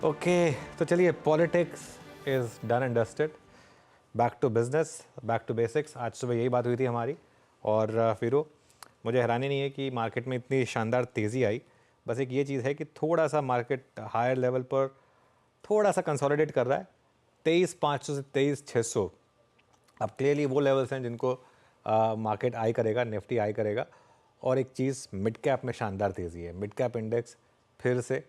Okay तो चलिए, politics is done and dusted, back to business, back to basics. आज सुबह यही बात हुई थी हमारी। और फिर मुझे हैरानी नहीं है कि मार्केट में इतनी शानदार तेज़ी आई। बस एक ये चीज़ है कि थोड़ा सा मार्केट हायर लेवल पर थोड़ा सा कंसोलिडेट कर रहा है। 23,500 से 23,600 अब क्लियरली वो लेवल्स हैं जिनको मार्केट आई करेगा, निफ्टी आई करेगा। और एक चीज़, मिड कैप में शानदार तेज़ी है। मिड कैप इंडेक्स फिर से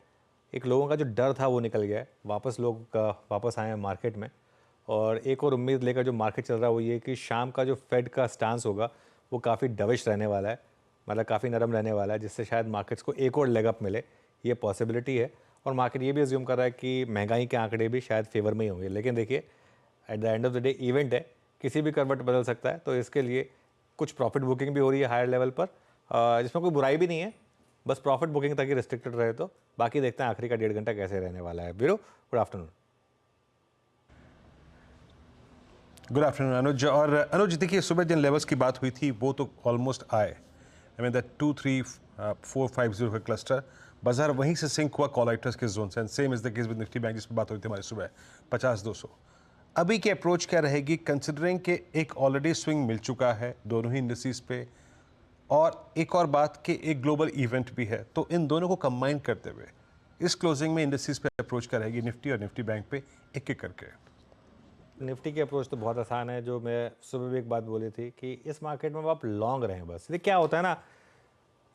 एक लोगों का जो डर था वो निकल गया है, वापस लोग वापस आए हैं मार्केट में। और एक और उम्मीद लेकर जो मार्केट चल रहा है वो ये कि शाम का जो फेड का स्टांस होगा वो काफ़ी डविश रहने वाला है, मतलब काफ़ी नरम रहने वाला है, जिससे शायद मार्केट्स को एक और लेग अप मिले, ये पॉसिबिलिटी है। और मार्केट ये भी अज्यूम कर रहा है कि महंगाई के आंकड़े भी शायद फेवर में ही होंगे। लेकिन देखिए, at the end of the day event है, किसी भी करवट बदल सकता है। तो इसके लिए कुछ प्रॉफिट बुकिंग भी हो रही है हायर लेवल पर, जिसमें कोई बुराई भी नहीं है। बस प्रॉफिट बुकिंग तक ही रिस्ट्रिक्टेड रहे। तो बाकी देखते हैं आखिरी का 1.5 घंटा कैसे रहने वाला है। Biru, good afternoon. Good afternoon Anuj. और अनुज देखिए, सुबह जिन लेवल्स की बात हुई थी वो तो ऑलमोस्ट आए। आई मीन दैट 23450 का क्लस्टर बाजार वहीं से सिंक हुआ कॉलाइटर्स के जोन से। And same is the case with Nifty bank जिस पर बात हुई थी हमारी सुबह 50-200। अभी की अप्रोच क्या रहेगी, कंसिडरिंग कि एक ऑलरेडी स्विंग मिल चुका है दोनों ही इंडस्ट्रीज पे, और एक और बात कि एक ग्लोबल इवेंट भी है, तो इन दोनों को कंबाइन करते हुए इस क्लोजिंग में इंडस्ट्रीज पे अप्रोच क्या रहेगी निफ्टी और निफ्टी बैंक पे एक एक करके? निफ्टी की अप्रोच तो बहुत आसान है। जो मैं सुबह भी एक बात बोली थी कि इस मार्केट में आप लॉन्ग रहें। बस ये क्या होता है ना,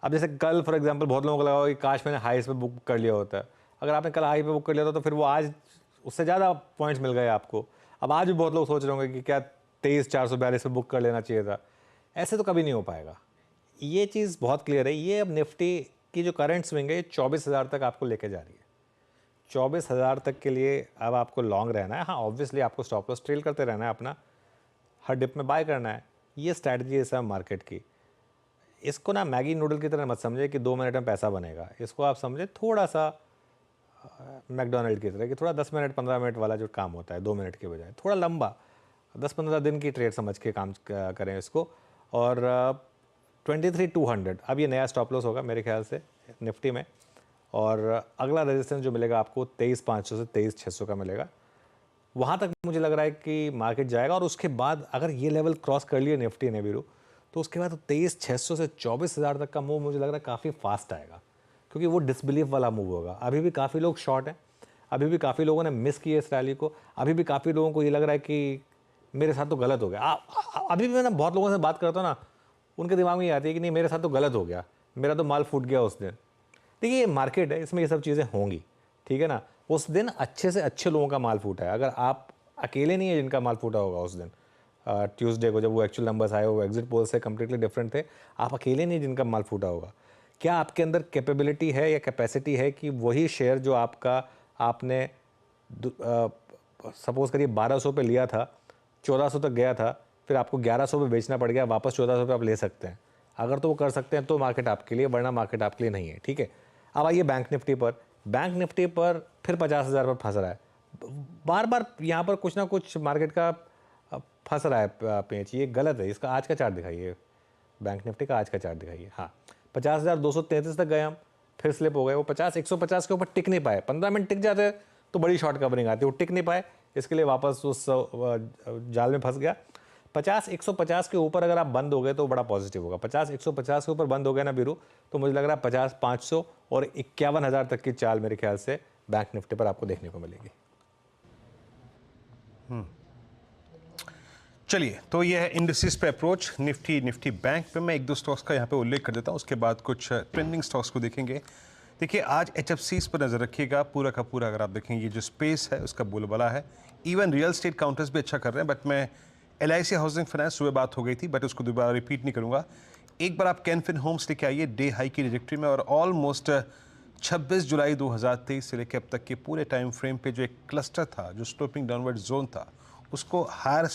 अब जैसे कल फॉर एग्जांपल बहुत लोगों को लगा कि काश मैंने हाईस पे बुक कर लिया होता है। अगर आपने कल हाई पे बुक कर लिया था तो फिर वो आज उससे ज़्यादा पॉइंट्स मिल गए आपको। अब आज भी बहुत लोग सोच रहे होंगे कि क्या 23,442 पे बुक कर लेना चाहिए था। ऐसे तो कभी नहीं हो पाएगा। ये चीज़ बहुत क्लियर है। ये अब निफ्टी की जो करंट स्विंग है ये 24,000 तक आपको लेके जा रही है। 24,000 तक के लिए अब आपको लॉन्ग रहना है। हाँ, ऑब्वियसली आपको स्टॉप लॉस ट्रेल करते रहना है, अपना हर डिप में बाय करना है। ये स्ट्रैटेजी है सब मार्केट की। इसको ना मैगी नूडल की तरह मत समझे कि 2 मिनट में पैसा बनेगा। इसको आप समझे थोड़ा सा मैकडोनल्ड की तरह कि थोड़ा 10 मिनट 15 मिनट वाला जो काम होता है 2 मिनट के बजाय थोड़ा लंबा 10-15 दिन की ट्रेड समझ के काम करें इसको। और 23,200 अब ये नया स्टॉप लॉस होगा मेरे ख्याल से निफ्टी में। और अगला रेजिस्टेंस जो मिलेगा आपको 23,500 से 23,600 का मिलेगा। वहाँ तक मुझे लग रहा है कि मार्केट जाएगा। और उसके बाद अगर ये लेवल क्रॉस कर लिए निफ्टी ने बीरू, तो उसके बाद 23,600 से 24,000 तक का मूव मुझे लग रहा है काफ़ी फास्ट आएगा, क्योंकि वो डिसबिलीफ वाला मूव होगा। अभी भी काफ़ी लोग शॉर्ट हैं, अभी भी काफ़ी लोगों ने मिस किया इस रैली को, अभी भी काफ़ी लोगों को ये लग रहा है कि मेरे साथ तो गलत हो गया। अभी भी मैं ना बहुत लोगों से बात करता हूँ ना, उनके दिमाग में ये आती है कि नहीं मेरे साथ तो गलत हो गया, मेरा तो माल फूट गया उस दिन। देखिए, ये मार्केट है, इसमें ये सब चीज़ें होंगी, ठीक है ना। उस दिन अच्छे से अच्छे लोगों का माल फूटा है। अगर आप अकेले नहीं है जिनका माल फूटा होगा उस दिन, ट्यूसडे को जब वो एक्चुअल नंबर्स आए, वो एग्जिट पोल से कम्प्लीटली डिफरेंट थे, आप अकेले नहीं जिनका माल फूटा होगा। क्या आपके अंदर कैपेबिलिटी है या कैपेसिटी है कि वही शेयर जो आपका आपने सपोज करिए 1200 पे लिया था, 1400 तक गया था, फिर आपको 1100 पे बेचना पड़ गया, वापस 1400 पे आप ले सकते हैं। अगर तो वो कर सकते हैं तो मार्केट आपके लिए, वरना मार्केट आपके लिए नहीं है, ठीक है। अब आइए बैंक निफ्टी पर। बैंक निफ्टी पर फिर 50,000 पर फंस रहा है। बार बार यहाँ पर कुछ ना कुछ मार्केट का फंस रहा है पेच, ये गलत है। इसका आज का चार्ट दिखाइए, बैंक निफ्टी का आज का चार्ट दिखाइए। हाँ, 50,233 तक गए हम, फिर स्लिप हो गए। वो 150 के ऊपर टिक नहीं पाए। 15 मिनट टिक जाते तो बड़ी शॉर्ट कवरिंग आती है, वो टिक नहीं पाए, इसके लिए वापस उस जाल में फंस गया। 150 के ऊपर अगर आप बंद हो गए तो बड़ा पॉजिटिव होगा। 150 के ऊपर बंद हो गए ना बीरू, तो मुझे लग रहा है 50,500 और 51,000 तक की चाल मेरे ख्याल से बैंक निफ्टी पर आपको देखने को मिलेगी। चलिए, तो ये है इंडस्ट्रीज पे अप्रोच निफ्टी बैंक पे। मैं एक दो स्टॉक्स का यहाँ पे उल्लेख कर देता हूँ, उसके बाद कुछ ट्रेंडिंग स्टॉक्स को देखेंगे। देखिए, आज HFCs पर नज़र रखिएगा। पूरा का पूरा अगर आप देखेंगे ये जो स्पेस है उसका बोलबाला है। इवन रियल स्टेट काउंटर्स भी अच्छा कर रहे हैं, बट मैं LIC हाउसिंग फाइनेंस सुबह बात हो गई थी, बट उसको दोबारा रिपीट नहीं करूँगा। एक बार आप कैनफिन होम्स लेके आइए डे हाई की डिरेक्टरी में, और ऑलमोस्ट 26 जुलाई 2023 से लेकर अब तक के पूरे टाइम फ्रेम पे जो एक क्लस्टर था, जो स्लोपिंग डाउनवर्ड जोन था, उसको हायर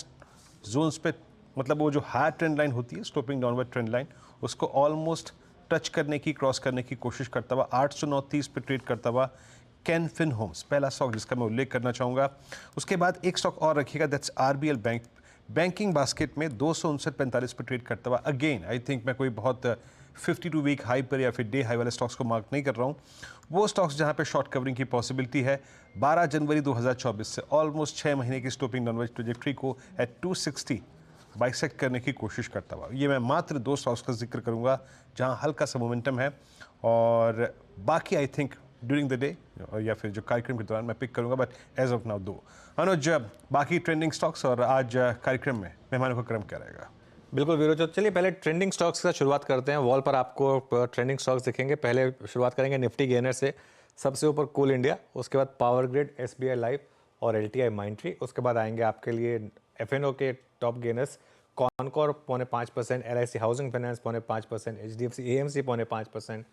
जोन्स पे, मतलब वो जो हायर ट्रेंड लाइन होती है स्लोपिंग डाउनवर्ड ट्रेंड लाइन, उसको ऑलमोस्ट टच करने की, क्रॉस करने की कोशिश करता हुआ 809.30 पे ट्रेड करता हुआ कैनफिन होम्स पहला स्टॉक जिसका मैं उल्लेख करना चाहूँगा। उसके बाद एक स्टॉक और रखिएगा, that's RBL bank. Banking basket में 259.45 पे ट्रेड करता हुआ। अगेन आई थिंक मैं कोई बहुत 52 वीक हाई पर या फिर डे हाई वाले स्टॉक्स को मार्क नहीं कर रहा हूँ। वो स्टॉक्स जहाँ पे शॉर्ट कवरिंग की पॉसिबिलिटी है 12 जनवरी 2024 से ऑलमोस्ट 6 महीने की स्टॉपिंग डाउनवर्ड ट्रेजेक्टरी को एट 260 बाइसेक्ट करने की कोशिश करता हुआ। ये मैं मात्र 2 स्टॉक्स का जिक्र करूंगा जहां हल्का सा मोमेंटम है, और बाकी I think during the day या फिर जो कार्यक्रम के दौरान मैं पिक करूंगा, बट एज ऑफ नाउ 2। अनुज, बाकी ट्रेंडिंग स्टॉक्स और आज कार्यक्रम में मेहमानों का क्रम क्या रहेगा? बिल्कुल वीरो, तो चलिए पहले ट्रेंडिंग स्टॉक्स से शुरुआत करते हैं। वॉल पर आपको ट्रेंडिंग स्टॉक्स दिखेंगे। पहले शुरुआत करेंगे निफ्टी गेनर से। सबसे ऊपर कोल इंडिया, उसके बाद पावर ग्रिड, एसबीआई लाइफ और एलटीआई माइंट्री। उसके बाद आएंगे आपके लिए एफएनओ के top gainers, Concor 0.5%, LIC housing finance 0.5%, HDFC AMC 0.5%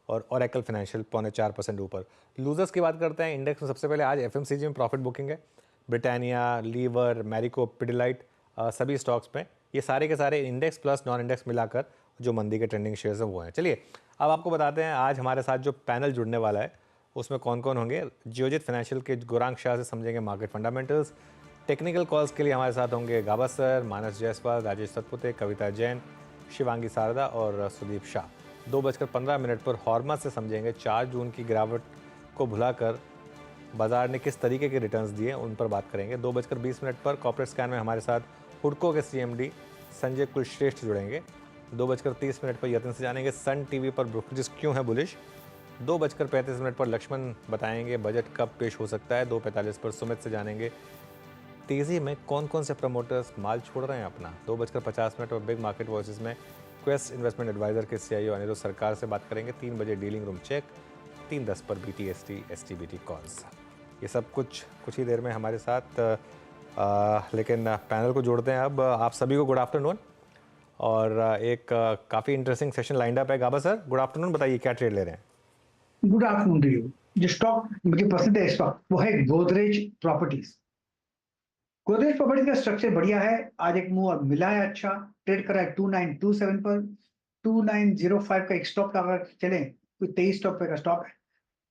और ओरेकल फाइनेंशियल 0.4% ऊपर। लूजर्स की बात करते हैं इंडेक्स में। सबसे पहले आज एफएमसीजी में प्रॉफिट बुकिंग है। ब्रिटानिया, लीवर, मैरिको, पिडिलाइट, सभी स्टॉक्स पे ये सारे के सारे इंडेक्स प्लस नॉन इंडेक्स मिलाकर जो मंदी के ट्रेंडिंग शेयर्स हैं वो हैं। चलिए अब आपको बताते हैं आज हमारे साथ जो पैनल जुड़ने वाला है उसमें कौन कौन होंगे। जियोजित फाइनेंशियल के गुरांग शाह से समझेंगे मार्केट फंडामेंटल्स। टेक्निकल कॉल्स के लिए हमारे साथ होंगे गाबा सर, मानस जायसवाल, राजेश सतपुते, कविता जैन, शिवांगी शारदा और सुदीप शाह। 2:15 पर हॉर्मा से समझेंगे 4 जून की गिरावट को भुलाकर बाजार ने किस तरीके के रिटर्न्स दिए, उन पर बात करेंगे। 2:20 पर कॉर्पोरेट स्कैन में हमारे साथ हुडको के सीएमडी संजय कुलश्रेष्ठ जुड़ेंगे। 2:30 पर यत्न से जानेंगे सन टीवी पर ब्रोकरेज क्यों है बुलिश। 2:35 पर लक्ष्मण बताएंगे बजट कब पेश हो सकता है। 2:45 पर सुमित से जानेंगे तेजी में कौन कौन से प्रमोटर्स माल छोड़ रहे हैं अपना। 2:50 पर बिग मार्केट वॉइसेस में क्वेस्ट इन्वेस्टमेंट एडवाइजर के सीईओ अनिरुद्ध सरकार से बात करेंगे। 3 बजे डीलिंग रूम चेक। 3:10 पर बीटीएसटी एसटीबीटी कॉल्स। ये सब कुछ ही देर में हमारे साथ। लेकिन पैनल को जोड़ते हैं अब। आप सभी को गुड आफ्टरनून। और एक काफ़ी इंटरेस्टिंग सेशन लाइंड अप है। Gaba sir, good afternoon. बताइए क्या ट्रेड ले रहे हैं? Good afternoon to you. जो स्टॉक मुझे पसंद है स्टॉक वो है गोदरेज प्रॉपर्टीज। गोदरेज प्रॉपर्टीज का स्ट्रक्चर बढ़िया है। आज एक मूव मिला है, अच्छा ट्रेड करा है 2927 पर। 2905 का एक स्टॉक अगर चले, कोई 23 स्टॉक पे का स्टॉक है।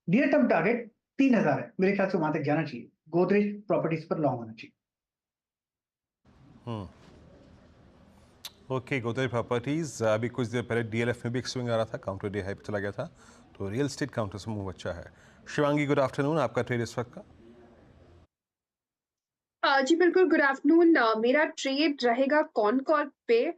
नियर टर्म टारगेट 3000 है, मेरे ख्याल से वहां तक जाना चाहिए। गोदरेज प्रॉपर्टीज पर लॉन्ग होना चाहिए। ओके, गोदरेज प्रॉपर्टीज अभी कुछ देर पहले डीएलएफ में भी एक स्विंग आ रहा था, काउंटर डे हाई पे चला गया था, तो रियल एस्टेट काउंटर से मूव अच्छा है। Shivangi, good afternoon. आपका ट्रेड इस वक्त का? जी बिल्कुल, गुड आफ्टरनून। मेरा ट्रेड रहेगा कॉनकॉर्प पे।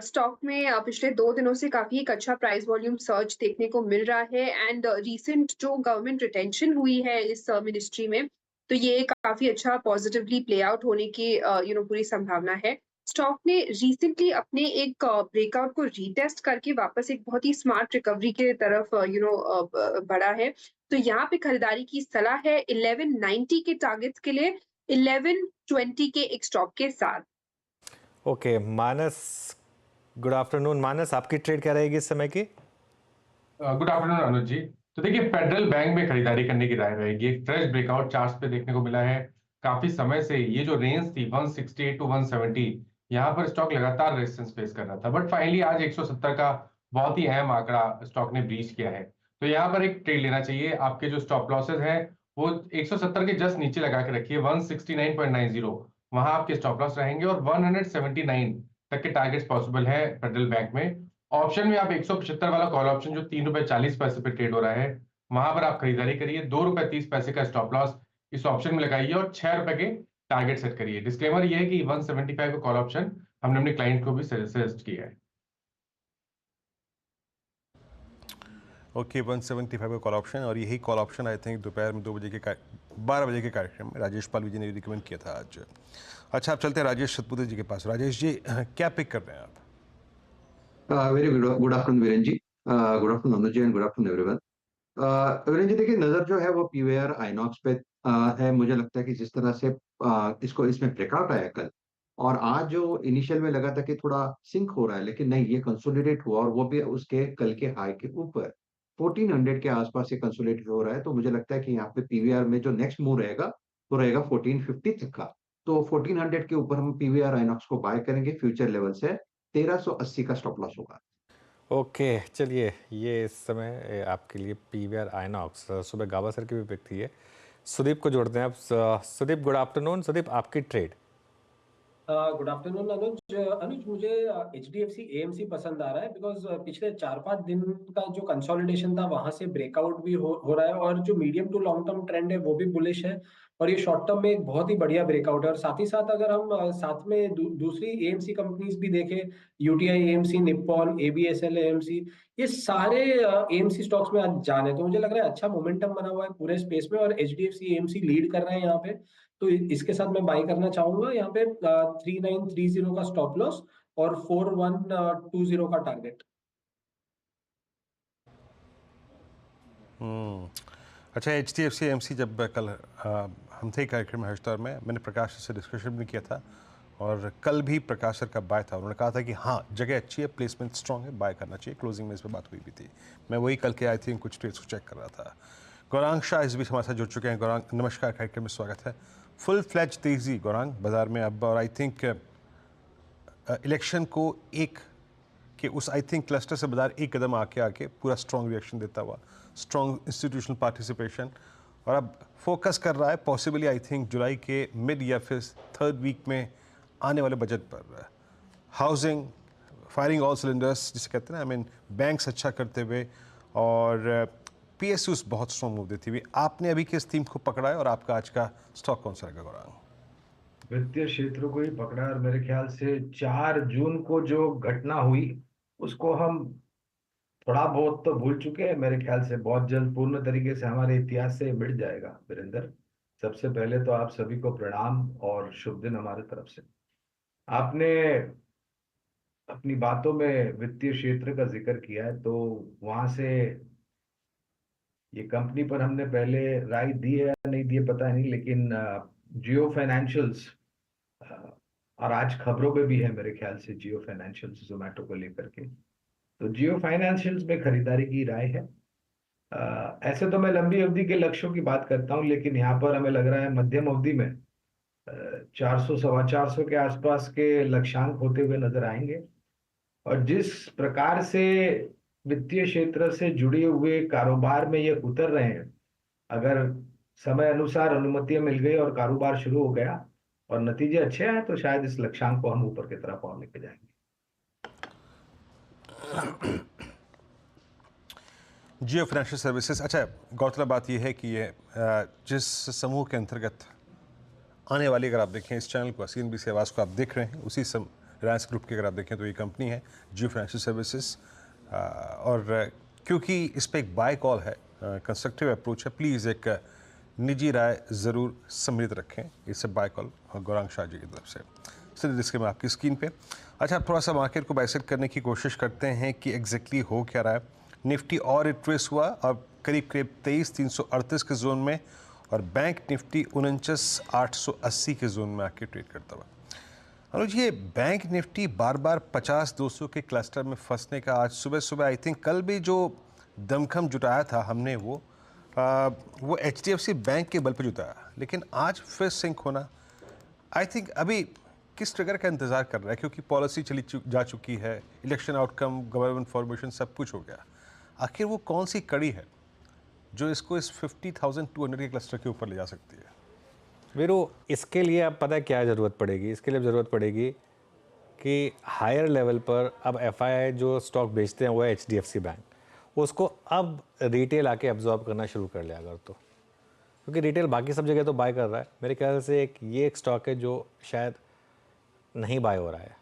स्टॉक में पिछले 2 दिनों से काफ़ी एक अच्छा प्राइस वॉल्यूम सर्ज देखने को मिल रहा है एंड रीसेंट जो गवर्नमेंट रिटेंशन हुई है इस मिनिस्ट्री में, तो ये काफ़ी अच्छा पॉजिटिवली प्ले आउट होने की पूरी संभावना है। स्टॉक ने रिसेंटली अपने एक ब्रेकआउट को रीटेस्ट करके वापस एक बहुत ही स्मार्ट रिकवरी के तरफ बढ़ा है। तो यहाँ पे खरीदारी की सलाह है 1190 के टारगेट्स के लिए, 1120 के एक स्टॉप के साथ। ओके मानस, गुड आफ्टरनून। मानस, आपकी ट्रेड क्या रहेगी इस समय की? गुड आफ्टरनून अनुज जी। तो देखिए, फेडरल बैंक में खरीदारी करने की राय रहेगी। एक फ्रेश ब्रेकआउट चार्ट्स पे देखने को मिला है। काफी समय से ये जो रेंज थी 168 टू 170, यहाँ पर स्टॉक लगातार रेजिस्टेंस फेस कर रहा था, बट फाइनली आज 170 का बहुत ही अहम आंकड़ा स्टॉक ने ब्रीच किया है। तो यहाँ पर एक ट्रेड लेना चाहिए। आपके जो स्टॉप लॉसेज हैं वो 170 के जस्ट नीचे लगा के रखिए। 169.90 वहां आपके स्टॉप लॉस रहेंगे और 179 तक के टारगेट्स पॉसिबल है फेडरल बैंक में। ऑप्शन में आप 175 वाला कॉल ऑप्शन जो 3 रुपए 40 पैसे पे ट्रेड हो रहा है, वहां पर आप खरीदारी करिए। 2 रुपए 30 पैसे का स्टॉप लॉस इस ऑप्शन में लगाइए और 6 रुपए के टारगेट सेट करिए। डिस्क्लेमर ये है कि 175 का कॉल ऑप्शन हमने अपने क्लाइंट को भी सजेस्ट किया है। ओके, 175 का कॉल ऑप्शन, और यही कॉल ऑप्शन आई थिंक दोपहर में 12 बजे के कार्यक्रम में राजेश पालवी जी ने रिकमेंड किया था आज। अच्छा, आप चलते हैं राजेश सतपुते जी के पास। राजेश जी, क्या पिक कर रहे हैं आप? Very good afternoon Viren ji. Good afternoon Anuj ji and good afternoon everyone. Viren ji, देखिए नजर जो है वो पीवीआर आइनॉक्स पे है। मुझे लगता है कि जिस तरह से इसको इसमें ब्रेकआउट आया कल, और आज जो इनिशियल में लगा था कि थोड़ा सिंक हो रहा है, लेकिन नहीं, ये कंसोलिडेट हुआ और वो भी उसके कल के हाई के ऊपर 1400 के आसपास ये कंसोलिडेट हो रहा है। तो मुझे लगता है कि यहाँ पे पीवीआर में जो नेक्स्ट मूव रहेगा वो रहेगा 1450 तक का। तो 1400 के ऊपर हम पीवीआर आइनॉक्स को बाय करेंगे। फ्यूचर लेवल से 1380 का स्टॉप लॉस होगा। ओके चलिए, ये इस समय आपके लिए पीवीआर आइनॉक्स। सुबह गाबा सर की भी पिक थी ये। सुदीप को जोड़ते हैं अब। Sudeep, good afternoon. सुदीप, आपकी trade? Good afternoon Anuj. Anuj, मुझे HDFC AMC पसंद आ रहा है बिकॉज पिछले 4-5 दिन का जो कंसोलिडेशन था वहां से ब्रेकआउट भी हो रहा है, और जो medium to long term trend है वो भी बुलिश है, और ये शॉर्ट टर्म में एक बहुत ही बढ़िया ब्रेकआउट है। और साथ ही साथ अगर हम साथ में दूसरी AMC कंपनीज भी देखें, UTI AMC, Nippon, ABSL AMC, ये सारे AMC स्टॉक्स में आज जाने, तो मुझे लग रहा है अच्छा मोमेंटम बना हुआ है पूरे स्पेस में, और HDFC AMC लीड कर रहे हैं यहाँ पे। तो इसके साथ मैं बाई करना चाहूंगा यहाँ पे 3930 का स्टॉप लॉस और 4120 का टारगेट। अच्छा, HDFC AMC जब कल हम थे कार्यक्रम में हर्षदौर में, मैंने प्रकाश से डिस्कशन भी किया था, और कल भी प्रकाश सर का बाय था। उन्होंने कहा था कि हाँ, जगह अच्छी है, प्लेसमेंट स्ट्रांग है, बाय करना चाहिए। क्लोजिंग में इस पर बात हुई भी थी। मैं वही कल के आई थिंक कुछ ट्रेड्स को चेक कर रहा था। गौरांग शाह इस बीच हमारे साथ जुड़ चुके हैं। गौरांग, नमस्कार, कार्यक्रम में स्वागत है। फुल फ्लैज तेजी गौरांग बाजार में अब, और आई थिंक इलेक्शन को एक कि उस आई थिंक क्लस्टर से बाजार एक कदम आके पूरा स्ट्रॉन्ग रिएक्शन देता हुआ, स्ट्रॉन्ग इंस्टीट्यूशनल पार्टिसिपेशन, और अब फोकस कर रहा है पॉसिबली आई थिंक जुलाई के मिड या फिर 3rd वीक में आने वाले बजट पर। हाउसिंग फायरिंग ऑल सिलेंडर्स जिसे कहते हैं ना, आई मीन बैंक्स अच्छा करते हुए, और PSUs बहुत स्ट्रॉन्ग मूव देती हुई। आपने अभी किस थीम को पकड़ा है और आपका आज का स्टॉक कौन सा रहेगा गौरांग? वित्तीय क्षेत्र को ही पकड़ा, और मेरे ख्याल से 4 जून को जो घटना हुई उसको हम थोड़ा बहुत तो भूल चुके हैं। मेरे ख्याल से बहुत जल्द पूर्ण तरीके से हमारे इतिहास से मिट जाएगा। वीरेंद्र, सबसे पहले तो आप सभी को प्रणाम और शुभ दिन हमारे तरफ से। आपने अपनी बातों में वित्तीय क्षेत्र का जिक्र किया है, तो वहां से ये कंपनी पर हमने पहले राय दी है या नहीं दी है पता नहीं, लेकिन जियो फाइनेंशियल्स, और आज खबरों में भी है मेरे ख्याल से जियो फाइनेंशियल्स जोमेटो को लेकर के, तो जियो फाइनेंशियल्स में खरीदारी की राय है। ऐसे तो मैं लंबी अवधि के लक्ष्यों की बात करता हूं, लेकिन यहाँ पर हमें लग रहा है मध्यम अवधि में 400 सवा 400 के आसपास के लक्ष्यांक होते हुए नजर आएंगे। और जिस प्रकार से वित्तीय क्षेत्र से जुड़े हुए कारोबार में ये उतर रहे हैं, अगर समय अनुसार अनुमतियां मिल गई और कारोबार शुरू हो गया और नतीजे अच्छे आए, तो शायद इस लक्ष्यांक को हम ऊपर की तरफ और लेके जाएंगे। जियो फाइनेंशियल सर्विसेज, अच्छा, गौरतलब बात यह है कि ये जिस समूह के अंतर्गत आने वाली, अगर आप देखें इस चैनल को, CNBC आवाज़ को आप देख रहे हैं, उसी रिलायंस ग्रुप की अगर आप देखें तो ये कंपनी है जियो फाइनेंशियल सर्विसेज। और क्योंकि इस पर एक बाय कॉल है, कंस्ट्रक्टिव अप्रोच है, प्लीज़ एक निजी राय ज़रूर सम्मिलित रखें। इससे बाय कॉल गौरांग शाह जी की तरफ से सिर्फ जिसके में आपकी स्क्रीन पे। अच्छा, थोड़ा सा मार्केट को बाइसेट करने की कोशिश करते हैं कि एग्जैक्टली हो क्या रहा है। निफ्टी और रिट्रेस हुआ और करीब 23,338 के जोन में, और बैंक निफ्टी 49,880 के जोन में आके ट्रेड करता हुआ। अनुज, ये बैंक निफ्टी बार बार 50-200 के क्लस्टर में फंसने का, आज सुबह सुबह आई थिंक कल भी जो दमखम जुटाया था हमने वो HDFC बैंक के बल पर जुटाया, लेकिन आज फिर सिंक होना, आई थिंक अभी किस ट्रिगर का इंतज़ार कर रहा है? क्योंकि पॉलिसी जा चुकी है, इलेक्शन आउटकम, गवर्नमेंट फॉर्मेशन, सब कुछ हो गया। आखिर वो कौन सी कड़ी है जो इसको इस 50,200 के क्लस्टर के ऊपर ले जा सकती है? वीरू, इसके लिए अब पता है क्या ज़रूरत पड़ेगी? इसके लिए ज़रूरत पड़ेगी कि हायर लेवल पर अब FII जो स्टॉक बेचते हैं वो है HDFC बैंक, उसको अब रिटेल आके एब्जॉर्ब करना शुरू कर लिया अगर तो, क्योंकि रिटेल बाकी सब जगह तो बाय कर रहा है। मेरे ख्याल से एक स्टॉक है जो शायद नहीं बाय हो रहा है।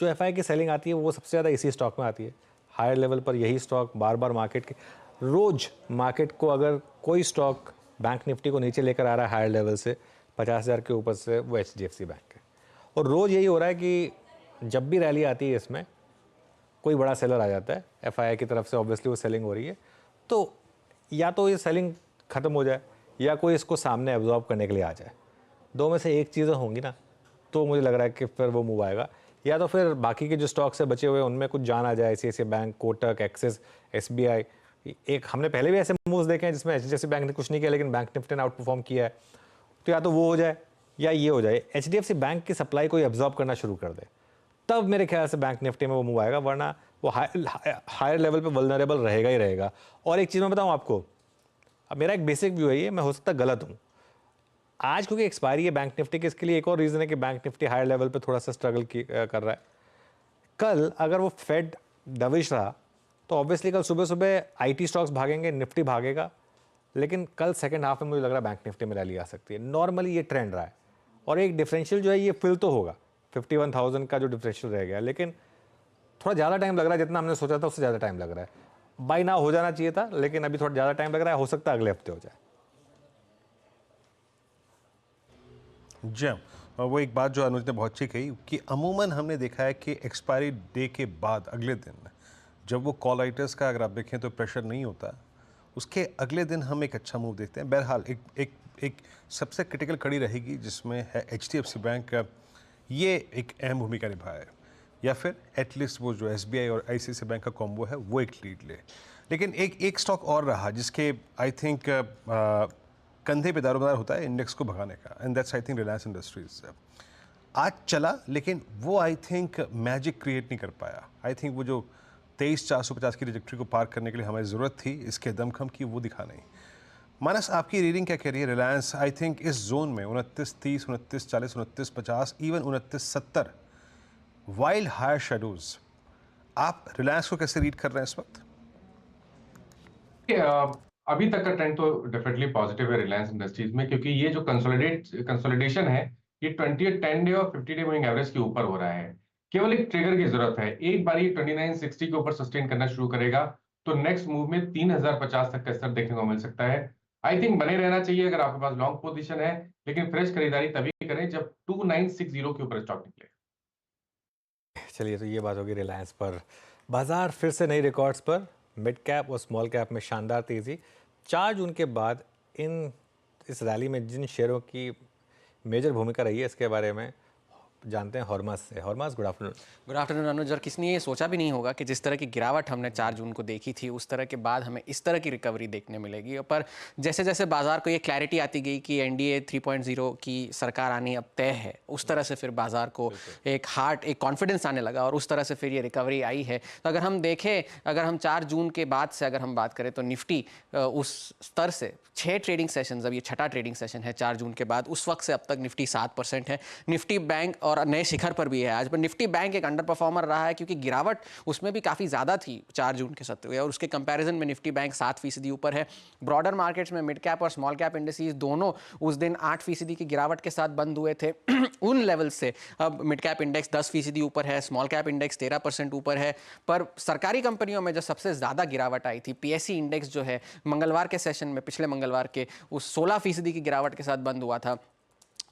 जो FII की सेलिंग आती है वो सबसे ज़्यादा इसी स्टॉक में आती है। हायर लेवल पर यही स्टॉक बार बार मार्केट के रोज़ मार्केट को, अगर कोई स्टॉक बैंक निफ्टी को नीचे लेकर आ रहा है हायर लेवल से 50,000 के ऊपर से, वो HDFC बैंक है। और रोज़ यही हो रहा है कि जब भी रैली आती है इसमें कोई बड़ा सेलर आ जाता है, FII की तरफ से ऑब्वियसली वो सेलिंग हो रही है, तो या तो ये सेलिंग ख़त्म हो जाए या कोई इसको सामने एब्जॉर्ब करने के लिए आ जाए। दो में से एक चीज़ें होंगी ना, तो मुझे लग रहा है कि फिर वो मूव आएगा, या तो फिर बाकी के जो स्टॉक्स से बचे हुए उनमें कुछ जान आ जाए, ICICI bank, Kotak, axis, SBI। एक हमने पहले भी ऐसे मूव्स देखे हैं जिसमें HDFC बैंक ने कुछ नहीं किया लेकिन बैंक निफ्टी ने आउट परफॉर्म किया है, तो या तो वो हो जाए या ये हो जाए, HDFC बैंक की सप्लाई कोई एब्जॉर्ब करना शुरू कर दे, तब मेरे ख्याल से बैंक निफ्टी में वो मूव आएगा, वरना वो हायर लेवल पे वल्नरेबल रहेगा ही रहेगा। और एक चीज़ मैं बताऊँ आपको, अब मेरा एक बेसिक व्यू है ये, मैं हो सकता गलत हूँ, आज क्योंकि एक्सपायरी है बैंक निफ्टी की, इसके लिए एक और रीज़न है कि बैंक निफ्टी हायर लेवल पे थोड़ा सा स्ट्रगल कर रहा है। कल अगर वो फेड डविश रहा तो ऑब्वियसली कल सुबह सुबह आईटी स्टॉक्स भागेंगे, निफ्टी भागेगा, लेकिन कल सेकंड हाफ में मुझे लग रहा है बैंक निफ्टी में रैली आ सकती है। नॉर्मली ये ट्रेंड रहा है और एक डिफरेंशियल जो है ये फिल तो होगा, 51,000 का जो डिफरेंशियल रह गया, लेकिन थोड़ा ज़्यादा टाइम लग रहा है। जितना हमने सोचा था उससे ज़्यादा टाइम लग रहा है। बाय नाउ हो जाना चाहिए था, लेकिन अभी थोड़ा ज़्यादा टाइम लग रहा है। हो सकता है अगले हफ्ते हो जाए। जी हाँ, और वो एक बात जो अनुज ने बहुत अच्छी कही कि अमूमन हमने देखा है कि एक्सपायरी डे के बाद अगले दिन जब वो कॉल राइटर्स का अगर आप देखें तो प्रेशर नहीं होता, उसके अगले दिन हम एक अच्छा मूव देखते हैं। बहरहाल एक सबसे क्रिटिकल कड़ी रहेगी जिसमें है HDFC बैंक का, ये एक अहम भूमिका निभाए, या फिर एटलीस्ट वो जो SBI और ICICI बैंक का कॉम्बो है वो एक लीड ले। लेकिन एक स्टॉक और रहा जिसके आई थिंक कंधे पे दारोमदार होता है इंडेक्स को भगाने का, and that's I think Reliance industries. आज चला लेकिन वो आई थिंक मैजिक क्रिएट नहीं कर पाया। आई थिंक वो जो 23,450 की ट्रैजेक्टरी को पार करने के लिए हमें ज़रूरत थी इसके दमखम की, वो दिखा नहीं। मानस, आपकी रीडिंग क्या कह रही है? रिलायंस आई थिंक इस जोन में 29.30, 29.40, 29.50, इवन 29.70 वाइल्ड हायर शेडोज, आप रिलायंस को कैसे रीड कर रहे हैं इस वक्त? अभी तक का ट्रेंड तो डेफिनेटली पॉजिटिव है रिलायंस इंडस्ट्रीज में, क्योंकि ये जो कंसोलिडेशन है ये 20 10 डे और 50 डे मूविंग एवरेज के ऊपर हो रहा है। केवल एक ट्रिगर की जरूरत है। एक बार ये 2960 के ऊपर सस्टेन करना शुरू करेगा तो नेक्स्ट मूव में 3050 तक का स्तर देखने को मिल सकता है। आई थिंक बने रहना चाहिए अगर आपके पास लॉन्ग पोजीशन है, लेकिन फ्रेश खरीदारी तभी करें जब 2960 के ऊपर स्टॉक निकले। चलिए, तो ये बात होगी रिलायंस पर। बाजार फिर से नई रिकॉर्ड्स पर, मिड कैप और स्मॉल कैप में शानदार तेज़ी। 4 जून के बाद इस रैली में जिन शेयरों की मेजर भूमिका रही है इसके बारे में जानते हैं हॉर्मस से। हॉर्मस, good afternoon. Good afternoon Anuj. और किसने ये सोचा भी नहीं होगा कि जिस तरह की गिरावट हमने 4 जून को देखी थी उस तरह के बाद हमें इस तरह की रिकवरी देखने मिलेगी। पर जैसे जैसे बाजार को ये क्लैरिटी आती गई कि NDA 3.0 की सरकार आनी अब तय है, उस तरह से फिर बाजार को एक कॉन्फिडेंस आने लगा और उस तरह से फिर ये रिकवरी आई है। तो अगर हम देखें, अगर हम 4 जून के बाद से अगर हम बात करें तो निफ्टी उस स्तर से 6 ट्रेडिंग सेशन, अब ये छठा ट्रेडिंग सेशन है 4 जून के बाद, उस वक्त से अब तक निफ्टी 7% है। निफ्टी बैंक और नए शिखर पर भी है आज, पर निफ्टी बैंक एक अंडर परफॉर्मर रहा है क्योंकि गिरावट उसमें भी काफ़ी ज़्यादा थी 4 जून के सत्र, और उसके कंपैरिजन में निफ्टी बैंक 7% ऊपर है। ब्रॉडर मार्केट्स में मिड कैप और स्मॉल कैप इंडेक्सेस दोनों उस दिन 8% की गिरावट के साथ बंद हुए थे। उन लेवल से अब मिड कैप इंडेक्स 10% ऊपर है, स्मॉल कैप इंडेक्स 13% ऊपर है। पर सरकारी कंपनियों में जो सबसे ज़्यादा गिरावट आई थी, PSE इंडेक्स जो है मंगलवार के सेशन में, पिछले मंगलवार के, उस 16% की गिरावट के साथ बंद हुआ था।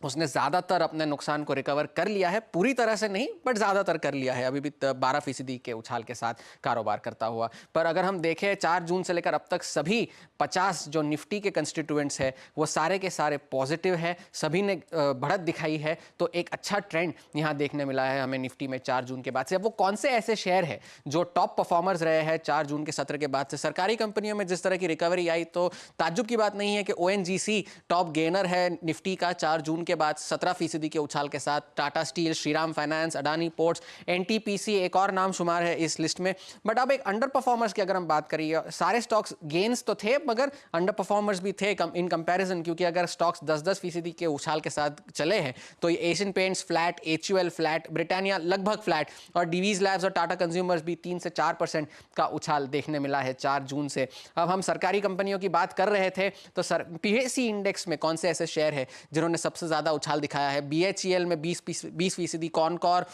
उसने ज़्यादातर अपने नुकसान को रिकवर कर लिया है, पूरी तरह से नहीं बट ज़्यादातर कर लिया है, अभी भी 12% के उछाल के साथ कारोबार करता हुआ। पर अगर हम देखें 4 जून से लेकर अब तक सभी 50 जो निफ्टी के कंस्टिट्यूएंट्स है वो सारे के सारे पॉजिटिव है, सभी ने बढ़त दिखाई है। तो एक अच्छा ट्रेंड यहाँ देखने मिला है हमें निफ्टी में 4 जून के बाद से। अब वो कौन से ऐसे शेयर है जो टॉप परफॉर्मर्स रहे हैं 4 जून के सत्र के बाद से? सरकारी कंपनियों में जिस तरह की रिकवरी आई तो ताज्जुब की बात नहीं है कि ONGC टॉप गेनर है निफ्टी का 4 जून के बाद 17% के उछाल के साथ। Tata steel, Shriram finance, Adani ports, NTPC एक और नाम शुमार है इस लिस्ट में। बट अब एक अंडर परफॉर्मर्स की अगर हम बात करिए, सारे स्टॉक्स गेन्स तो थे मगर अंडर परफॉर्मर्स भी थे इन कंपैरिजन, क्योंकि अगर स्टॉक्स 10% के उछाल के साथ चले हैं तो ये Asian paints flat, HUL flat, Britannia लगभग फ्लैट, और डिवीज लैब्स और टाटा कंज्यूमर्स भी 3 से 4% का उछाल देखने मिला है 4 जून से। अब हम सरकारी कंपनियों की बात कर रहे थे तो PSE इंडेक्स में कौन से ऐसे शेयर है जिन्होंने सबसे ज्यादा उछाल दिखाया है? BHEL में 20%, कॉनकॉर,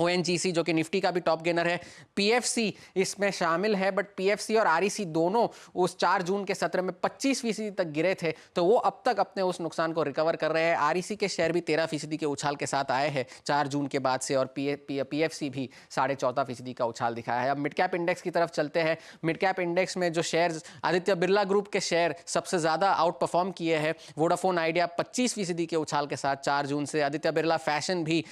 ONGC जो कि निफ्टी का भी टॉप गेनर है, PFC इसमें शामिल है, बट PFC और REC दोनों उस 4 जून के सत्र में 25% तक गिरे थे, तो वो अब तक अपने उस नुकसान को रिकवर कर रहे हैं। REC के शेयर भी 13% के उछाल के साथ आए हैं 4 जून के बाद से, और PFC भी 14.5% का उछाल दिखाया है। अब मिड कैप इंडेक्स की तरफ चलते हैं। मिड कैप इंडेक्स में जो शेयर्स, आदित्य बिरला ग्रुप के शेयर सबसे ज़्यादा आउट परफॉर्म किए हैं। वोडाफोन आइडिया 25% के उछाल के साथ 4 जून से। आदित्य बिरला फैशन भी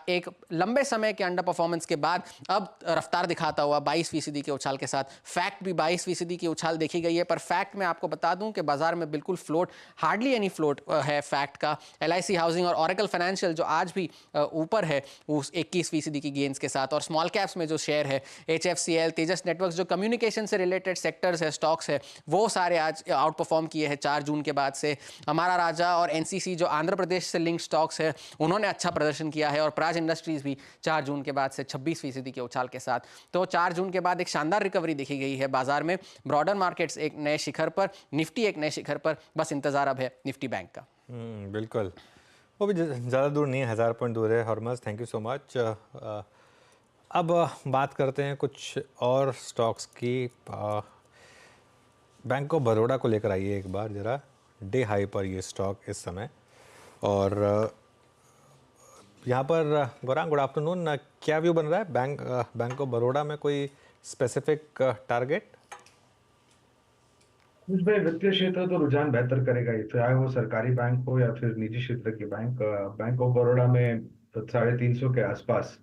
एक लंबे समय के अंडर परफॉर्मेंस के बाद अब रफ्तार दिखाता हुआ 22% के उछाल के साथ। फैक्ट भी 22% की उछाल देखी गई है, पर फैक्ट में आपको बता दूं कि बाजार में बिल्कुल फ्लोट, हार्डली एनी फ्लोट है फैक्ट का। LIC हाउसिंग और ऑरेकल फाइनेंशियल जो आज भी ऊपर है उस 21% की गेन्स के साथ। और स्मॉल कैप्स में जो शेयर है HFCL, तेजस नेटवर्क्स, जो कम्युनिकेशन से रिलेटेड सेक्टर्स है, स्टॉक्स है, वो सारे आज आउट परफॉर्म किए हैं 4 जून के बाद से। हमारा राजा और NCC जो आंध्र प्रदेश से लिंक स्टॉक्स है उन्होंने अच्छा प्रदर्शन किया है, और प्राज इंडस्ट्रीज भी 4 जून के बाद से 26% के उछाल के साथ। तो 4 जून के बाद एक शानदार रिकवरी देखी गई है बाजार में। ब्रॉडर मार्केट्स एक नए शिखर पर, निफ्टी एक नए शिखर पर, बस इंतजार अब है निफ्टी बैंक का। बिल्कुल, वो भी ज़्यादा दूर नहीं है, 1000 पॉइंट दूर है। हरमज, थैंक यू सो मच। अब बात करते हैं कुछ और स्टॉक्स की। बैंक ऑफ बड़ौदा को लेकर आइए एक बार ज़रा। डे हाई पर ये स्टॉक इस समय, और यहाँ पर गौरांग, गुड आफ्टरनून, क्या व्यू बन रहा है बैंक ऑफ बड़ौदा में? कोई स्पेसिफिक टारगेट? कुछ भाई, वित्तीय क्षेत्र तो रुझान बेहतर करेगा ही, चाहे वो सरकारी बैंक हो या फिर निजी क्षेत्र के बैंक। बैंक ऑफ बड़ौदा में 350 के आसपास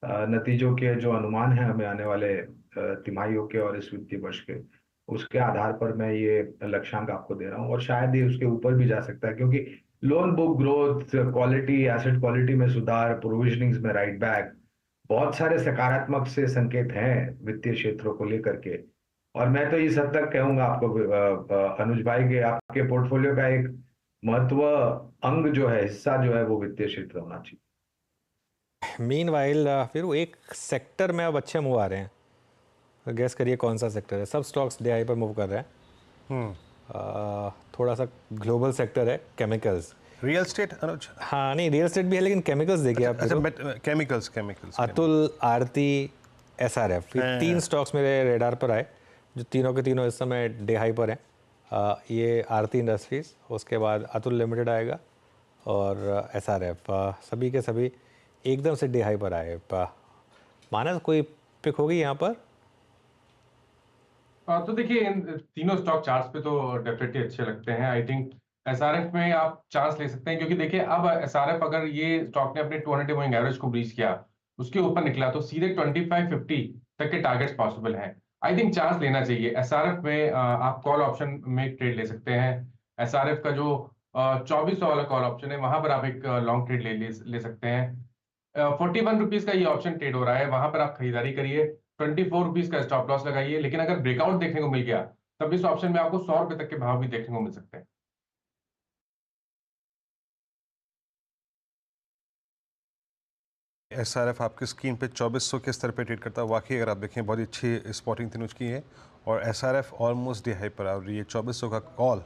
नतीजों के जो अनुमान है हमें आने वाले तिमाहियों के और इस वित्तीय वर्ष के, उसके आधार पर मैं ये लक्ष्यांक आपको दे रहा हूँ। और शायद ये उसके ऊपर भी जा सकता है, क्योंकि loan book growth, quality, asset quality में सुधार, प्रोविजनिंग्स में राइट बैक, बहुत सारे सकारात्मक से संकेत हैं वित्तीय क्षेत्रों को लेकर के। और मैं तो इस हद तक कहूंगा आपको अनुज भाई के, आपके पोर्टफोलियो का एक महत्व अंग जो है, हिस्सा जो है, वो वित्तीय क्षेत्र होना चाहिए। मीनवाइल फिर वो एक सेक्टर में अब अच्छे मूव आ रहे हैं, गैस करिए कौन सा सेक्टर है? सब स्टॉक्स डे हाई पर मूव कर रहे हैं। थोड़ा सा ग्लोबल सेक्टर है, केमिकल्स, रियल स्टेट अनुज। हाँ नहीं, रियल एस्टेट भी है, लेकिन केमिकल्स देखिए आप। केमिकल्स अतुल, आरती, SRF, ये 3 स्टॉक्स मेरे रेडार पर आए, जो तीनों के तीनों इस समय डे हाई पर हैं। ये आरती इंडस्ट्रीज़, उसके बाद अतुल लिमिटेड आएगा, और SRF, सभी के सभी एकदम से डे हाई पर आए। मानस, कोई पिक होगी यहाँ पर? तो देखिए, इन तीनों स्टॉक चार्ट्स पे तो डेफिनेटली अच्छे लगते हैं। आई थिंक SRF में आप चांस ले सकते हैं, क्योंकि देखिए अब SRF, अगर ये स्टॉक ने अपने 200 मूविंग एवरेज को ब्रीच किया, उसके ऊपर निकला, तो सीधे 2550 तक के टारगेट्स पॉसिबल हैं। आई थिंक चांस लेना चाहिए SRF में। आप कॉल ऑप्शन में ट्रेड ले सकते हैं। SRF का जो 2400 वाला कॉल ऑप्शन है, वहां पर आप एक लॉन्ग ट्रेड ले सकते हैं। 41 रुपीज का ये ऑप्शन ट्रेड हो रहा है, वहां पर आप खरीदारी करिए। 24 रुपीज का स्टॉप लॉस लगाइए, लेकिन अगर ब्रेकआउट देखने को मिल गया, तब इस ऑप्शन में आपको 100 रुपए तक के भाव भी देखने को मिल सकते हैं। SRF आपकी स्क्रीन पे 2400 के स्तर पे ट्रेड करता है। वाकई अगर आप देखें, बहुत ही अच्छी स्पॉटिंग तनुज की है, और SRF ऑलमोस्ट डे हाई पर, और ये 2400 का कॉल,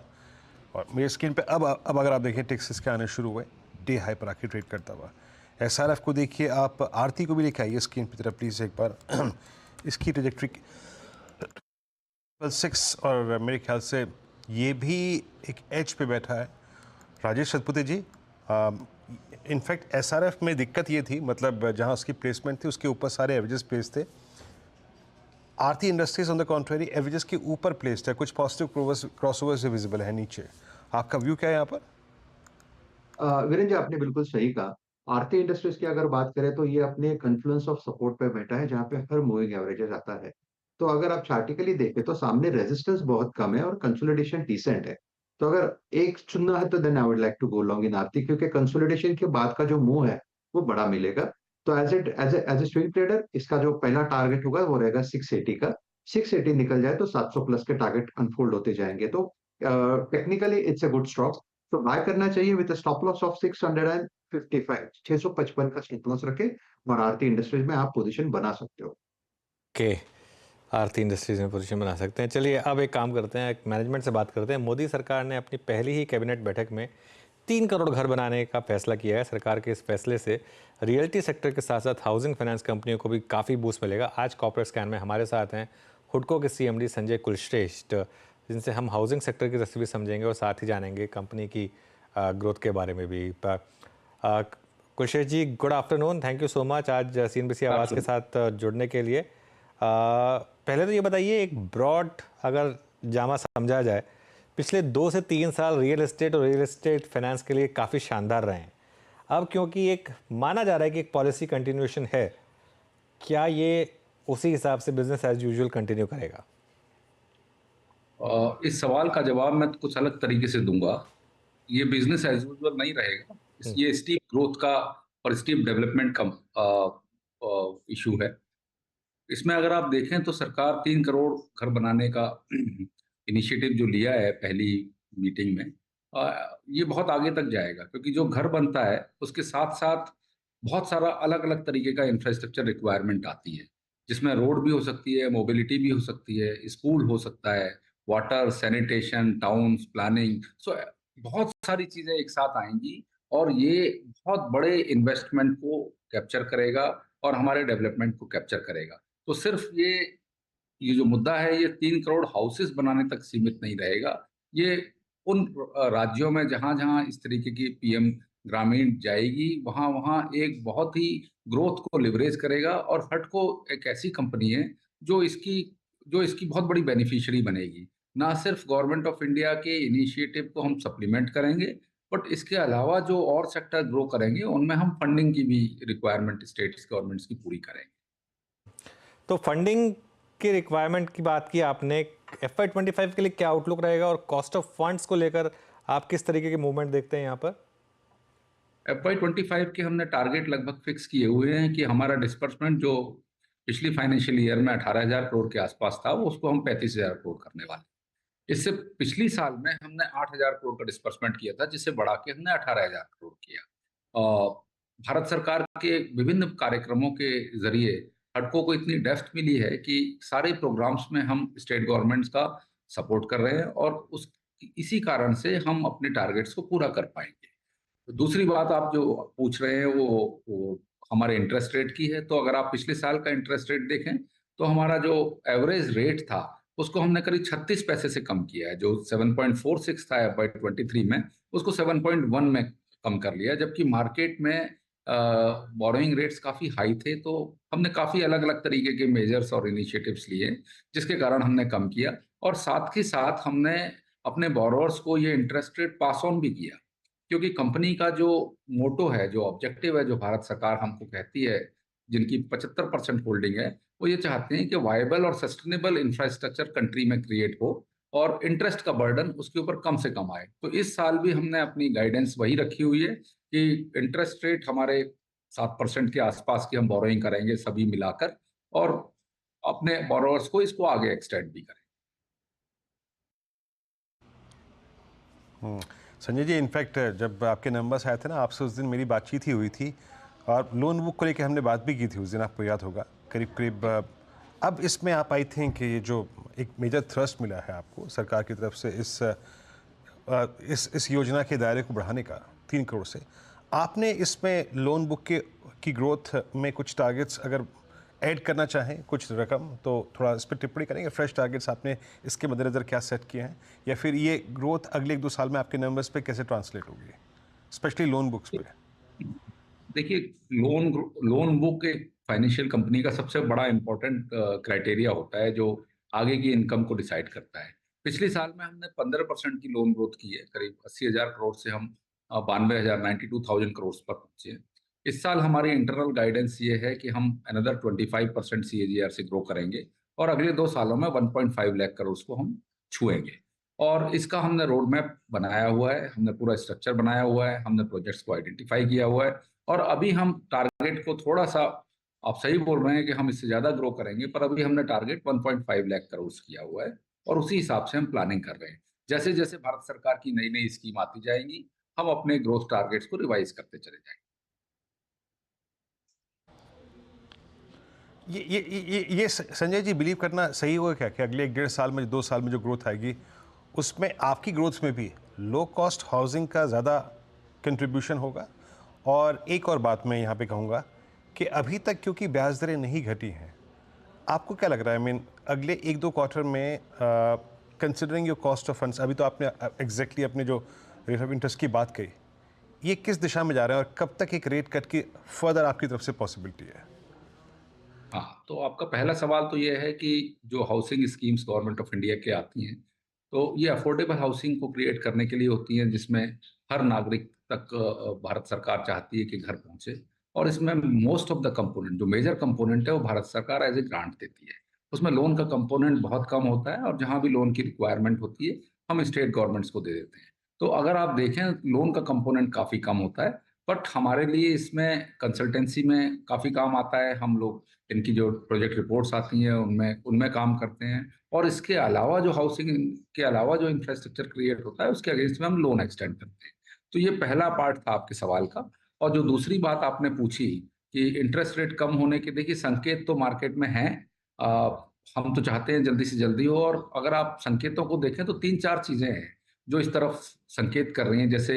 और मेरी स्क्रीन पे अब अगर आप देखें टेक्सिस के आने शुरू हुए, डे हाई पर आके ट्रेड करता हुआ। SRF को देखिए आप, आरती को भी लेके आइए स्क्रीन की तरफ प्लीज़ एक बार। इसकी ट्रेजेक्ट्री 6, और मेरे ख्याल से ये भी एक एज पे बैठा है। राजेश सतपुते जी, इनफैक्ट SRF में दिक्कत ये थी, मतलब जहाँ उसकी प्लेसमेंट थी उसके ऊपर सारे एवरेजेस प्लेस थे। Aarti industries on the contrary averages के ऊपर प्लेस्ड है, कुछ पॉजिटिव क्रॉसओवर्स विजिबल है नीचे। आपका व्यू क्या है यहाँ पर? वीरेंद्र जी, आपने बिल्कुल सही कहा। आरती इंडस्ट्रीज की अगर बात करें तो ये अपने कॉन्फ्लुएंस ऑफ सपोर्ट पे बैठा है, जहाँ पे हर मूविंग एवरेजेस आता है। तो अगर आप चार्टिकली देखें तो सामने रेजिस्टेंस बहुत कम है और कंसोलिडेशन डिसेंट है। तो अगर एक चुनना है तो then I would like to go long in Aarti, क्योंकि कंसोलिडेशन के बाद का जो मूव है वो बड़ा मिलेगा। तो एज ए स्विंग ट्रेडर इसका जो पहला टारगेट होगा वो रहेगा 680 का। 680 निकल जाए तो 700 प्लस के टारगेट अनफोल्ड होते जाएंगे। तो technically it's a good stock, तो बाय करना चाहिए विद स्टॉप लॉस ऑफ 655, 655 का स्टॉप लॉस रखे, और आरती इंडस्ट्रीज में आप पोजीशन बना सकते हो। ओके, आरती इंडस्ट्रीज में पोजीशन बना सकते हैं। चलिए अब एक काम करते हैं, मैनेजमेंट से बात करते हैं। मोदी सरकार ने अपनी पहली ही कैबिनेट बैठक में 3 करोड़ घर बनाने का फैसला किया है। सरकार के इस फैसले से रियल्टी सेक्टर के साथ साथ हाउसिंग फाइनेंस कंपनियों को भी काफ़ी बूस्ट मिलेगा। आज कॉर्पोरेट स्कैन में हमारे साथ हैं हुडको के CMD संजय कुलश्रेष्ठ, जिनसे हम हाउसिंग सेक्टर की तस्वीर समझेंगे और साथ ही जानेंगे कंपनी की ग्रोथ के बारे में भी। Kulshreshtha ji, good afternoon, thank you so much आज CNBC आवाज़ के साथ जुड़ने के लिए। पहले तो ये बताइए, एक ब्रॉड अगर जामा समझा जाए, पिछले 2 से 3 साल रियल एस्टेट और रियल एस्टेट फाइनेंस के लिए काफ़ी शानदार रहे हैं। अब क्योंकि एक माना जा रहा है कि एक पॉलिसी कंटिन्यूएशन है, क्या ये उसी हिसाब से बिजनेस एज यूजुअल कंटिन्यू करेगा? इस सवाल का जवाब मैं कुछ अलग तरीके से दूंगा। ये बिजनेस एज यूजुअल नहीं रहेगा। ये स्टीप ग्रोथ का और स्टीप डेवलपमेंट का इशू है। इसमें अगर आप देखें तो सरकार 3 करोड़ घर बनाने का इनिशिएटिव जो लिया है पहली मीटिंग में, ये बहुत आगे तक जाएगा, क्योंकि जो घर बनता है उसके साथ साथ बहुत सारा अलग अलग तरीके का इंफ्रास्ट्रक्चर रिक्वायरमेंट आती है, जिसमें रोड भी हो सकती है, मोबिलिटी भी हो सकती है, स्कूल हो सकता है, वाटर, सैनिटेशन, टाउन्स प्लानिंग, सो बहुत सारी चीज़ें एक साथ आएंगी और ये बहुत बड़े इन्वेस्टमेंट को कैप्चर करेगा और हमारे डेवलपमेंट को कैप्चर करेगा। तो सिर्फ ये जो मुद्दा है, ये 3 करोड़ हाउसेस बनाने तक सीमित नहीं रहेगा। ये उन राज्यों में जहाँ-जहाँ इस तरीके की पीएम ग्रामीण जाएगी, वहाँ-वहाँ एक बहुत ही ग्रोथ को लिवरेज करेगा और हडको एक ऐसी कंपनी है जो इसकी बहुत बड़ी बेनिफिशियरी बनेगी। ना सिर्फ गवर्नमेंट ऑफ इंडिया के इनिशिएटिव को हम सप्लीमेंट करेंगे, बट इसके अलावा जो और सेक्टर ग्रो करेंगे, उनमें हम फंडिंग की भी रिक्वायरमेंट स्टेट्स गवर्नमेंट्स की पूरी करेंगे। तो फंडिंग की रिक्वायरमेंट की बात की आपने, FY25 के लिए क्या आउटलुक रहेगा और कॉस्ट ऑफ फंड्स को लेकर आप किस तरीके के मूवमेंट देखते हैं यहाँ पर? FY25 के हमने टारगेट लगभग फिक्स किए हुए हैं कि हमारा डिस्बर्समेंट जो पिछली फाइनेंशियल ईयर में 18,000 करोड़ के आसपास था, वो उसको हम 35,000 करोड़ करने वाले। इससे पिछली साल में हमने 8,000 करोड़ का डिस्बर्समेंट किया था, जिसे बढ़ा के हमने 18,000 करोड़ किया। भारत सरकार के विभिन्न कार्यक्रमों के जरिए हडको को इतनी डेप्थ मिली है कि सारे प्रोग्राम्स में हम स्टेट गवर्नमेंट्स का सपोर्ट कर रहे हैं और इसी कारण से हम अपने टारगेट्स को पूरा कर पाएंगे। तो दूसरी बात आप जो पूछ रहे हैं वो हमारे इंटरेस्ट रेट की है। तो अगर आप पिछले साल का इंटरेस्ट रेट देखें तो हमारा जो एवरेज रेट था उसको हमने करीब 36 पैसे से कम किया है। जो 7.46 था FY23 में, उसको 7.1 में कम कर लिया, जबकि मार्केट में बोरोइंग रेट्स काफ़ी हाई थे। तो हमने काफ़ी अलग अलग तरीके के मेजर्स और इनिशिएटिव्स लिए, जिसके कारण हमने कम किया और साथ ही साथ हमने अपने बोरोअर्स को ये इंटरेस्ट रेट पास ऑन भी किया, क्योंकि कंपनी का जो मोटो है, जो ऑब्जेक्टिव है, जो भारत सरकार हमको कहती है, जिनकी 75% होल्डिंग है, वो ये चाहते हैं कि वायबल और सस्टेनेबल इंफ्रास्ट्रक्चर कंट्री में क्रिएट हो और इंटरेस्ट का बर्डन उसके ऊपर कम से कम आए। तो इस साल भी हमने अपनी गाइडेंस वही रखी हुई है कि इंटरेस्ट रेट हमारे 7% के आसपास की हम बोरोइंग करेंगे सभी मिलाकर, और अपने बोरोअर्स को इसको आगे एक्सटेंड भी करें। संजय जी, इनफैक्ट जब आपके नंबर्स आए थे ना, आपसे उस दिन मेरी बातचीत ही हुई थी और लोन बुक को लेकर हमने बात भी की थी उस दिन, आपको याद होगा। करीब करीब अब इसमें आप आई थिंक कि ये जो एक मेजर थ्रस्ट मिला है आपको सरकार की तरफ से इस योजना के दायरे को बढ़ाने का 3 करोड़ से, आपने इसमें लोन बुक की ग्रोथ में कुछ टारगेट्स अगर ऐड करना चाहें, कुछ रकम, तो थोड़ा इस पर टिप्पणी करेंगे। फ्रेश टारगेट्स आपने इसके मद्देनज़र क्या सेट किए हैं, या फिर ये ग्रोथ अगले 1-2 साल में आपके नंबर्स पे कैसे ट्रांसलेट होगी, स्पेशली लोन बुक्स पे? देखिए, लोन बुक एक फाइनेंशियल कंपनी का सबसे बड़ा इंपॉर्टेंट क्राइटेरिया होता है, जो आगे की इनकम को डिसाइड करता है। पिछले साल में हमने 15% की लोन ग्रोथ की है, करीब 80,000 करोड़ से हम 92,000 करोड़ पर पहुंचे हैं। इस साल हमारी इंटरनल गाइडेंस ये है कि हम अनदर 25% CAGR से ग्रो करेंगे और अगले 2 सालों में 1.5 लाख करोड़ को हम छुएंगे। और इसका हमने रोड मैप बनाया हुआ है, हमने पूरा स्ट्रक्चर बनाया हुआ है, हमने प्रोजेक्ट्स को आइडेंटिफाई किया हुआ है और अभी हम टारगेट को थोड़ा सा, आप सही बोल रहे हैं कि हम इससे ज़्यादा ग्रो करेंगे, पर अभी हमने टारगेट 1.5 लाख करोड़ किया हुआ है और उसी हिसाब से हम प्लानिंग कर रहे हैं। जैसे जैसे भारत सरकार की नई नई स्कीम आती जाएंगी, हम अपने ग्रोथ टारगेट्स को रिवाइज करते चले जाएंगे। ये संजय जी, बिलीव करना सही होगा क्या कि अगले 1-1.5 साल में, 2 साल में जो ग्रोथ आएगी, उसमें आपकी ग्रोथ में भी लो कॉस्ट हाउसिंग का ज़्यादा कंट्रीब्यूशन होगा? और एक और बात मैं यहाँ पे कहूँगा कि अभी तक क्योंकि ब्याज दरें नहीं घटी हैं, आपको क्या लग रहा है, अगले 1-2 क्वार्टर में considering your cost of funds, अभी तो आपने एग्जैक्टली अपने जो रेट ऑफ इंटरेस्ट की बात कही, ये किस दिशा में जा रहे हैं और कब तक एक रेट कट की फर्दर आपकी तरफ से पॉसिबिलिटी है? हाँ, तो आपका पहला सवाल तो ये है कि जो housing schemes government of India के आती हैं, तो ये अफोर्डेबल हाउसिंग को क्रिएट करने के लिए होती हैं, जिसमें हर नागरिक तक भारत सरकार चाहती है कि घर पहुंचे। और इसमें मोस्ट ऑफ द कंपोनेंट, जो मेजर कंपोनेंट है, वो भारत सरकार एज ए ग्रांट देती है। उसमें लोन का कंपोनेंट बहुत कम होता है और जहां भी लोन की रिक्वायरमेंट होती है हम स्टेट गवर्नमेंट्स को दे देते हैं। तो अगर आप देखें, लोन का कंपोनेंट काफ़ी कम होता है, बट हमारे लिए इसमें कंसल्टेंसी में काफ़ी काम आता है। हम लोग इनकी जो प्रोजेक्ट रिपोर्ट्स आती हैं उनमें उनमें काम करते हैं, और इसके अलावा जो हाउसिंग के अलावा जो इंफ्रास्ट्रक्चर क्रिएट होता है उसके अगेंस्ट में हम लोन एक्सटेंड करते हैं। तो ये पहला पार्ट था आपके सवाल का। और जो दूसरी बात आपने पूछी कि इंटरेस्ट रेट कम होने के, देखिए संकेत तो मार्केट में हैं, हम तो चाहते हैं जल्दी से जल्दी हो, और अगर आप संकेतों को देखें तो 3-4 चीजें हैं जो इस तरफ संकेत कर रही हैं। जैसे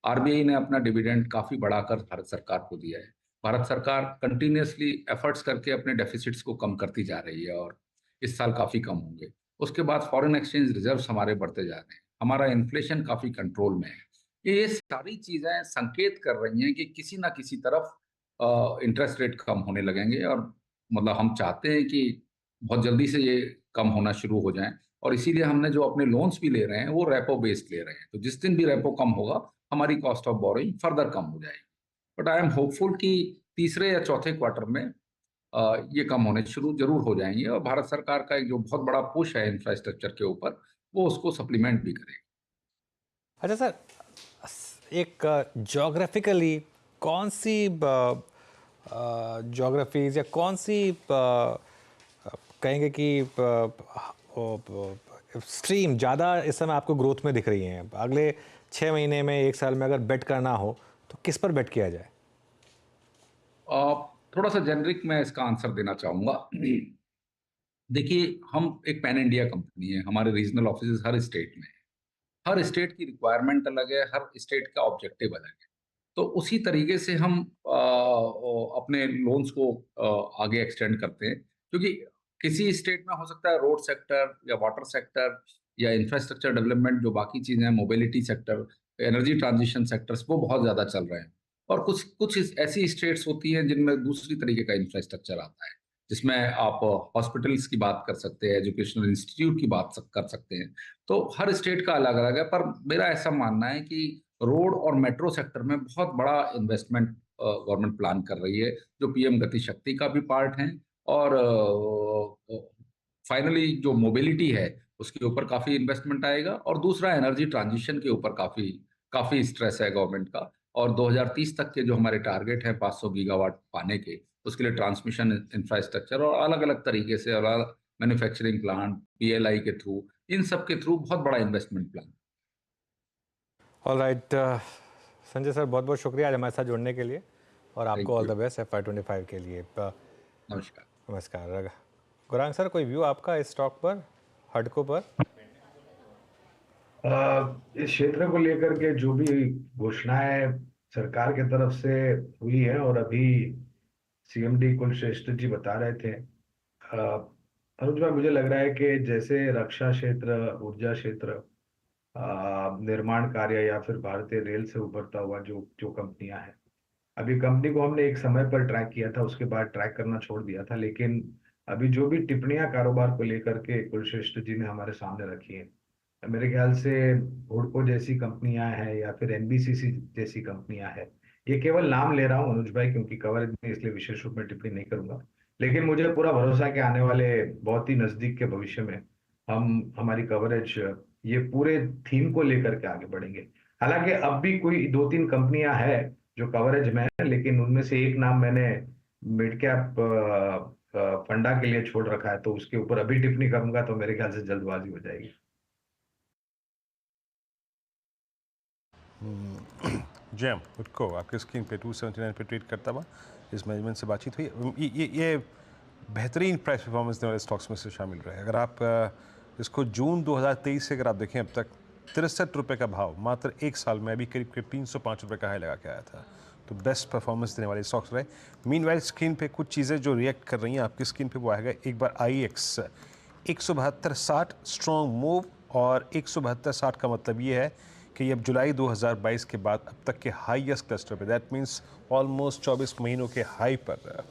आरबीआई ने अपना डिविडेंड काफी बढ़ाकर भारत सरकार को दिया है। भारत सरकार कंटिन्यूअसली एफर्ट्स करके अपने डेफिसिट्स को कम करती जा रही है और इस साल काफी कम होंगे। उसके बाद फॉरेन एक्सचेंज रिजर्व्स हमारे बढ़ते जा रहे हैं, हमारा इन्फ्लेशन काफी कंट्रोल में है। ये सारी चीजें संकेत कर रही हैं कि किसी ना किसी तरफ इंटरेस्ट रेट कम होने लगेंगे, और मतलब हम चाहते हैं कि बहुत जल्दी से ये कम होना शुरू हो जाएं, और इसीलिए हमने जो अपने लोन्स भी ले रहे हैं वो रेपो बेस्ड ले रहे हैं। तो जिस दिन भी रेपो कम होगा हमारी कॉस्ट ऑफ बोरोइंग फर्दर कम हो जाएगी। बट आई एम होपफुल कि तीसरे या चौथे क्वार्टर में ये कम होने शुरू जरूर हो जाएंगे, और भारत सरकार का एक जो बहुत बड़ा पुश है इंफ्रास्ट्रक्चर के ऊपर वो उसको सप्लीमेंट भी करेगा। अच्छा सर, एक जोग्राफिकली कौन सी जोग्राफीज या कौन सी कहेंगे कि स्ट्रीम ज़्यादा इस समय आपको ग्रोथ में दिख रही हैं? अगले 6 महीने में, 1 साल में अगर बेट करना हो तो किस पर बेट किया जाए? थोड़ा सा जेनरिक मैं इसका आंसर देना चाहूँगा। देखिए, हम एक पैन इंडिया कंपनी है, हमारे रीजनल ऑफिसेज हर स्टेट में है। हर स्टेट की रिक्वायरमेंट अलग है, हर स्टेट का ऑब्जेक्टिव अलग है। तो उसी तरीके से हम अपने लोन्स को आगे एक्सटेंड करते हैं, क्योंकि किसी स्टेट में हो सकता है रोड सेक्टर या वाटर सेक्टर या इंफ्रास्ट्रक्चर डेवलपमेंट, जो बाकी चीज़ें हैं, mobility sector, energy transition sectors, वो बहुत ज़्यादा चल रहे हैं। और कुछ कुछ ऐसी स्टेट्स होती हैं जिनमें दूसरी तरीके का इंफ्रास्ट्रक्चर आता है, जिसमें आप हॉस्पिटल्स की बात कर सकते हैं, एजुकेशनल इंस्टीट्यूट की बात कर सकते हैं। तो हर स्टेट का अलग अलग है, पर मेरा ऐसा मानना है कि रोड और मेट्रो सेक्टर में बहुत बड़ा इन्वेस्टमेंट गवर्नमेंट प्लान कर रही है, जो पीएम गति शक्ति का भी पार्ट है। और फाइनली जो मोबिलिटी है उसके ऊपर काफ़ी इन्वेस्टमेंट आएगा, और दूसरा एनर्जी ट्रांजिशन के ऊपर काफ़ी काफ़ी स्ट्रेस है गवर्नमेंट का। और 2030 तक के जो हमारे टारगेट है 500 गीगावाट पाने के, उसके लिए ट्रांसमिशन इंफ्रास्ट्रक्चर और अलग अलग तरीके से, और मैन्युफैक्चरिंग प्लांट, पीएलआई के थ्रू, इन सब के थ्रू बहुत बड़ा investment plan. Alright Sanjay sir, बहुत बहुत शुक्रिया आज हमारे साथ जुड़ने के लिए, और आपको ऑल द बेस्ट FY25 के लिए। नमस्कार। नमस्कार। गुरांग सर, कोई व्यू आपका इस स्टॉक पर, हडको पर? इस क्षेत्र को लेकर के जो भी घोषणाएं सरकार की तरफ से हुई है, और अभी सीएमडी कुलश्रेष्ठ जी बता रहे थे, अनुज भाई, मुझे लग रहा है कि जैसे रक्षा क्षेत्र, ऊर्जा क्षेत्र, निर्माण कार्य, या फिर भारतीय रेल से उभरता हुआ जो जो कंपनियां हैं, अभी कंपनी को हमने एक समय पर ट्रैक किया था, उसके बाद ट्रैक करना छोड़ दिया था, लेकिन अभी जो भी टिप्पणियां कारोबार को लेकर के कुलश्रेष्ठ जी ने हमारे सामने रखी है, मेरे ख्याल से हुडको जैसी कंपनियां हैं या फिर एनबीसीसी जैसी कंपनियां हैं, ये केवल नाम ले रहा हूं अनुज भाई, क्योंकि कवरेज में इसलिए विशेष रूप में टिप्पणी नहीं करूंगा, लेकिन मुझे पूरा भरोसा है कि आने वाले बहुत ही नजदीक के भविष्य में हमारी कवरेज ये पूरे थीम को लेकर के आगे बढ़ेंगे। हालांकि अब भी कोई 2-3 कंपनियां हैं जो कवरेज में है, लेकिन उनमें से एक नाम मैंने मिड कैप फंडा के लिए छोड़ रखा है, तो उसके ऊपर अभी टिप्पणी करूंगा तो मेरे ख्याल से जल्दबाजी हो जाएगी। जैम हुडको आपके स्क्रीन पे 279 पे ट्रेड करता हुआ, इस मैनेजमेंट से बातचीत हुई। ये बेहतरीन प्राइस परफॉर्मेंस देने वाले स्टॉक्स में से शामिल रहे। अगर आप इसको जून 2023 से अगर आप देखें, अब तक 63 रुपये का भाव मात्र 1 साल में अभी करीब 305 रुपये का हाई लगा के आया था। तो बेस्ट परफॉर्मेंस देने वाले स्टॉक्स रहे। मीनवाइल स्क्रीन पे कुछ चीज़ें जो रिएक्ट कर रही हैं आपकी स्क्रीन पे, वो आएगा एक बार IEX 172.60 स्ट्रॉन्ग मूव, और 172.60 का मतलब ये है कि ये अब जुलाई 2022 के बाद अब तक के हाईएस्ट क्लस्टर पे, दैट मीन्स ऑलमोस्ट 24 महीनों के हाई पर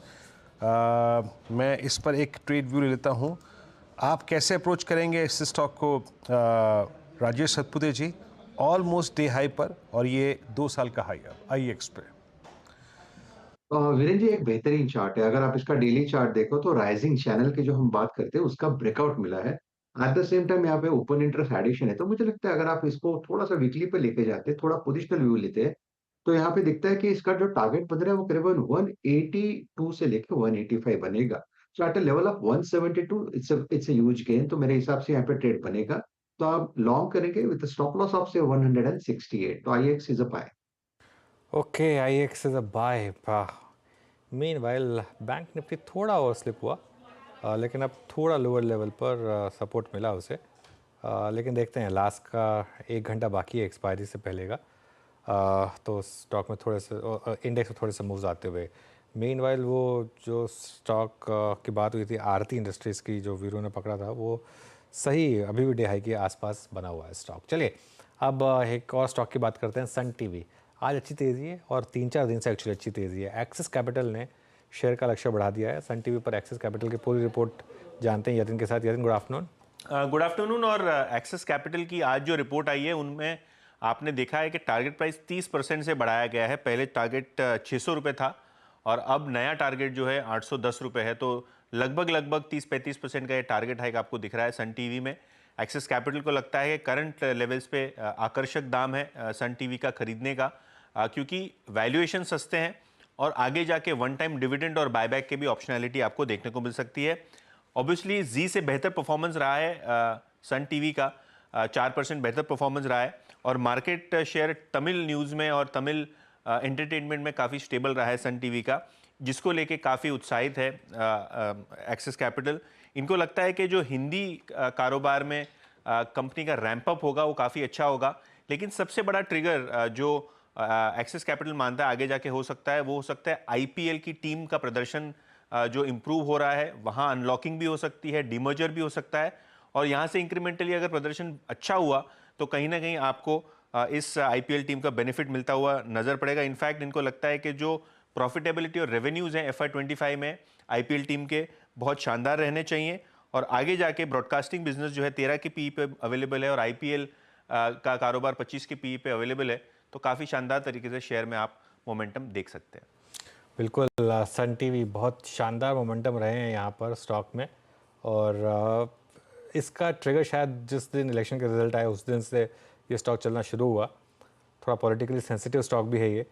मैं इस पर एक ट्रेड व्यू ले लेता हूँ। आप कैसे अप्रोच करेंगे इस स्टॉक को राजेश सतपुते जी? ऑलमोस्ट डे हाई पर, और ये 2 साल का हाई अब IEX पे। वीरेन जी एक बेहतरीन चार्ट है। अगर आप इसका डेली चार्ट देखो तो राइजिंग चैनल की जो हम बात करते हैं उसका ब्रेकआउट मिला है। एट द सेम टाइम यहाँ पे ओपन इंटरेस्ट एडिशन है, तो मुझे लगता है अगर आप इसको थोड़ा सा वीकली पे लेके जाते, थोड़ा पोजिशनल व्यू लेते हैं, तो यहाँ पे दिखता है कि इसका जो टारगेट बन रहा है वो करीबन 182 से लेके 185 बनेगा। So at a level of 172 it's a huge gain, तो मेरे हिसाब से यहाँ पे ट्रेड बनेगा। तो आप लॉन्ग करेंगे विद स्टॉप लॉस ऑफ से 168, तो IEX is a buy. Okay, IEX is a buy. Meanwhile bank Nifty थोड़ा ओवर स्लिप हुआ, लेकिन अब थोड़ा लोअर लेवल पर सपोर्ट मिला उसे। लेकिन देखते हैं, लास्ट का 1 घंटा बाकी है एक्सपायरी से पहले का। तो स्टॉक में थोड़े से इंडेक्स में थोड़े से मूव्स आते हुए। मीनवाइल वो जो स्टॉक की बात हुई थी आरती इंडस्ट्रीज़ की, जो वीरू ने पकड़ा था, वो सही अभी भी डे हाई के आसपास बना हुआ है स्टॉक। चलिए अब एक और स्टॉक की बात करते हैं, सन टीवी। आज अच्छी तेज़ी है और 3-4 दिन से एक्चुअली अच्छी तेज़ी है। एक्सिस कैपिटल ने शेयर का लक्ष्य बढ़ा दिया है सन टीवी पर। एक्सिस कैपिटल की पूरी रिपोर्ट जानते हैं यतिन के साथ। Yatin, good afternoon. Good afternoon. और एक्सिस कैपिटल की आज जो रिपोर्ट आई है उनमें आपने देखा है कि टारगेट प्राइस 30% से बढ़ाया गया है। पहले टारगेट 600 रुपये था और अब नया टारगेट जो है 810 रुपये है। तो लगभग 30-35% का ये टारगेट हाइक आपको दिख रहा है सन टीवी में। एक्सिस कैपिटल को लगता है कि करंट लेवल्स पे आकर्षक दाम है सन टीवी का खरीदने का, क्योंकि वैल्यूएशन सस्ते हैं और आगे जाके वन टाइम डिविडेंड और बायबैक के भी ऑप्शनैलिटी आपको देखने को मिल सकती है। ऑब्वियसली जी से बेहतर परफॉर्मेंस रहा है सन टीवी का, 4% बेहतर परफॉर्मेंस रहा है और मार्केट शेयर तमिल न्यूज़ में और तमिल एंटरटेनमेंट में काफ़ी स्टेबल रहा है सन टीवी का, जिसको लेके काफ़ी उत्साहित है एक्सिस कैपिटल। इनको लगता है कि जो हिंदी कारोबार में कंपनी का रैंप अप होगा वो काफ़ी अच्छा होगा। लेकिन सबसे बड़ा ट्रिगर जो एक्सिस कैपिटल मानता है आगे जाके हो सकता है, वो हो सकता है आईपीएल की टीम का प्रदर्शन जो इम्प्रूव हो रहा है, वहाँ अनलॉकिंग भी हो सकती है, डीमर्जर भी हो सकता है और यहाँ से इंक्रीमेंटली अगर प्रदर्शन अच्छा हुआ तो कहीं ना कहीं आपको इस आईपीएल टीम का बेनिफिट मिलता हुआ नज़र पड़ेगा। इनफैक्ट इनको लगता है कि जो प्रॉफिटेबिलिटी और रेवेन्यूज़ हैं FY25 में आईपीएल टीम के बहुत शानदार रहने चाहिए और आगे जाके ब्रॉडकास्टिंग बिजनेस जो है 13 के पीई पे अवेलेबल है और आईपीएल का कारोबार 25 के पीई पे अवेलेबल है, तो काफ़ी शानदार तरीके से शेयर में आप मोमेंटम देख सकते हैं। बिल्कुल, सन टीवी बहुत शानदार मोमेंटम रहे हैं यहाँ पर स्टॉक में और इसका ट्रिगर शायद जिस दिन इलेक्शन के रिजल्ट आए उस दिन से ये स्टॉक चलना शुरू हुआ। थोड़ा पॉलिटिकली सेंसिटिव स्टॉक भी है ये।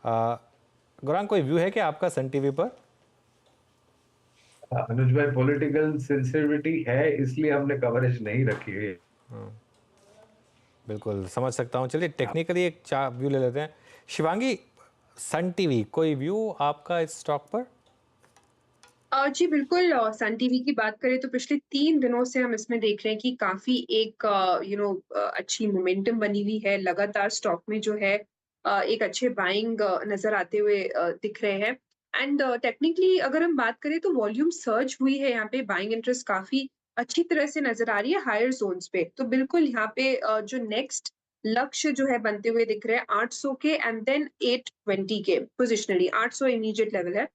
गौरांग, कोई व्यू है क्या आपका सन टीवी पर? अनुज भाई, पॉलिटिकल सेंसिटिविटी है इसलिए हमने कवरेज नहीं रखी है। बिल्कुल समझ सकता हूँ। चलिए टेक्निकली एक व्यू ले लेते हैं। शिवांगी, सन टीवी कोई व्यू आपका इस स्टॉक पर? जी बिल्कुल, सन टीवी की बात करें तो पिछले 3 दिनों से हम इसमें देख रहे हैं कि काफी एक अच्छी मोमेंटम बनी हुई है। लगातार स्टॉक में जो है एक अच्छे बाइंग नजर आते हुए दिख रहे हैं। एंड टेक्निकली अगर हम बात करें तो वॉल्यूम सर्ज हुई है, यहाँ पे बाइंग इंटरेस्ट काफी अच्छी तरह से नजर आ रही है हायर जोन्स पे। तो बिल्कुल यहाँ पे जो नेक्स्ट लक्ष्य जो है बनते हुए दिख रहे हैं 800 के एंड देन 820 के पोजिशनली। 800 इमीडिएट लेवल है,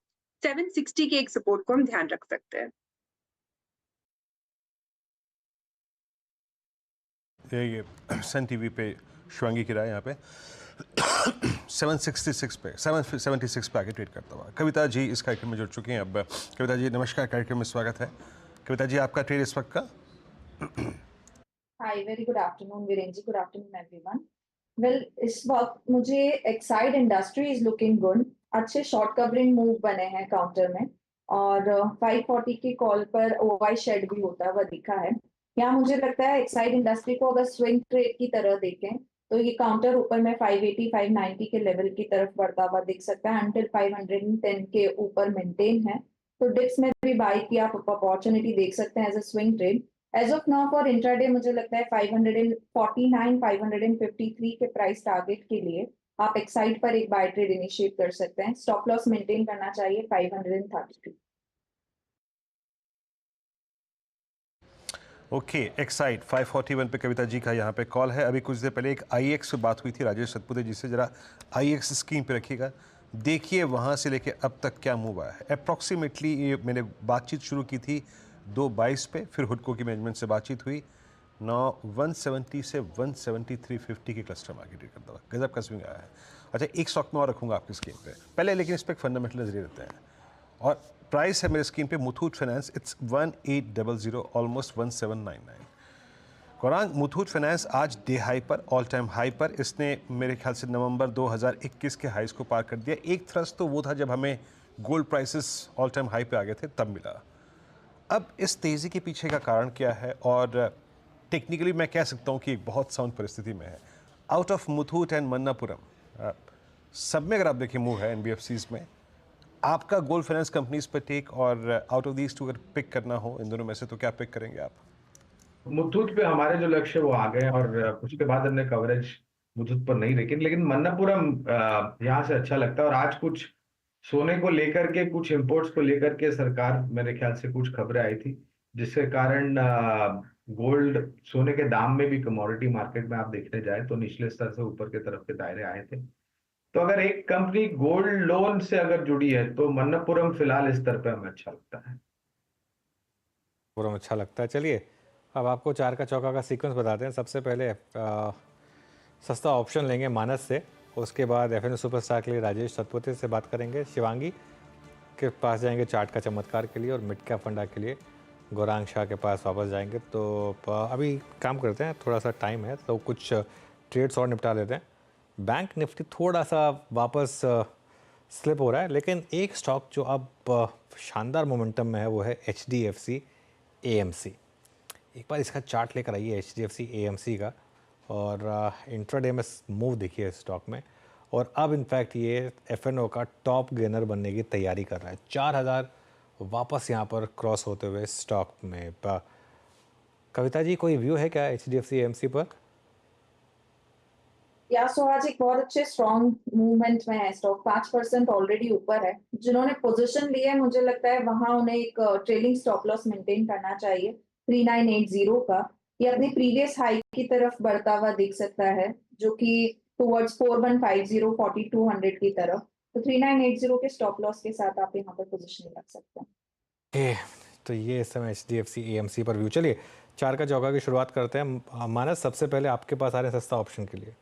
760 के एक सपोर्ट को हम ध्यान रख सकते हैं। ये सन टीवी पे शिवांगी की राय यहाँ पे 776 पे आगे ट्रेड करता हुआ। कविता जी इस कार्यक्रम में जुड़ चुकी हैं। अब कविता जी नमस्कार, कार्यक्रम में स्वागत है। कविता जी, आपका ट्रेड इस वक्त का? हाय, very good afternoon Viren ji, good afternoon everyone. Well, इस वक्त मुझे Exide industry is looking good. अच्छे शॉर्ट कवरिंग मूव बने हैं काउंटर में और 540 की कॉल पर ओवाई शेड भी होता हुआ दिखा है। यहाँ मुझे लगता है एक्साइड इंडस्ट्री को अगर स्विंग ट्रेड की तरह देखें तो ये काउंटर ऊपर में 580 590 के लेवल की तरफ बढ़ता हुआ दिख सकता है अंटिल 510 के ऊपर मेंटेन है। तो डिप्स में भी बाई की आप अपॉर्चुनिटी देख सकते हैं as a swing trade. As of now for intraday मुझे लगता है 549 553 के प्राइस टारगेट के लिए आप एक्साइड पर एक बाय ट्रेड इनिशिएट कर सकते हैं। स्टॉप लॉस मेंटेन करना चाहिए 532। ओके, एक्साइड 541 पे कविता जी का यहाँ पे कॉल है। अभी कुछ देर पहले एक आईएक्स से बात हुई थी राजेश सतपुते जी से। जरा आईएक्स स्क्रीन पे रखिएगा, देखिए वहाँ से लेके अब तक क्या मूव आया है। अप्रॉक्सीमेटली ये मैंने बातचीत शुरू की थी 2:22 पे, फिर हुडको की मैनेजमेंट से बातचीत हुई, 9 170 से 173.50 के क्लस्टर मार्केट ट्रेड करता हुआ गजब का स्विंग आया है। अच्छा, एक स्टॉक में और रखूंगा आपकी स्क्रीन पे पहले, लेकिन इस पर एक फंडामेंटल नजरिए देते हैं। और प्राइस है मेरे स्क्रीन पे Muthoot finance, it's 1800, almost 1799। Gaurang, Muthoot finance आज डे हाई पर, ऑल टाइम हाई पर, इसने मेरे ख्याल से नवंबर 2021 के हाईस को पार कर दिया। एक थ्रस्ट तो वो था जब हमें gold prices all time high पे आ गए थे, तब मिला। अब इस तेज़ी के पीछे का कारण क्या है? और टेक्निकली मैं कह सकता हूँ कि एक बहुत साउंड परिस्थिति में है। Out of Muthoot and Manappuram सब में अगर आप देखें मूव है एनबीएफसीज में, आपका गोल्ड फाइनेंस कंपनीज पर टेक, और आउट ऑफ दीज टू अगर पिक करना हो इन दोनों में से, तो क्या पिक करेंगे आप? मुथूट पे हमारे जो लक्ष्य वो आ गए और उसके बाद हमने कवरेज मुथूट पर नहीं रखी, लेकिन मन्नापुरम यहाँ से अच्छा लगता है। और आज कुछ सोने को लेकर के, कुछ इंपोर्ट्स को लेकर के सरकार, मेरे ख्याल से कुछ खबरें आई थी, जिसके कारण गोल्ड, सोने के दाम में भी कमोडिटी मार्केट में आप देखने जाए तो निचले स्तर से ऊपर के तरफ के दायरे आए थे। तो अगर एक कंपनी गोल्ड लोन से अगर जुड़ी है तो मन्नापुरम फिलहाल इस स्तर पे हमें अच्छा लगता है। पूरा अच्छा लगता है। चलिए अब आपको चार का चौका का सीक्वेंस बताते हैं। सबसे पहले सस्ता ऑप्शन लेंगे मानस से, उसके बाद एफएन सुपरस्टार के लिए राजेश सतपुते से बात करेंगे, शिवांगी के पास जाएंगे चार्ट का चमत्कार के लिए, और मिड कैप फंडा के लिए गौरांग शाह के पास वापस जाएंगे। तो अभी काम करते हैं, थोड़ा सा टाइम है तो कुछ ट्रेड्स और निपटा लेते हैं। बैंक निफ्टी थोड़ा सा वापस स्लिप हो रहा है, लेकिन एक स्टॉक जो अब शानदार मोमेंटम में है वो है HDFC AMC। एक बार इसका चार्ट लेकर आइए HDFC AMC का, और इंट्राडे में मूव देखिए स्टॉक में, और अब इनफैक्ट ये FNO का टॉप गेनर बनने की तैयारी कर रहा है। 4000 वापस यहाँ पर क्रॉस होते हुए स्टॉक में। कविता जी, कोई व्यू है क्या HDFC AMC पर? या सो आज एक बहुत अच्छे स्ट्रॉन्ग मूवमेंट में है स्टॉक, 5% ऑलरेडी ऊपर है। जिन्होंने पोजीशन ली है, मुझे लगता है वहां उन्हें एक ट्रेलिंग स्टॉप लॉस मेंटेन करना चाहिए 3980 का। ये अपनी प्रीवियस हाई की तरफ बढ़ता हुआ दिख सकता है, जो कि टुवर्ड्स 4150 4200 की तरफ। तो 3980 के स्टॉप लॉस के साथ आप यहाँ पर पोजीशन रख सकते हैं। तो ये इस समय HDFC AMC पर व्यू। चलिए चार का चौका की शुरुआत करते हैं। मानस, सबसे पहले आपके पास आ रहे हैं सस्ता ऑप्शन के लिए।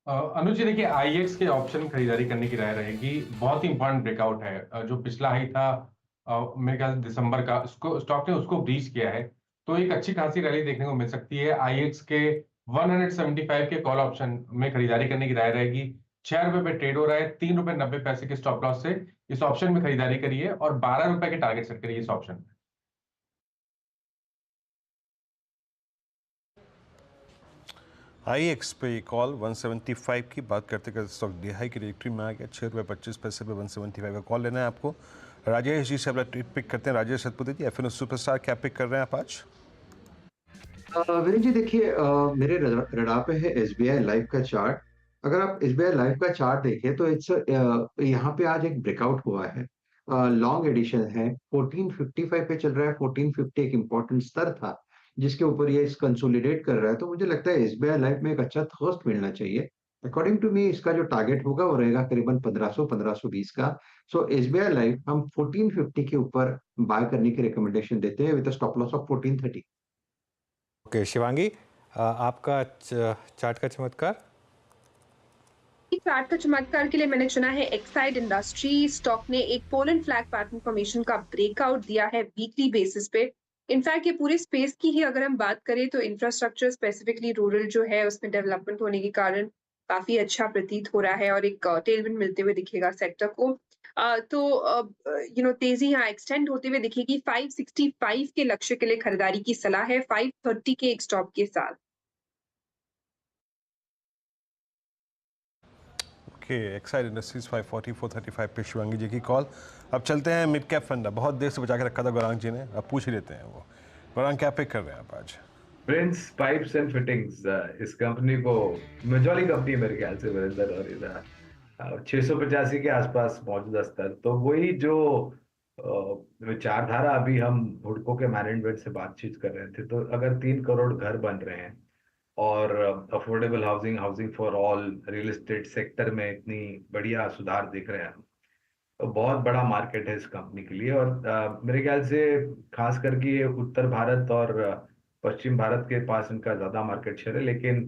अनुज जी, देखिए IEX के ऑप्शन खरीदारी करने की राय रहेगी। बहुत ही इंपॉर्टेंट ब्रेकआउट है। जो पिछला हाई था मेरे ख्याल से दिसंबर का, उसको स्टॉक ने उसको ब्रीच किया है, तो एक अच्छी खासी रैली देखने को मिल सकती है। IEX के 175 के कॉल ऑप्शन में खरीदारी करने की राय रहेगी। 6 रुपए पे ट्रेड हो रहा है, 3 रुपए 90 पैसे के स्टॉप लॉस से इस ऑप्शन में खरीदारी करिए, और 12 रुपए के टारगेट सेट करिए इस ऑप्शन में। IEX पे कॉल 175 की बात करते करते स्टॉक डे हाई की ट्रेजेक्टरी में आ गया। 6 रुपये 25 पैसे पे 175 का कॉल लेना है आपको। राजेश जी से अपना ट्रेड पिक करते हैं। राजेश सतपुते जी, FNO सुपरस्टार क्या पिक कर रहे हैं आप आज? वीरेन जी देखिए, मेरे रडार पे है SBI लाइफ का चार्ट। अगर आप SBI लाइफ का चार्ट देखें तो इट्स यहाँ पे आज एक ब्रेकआउट हुआ है, लॉन्ग एडिशन है, 1455 पे चल रहा है। 1450 एक इंपॉर्टेंट स्तर था जिसके ऊपर ये कंसोलिडेट कर रहा है। तो मुझे लगता है SBI लाइफ में एक अच्छा थर्स्ट मिलना चाहिए। अकॉर्डिंग टू मी इसका जो टारगेट होगा वो रहेगा करीबन 1500-1520 का। सो SBI लाइफ हम 1450 के ऊपर बाय करने की रिकमेंडेशन देते हैं with stop loss of 1430। Okay Shivangi, आपका चार्ट का चमत्कार? चार्ट का चमत्कार के लिए मैंने चुना है एक्साइड इंडस्ट्री। स्टॉक ने एक पोलन फ्लैग पैटर्न फॉर्मेशन का ब्रेकआउट दिया है वीकली बेसिस पे। इनफैक्ट ये पूरे स्पेस की ही अगर हम बात करें तो इंफ्रास्ट्रक्चर स्पेसिफिकली रूरल जो है उसमें डेवलपमेंट होने के कारण काफी अच्छा प्रतीत हो रहा है, और एक टेलविंड मिलते हुए दिखेगा सेक्टर को। तो तेजी यहाँ एक्सटेंड होते हुए दिखेगी। 565 के लक्ष्य के लिए खरीदारी की सलाह है, 530 के एक स्टॉप के साथ। ओके, एक्साइड इंडस्ट्रीज 540 435 पे शिवांगी जी की कॉल। अब चलते हैं मिड कैप फंडा। बहुत देर से बचा के रखा था गौरांग जी ने, अब पूछ ही लेते हैं वो। गौरांग, क्या पिक कर रहे हैं आप आज? प्रिंस पाइप्स एंड फिटिंग्स, इस कंपनी को मेजॉली कंपनी मेरे ख्याल से वीरेंद्र, और इधर 685 के आसपास मौजूदा स्तर। तो वही जो विचारधारा अभी हम हुडको के मैनेजमेंट से बातचीत कर रहे थे, तो अगर 3 करोड़ घर बन रहे हैं और affordable housing, housing for all, real estate sector में इतनी बढ़िया सुधार दिख रहे हैं, तो बहुत बड़ा मार्केट है इस कंपनी के लिए। और मेरे ख्याल से खास करके ये उत्तर भारत और पश्चिम भारत के पास इनका ज्यादा मार्केट शेयर है, लेकिन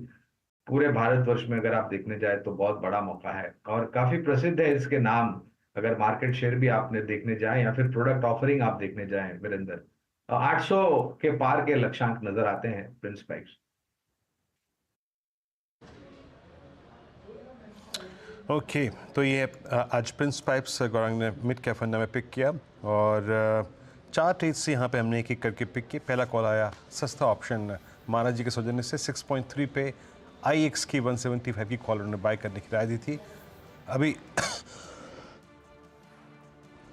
पूरे भारतवर्ष में अगर आप देखने जाए तो बहुत बड़ा मौका है और काफी प्रसिद्ध है इसके नाम। अगर मार्केट शेयर भी आपने देखने जाए या फिर प्रोडक्ट ऑफरिंग आप देखने जाए वीरेंद्र, 800 के पार के लक्ष्यांक नजर आते हैं प्रिंस पाइप्स। ओके तो ये आज प्रिंस पाइप्स गौरांग ने मिड कैप फंडा में पिक किया और 4 ट्रेड्स से यहाँ पे हमने एक एक करके पिक किए। पहला कॉल आया सस्ता ऑप्शन महाराज जी के सौजन्य से 6.3 पे IX की 175 की कॉल उन्होंने बाय करने की राय दी थी। अभी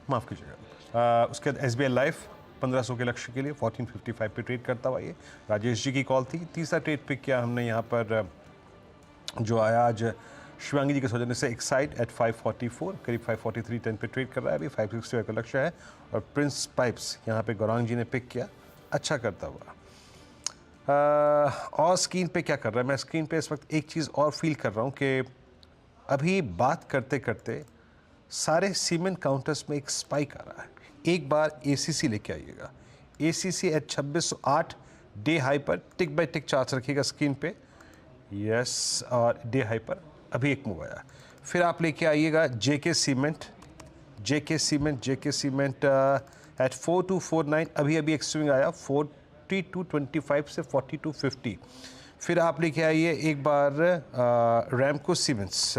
माफ़ कीजिएगा, उसके बाद SBI लाइफ 1500 के लक्ष्य के लिए 1455 पे ट्रेड करता हुआ ये राजेश जी की कॉल थी। तीसरा ट्रेड पिक किया हमने यहाँ पर जो आया आज शिवांगी जी के सौजन्य से एक्साइड एट 544 करीब 543.10 पे ट्रेड कर रहा है, अभी 560 का लक्ष्य है। और प्रिंस पाइप्स यहाँ पे गौरांग जी ने पिक किया अच्छा करता हुआ। और स्क्रीन पे क्या कर रहा है, मैं स्क्रीन पे इस वक्त एक चीज़ और फील कर रहा हूँ कि अभी बात करते करते सारे सीमेंट काउंटर्स में एक स्पाइक आ रहा है। एक बार ACC लेके आइएगा, ACC एट 2608 डे हाई पर टिक बाय टिक चार्ट रखिएगा स्क्रीन पे। यस, और डे हाई पर अभी एक मूव आया। फिर आप लेके आइएगा JK सीमेंट एट 4249, अभी एक स्विंग आया 4225 से 4250। फिर आप लेके आइए एक बार रैमको सीमेंट्स,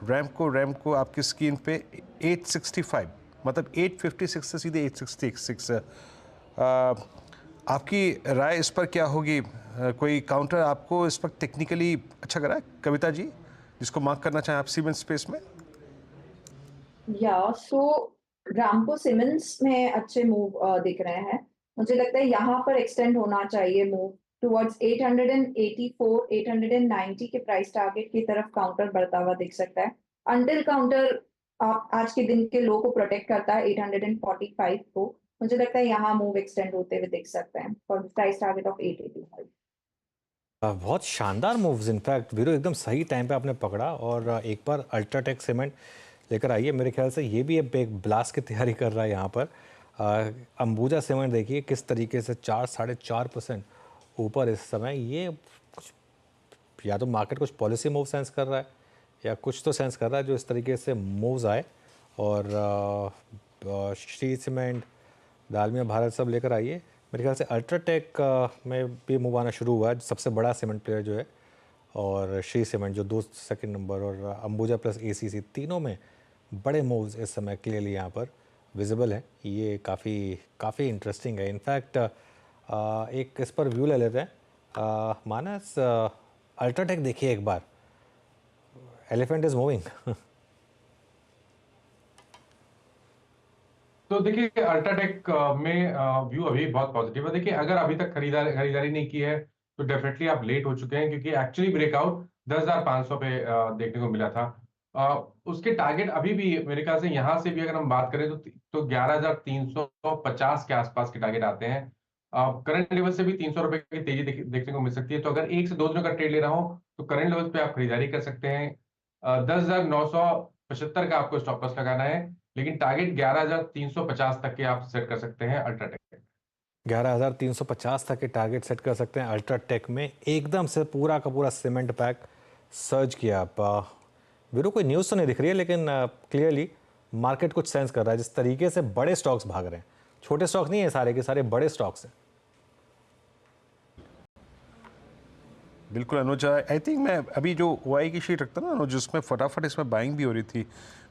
रैमको आपकी स्क्रीन पे 865, मतलब 856 से सीधे 866। आपकी राय इस पर क्या होगी? कोई काउंटर आपको इस वक्त टेक्निकली अच्छा करा है कविता जी, जिसको मार्क करना चाहें आप सीमेंट स्पेस में? सो रामको सीमेंट्स में अच्छे मूव दिख रहे हैं। मुझे लगता है यहाँ पर एक्सटेंड होना चाहिए मूव टुवर्ड्स 884 890 के प्राइस टारगेट की तरफ काउंटर बढ़ता हुआ दिख सकता है। अंटिल काउंटर आज के दिन के लो को प्रोटेक्ट करता है 845 को, मुझे लगता है यहाँ मूव एक्सटेंड होते हुए दिख सकते हैं फॉर प्राइस टारगेट ऑफ 885। बहुत शानदार मूव्स, इनफैक्ट वीरो एकदम सही टाइम पे आपने पकड़ा और एक बार अल्ट्राटेक सीमेंट लेकर आइए। मेरे ख्याल से ये भी अब एक ब्लास्ट की तैयारी कर रहा है यहाँ पर। अंबुजा सीमेंट देखिए किस तरीके से 4-4.5% ऊपर इस समय। ये कुछ या तो मार्केट कुछ पॉलिसी मूव सेंस कर रहा है या कुछ तो सेंस कर रहा है जो इस तरीके से मूव्स आए। और श्री सीमेंट, दालमिया भारत सब लेकर आइए। मेरे ख्याल से अल्ट्राटेक में भी मूव आना शुरू हुआ है, सबसे बड़ा सीमेंट प्लेयर जो है, और श्री सीमेंट जो सेकंड नंबर, और अंबुजा प्लस ACC तीनों में बड़े मूव्स इस समय क्लियरली यहाँ पर विजिबल हैं। ये काफ़ी इंटरेस्टिंग है। इनफैक्ट एक इस पर व्यू ले लेते हैं। मानस, अल्ट्राटेक देखिए एक बार, एलिफेंट इज मूविंग। तो देखिए अल्ट्राटेक में व्यू अभी बहुत पॉजिटिव है। देखिए अगर अभी तक खरीदारी नहीं की है तो डेफिनेटली आप लेट हो चुके हैं, क्योंकि एक्चुअली ब्रेकआउट 10,500 पे देखने को मिला था। उसके टारगेट अभी भी मेरे ख्याल से यहाँ से भी अगर हम बात करें तो 11,350 के आसपास के टारगेट आते हैं। करंट लेवल से भी 300 रुपए की तेजी देखने को मिल सकती है। तो अगर 1 से 2 दिनों का ट्रेड ले रहा हूँ तो करंट लेवल पे आप खरीदारी कर सकते हैं। 10,975 का आपको स्टॉप लॉस लगाना है, लेकिन टारगेट 11,350 तक के आप सेट कर सकते हैं अल्ट्राटेक। 11,350 तक के टारगेट सेट कर सकते हैं अल्ट्राटेक में। एकदम से पूरा का पूरा सीमेंट पैक सर्ज किया। आप वीरो कोई न्यूज़ तो नहीं दिख रही है, लेकिन क्लियरली मार्केट कुछ सेंस कर रहा है जिस तरीके से बड़े स्टॉक्स भाग रहे हैं। छोटे स्टॉक नहीं है सारे के सारे, बड़े स्टॉक्स हैं। बिल्कुल अनुज, आई थिंक मैं अभी जो OI की शीट रखता ना अनुज, जिसमें फटाफट इसमें बाइंग भी हो रही थी।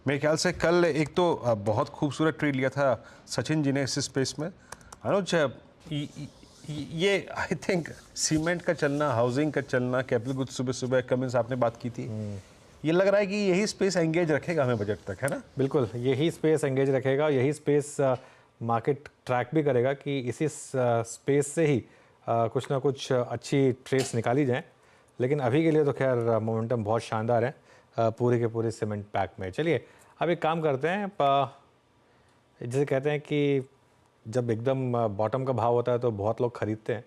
मेरे ख्याल से कल एक तो बहुत खूबसूरत ट्रेड लिया था सचिन जी ने इस स्पेस में। अनुज, ये आई थिंक सीमेंट का चलना, हाउसिंग का चलना, कैपिटल गुड्स सुबह सुबह कमिंस आपने बात की थी, ये लग रहा है कि यही स्पेस एंगेज रखेगा हमें बजट तक, है ना? बिल्कुल, यही स्पेस एंगेज रखेगा, यही स्पेस मार्केट ट्रैक भी करेगा कि इसी स्पेस से ही कुछ ना कुछ अच्छी ट्रेड्स निकाली जाएं। लेकिन अभी के लिए तो खैर मोमेंटम बहुत शानदार है पूरे के पूरे सीमेंट पैक में। चलिए अब एक काम करते हैं, जैसे कहते हैं कि जब एकदम बॉटम का भाव होता है तो बहुत लोग खरीदते हैं,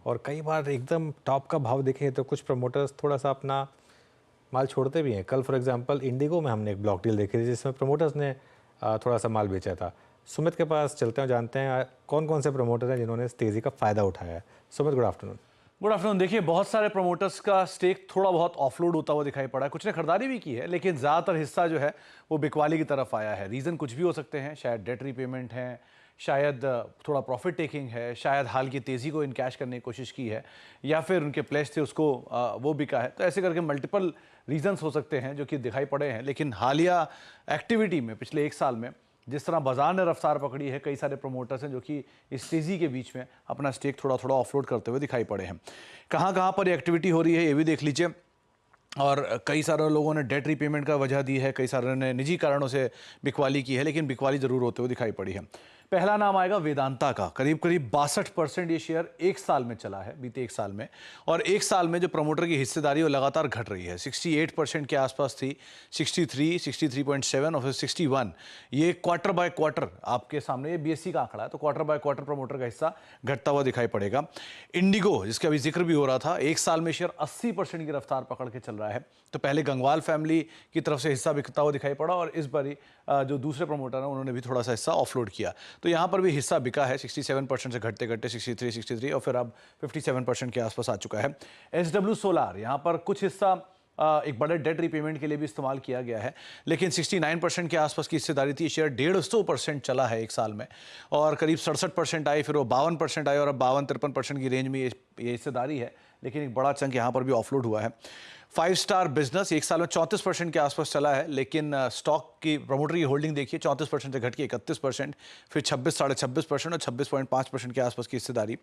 और कई बार एकदम टॉप का भाव देखें तो कुछ प्रमोटर्स थोड़ा सा अपना माल छोड़ते भी हैं। कल फॉर एग्जांपल इंडिगो में हमने एक ब्लॉक डील देखी थी जिसमें प्रमोटर्स ने थोड़ा सा माल बेचा था। सुमित के पास चलते हैं, जानते हैं कौन कौन से प्रमोटर हैं जिन्होंने इस तेज़ी का फ़ायदा उठाया है। Sumit, good afternoon. Good afternoon. देखिए, बहुत सारे प्रमोटर्स का स्टेक थोड़ा बहुत ऑफलोड होता हुआ दिखाई पड़ा है, कुछ ने खरीदारी भी की है, लेकिन ज़्यादातर हिस्सा जो है वो बिकवाली की तरफ आया है। रीज़न कुछ भी हो सकते हैं, शायद डेट रीपेमेंट है, शायद थोड़ा प्रॉफिट टेकिंग है, शायद हाल की तेज़ी को इनकैश करने की कोशिश की है, या फिर उनके प्लेस थे उसको वो बिका है। तो ऐसे करके मल्टीपल रीजंस हो सकते हैं जो कि दिखाई पड़े हैं। लेकिन हालिया एक्टिविटी में पिछले 1 साल में जिस तरह बाजार ने रफ्तार पकड़ी है, कई सारे प्रमोटर्स हैं जो कि इस तेज़ी के बीच में अपना स्टेक थोड़ा थोड़ा ऑफलोड करते हुए दिखाई पड़े हैं। कहाँ कहाँ पर ये एक्टिविटी हो रही है ये भी देख लीजिए। और कई सारे लोगों ने डेट रीपेमेंट का वजह दी है, कई सारे ने निजी कारणों से बिकवाली की है, लेकिन बिकवाली ज़रूर होते हुए दिखाई पड़ी है। पहला नाम आएगा वेदांता का। करीब करीब 62% ये शेयर 1 साल में चला है, बीते 1 साल में। और 1 साल में जो प्रमोटर की हिस्सेदारी वो लगातार घट रही है। 68% के आसपास थी, 63, 63.7 और फिर 61। ये क्वार्टर बाय क्वार्टर आपके सामने, ये BSE का आंकड़ा है, तो क्वार्टर बाय क्वार्टर प्रमोटर का हिस्सा घटता हुआ दिखाई पड़ेगा। इंडिगो, जिसका अभी जिक्र भी हो रहा था, 1 साल में शेयर 80% की रफ्तार पकड़ के चल रहा है। तो पहले गंगवाल फैमिली की तरफ से हिस्सा बिकता हुआ दिखाई पड़ा, और इस बारी जो दूसरे प्रमोटर हैं उन्होंने भी थोड़ा सा हिस्सा ऑफलोड किया। तो यहाँ पर भी हिस्सा बिका है, 67% से घटते घटते 63 और फिर अब 57% के आसपास आ चुका है। SW सोलार, यहाँ पर कुछ हिस्सा एक बड़े डेट रीपेमेंट के लिए भी इस्तेमाल किया गया है, लेकिन 69% के आसपास की हिस्सेदारी थी। शेयर 150% चला है 1 साल में, और करीब 67% आई, फिर वो 52% आई, और अब 52-53% की रेंज में ये हिस्सेदारी है। लेकिन एक बड़ा चंक यहाँ पर भी ऑफलोड हुआ है। 5 स्टार बिजनेस 1 साल में 34% के आसपास चला है, लेकिन स्टॉक की प्रमोटर की होल्डिंग देखिए 34% से घट के 31%, फिर 26, 26.5% और 26.5% के आसपास की हिस्सेदारी।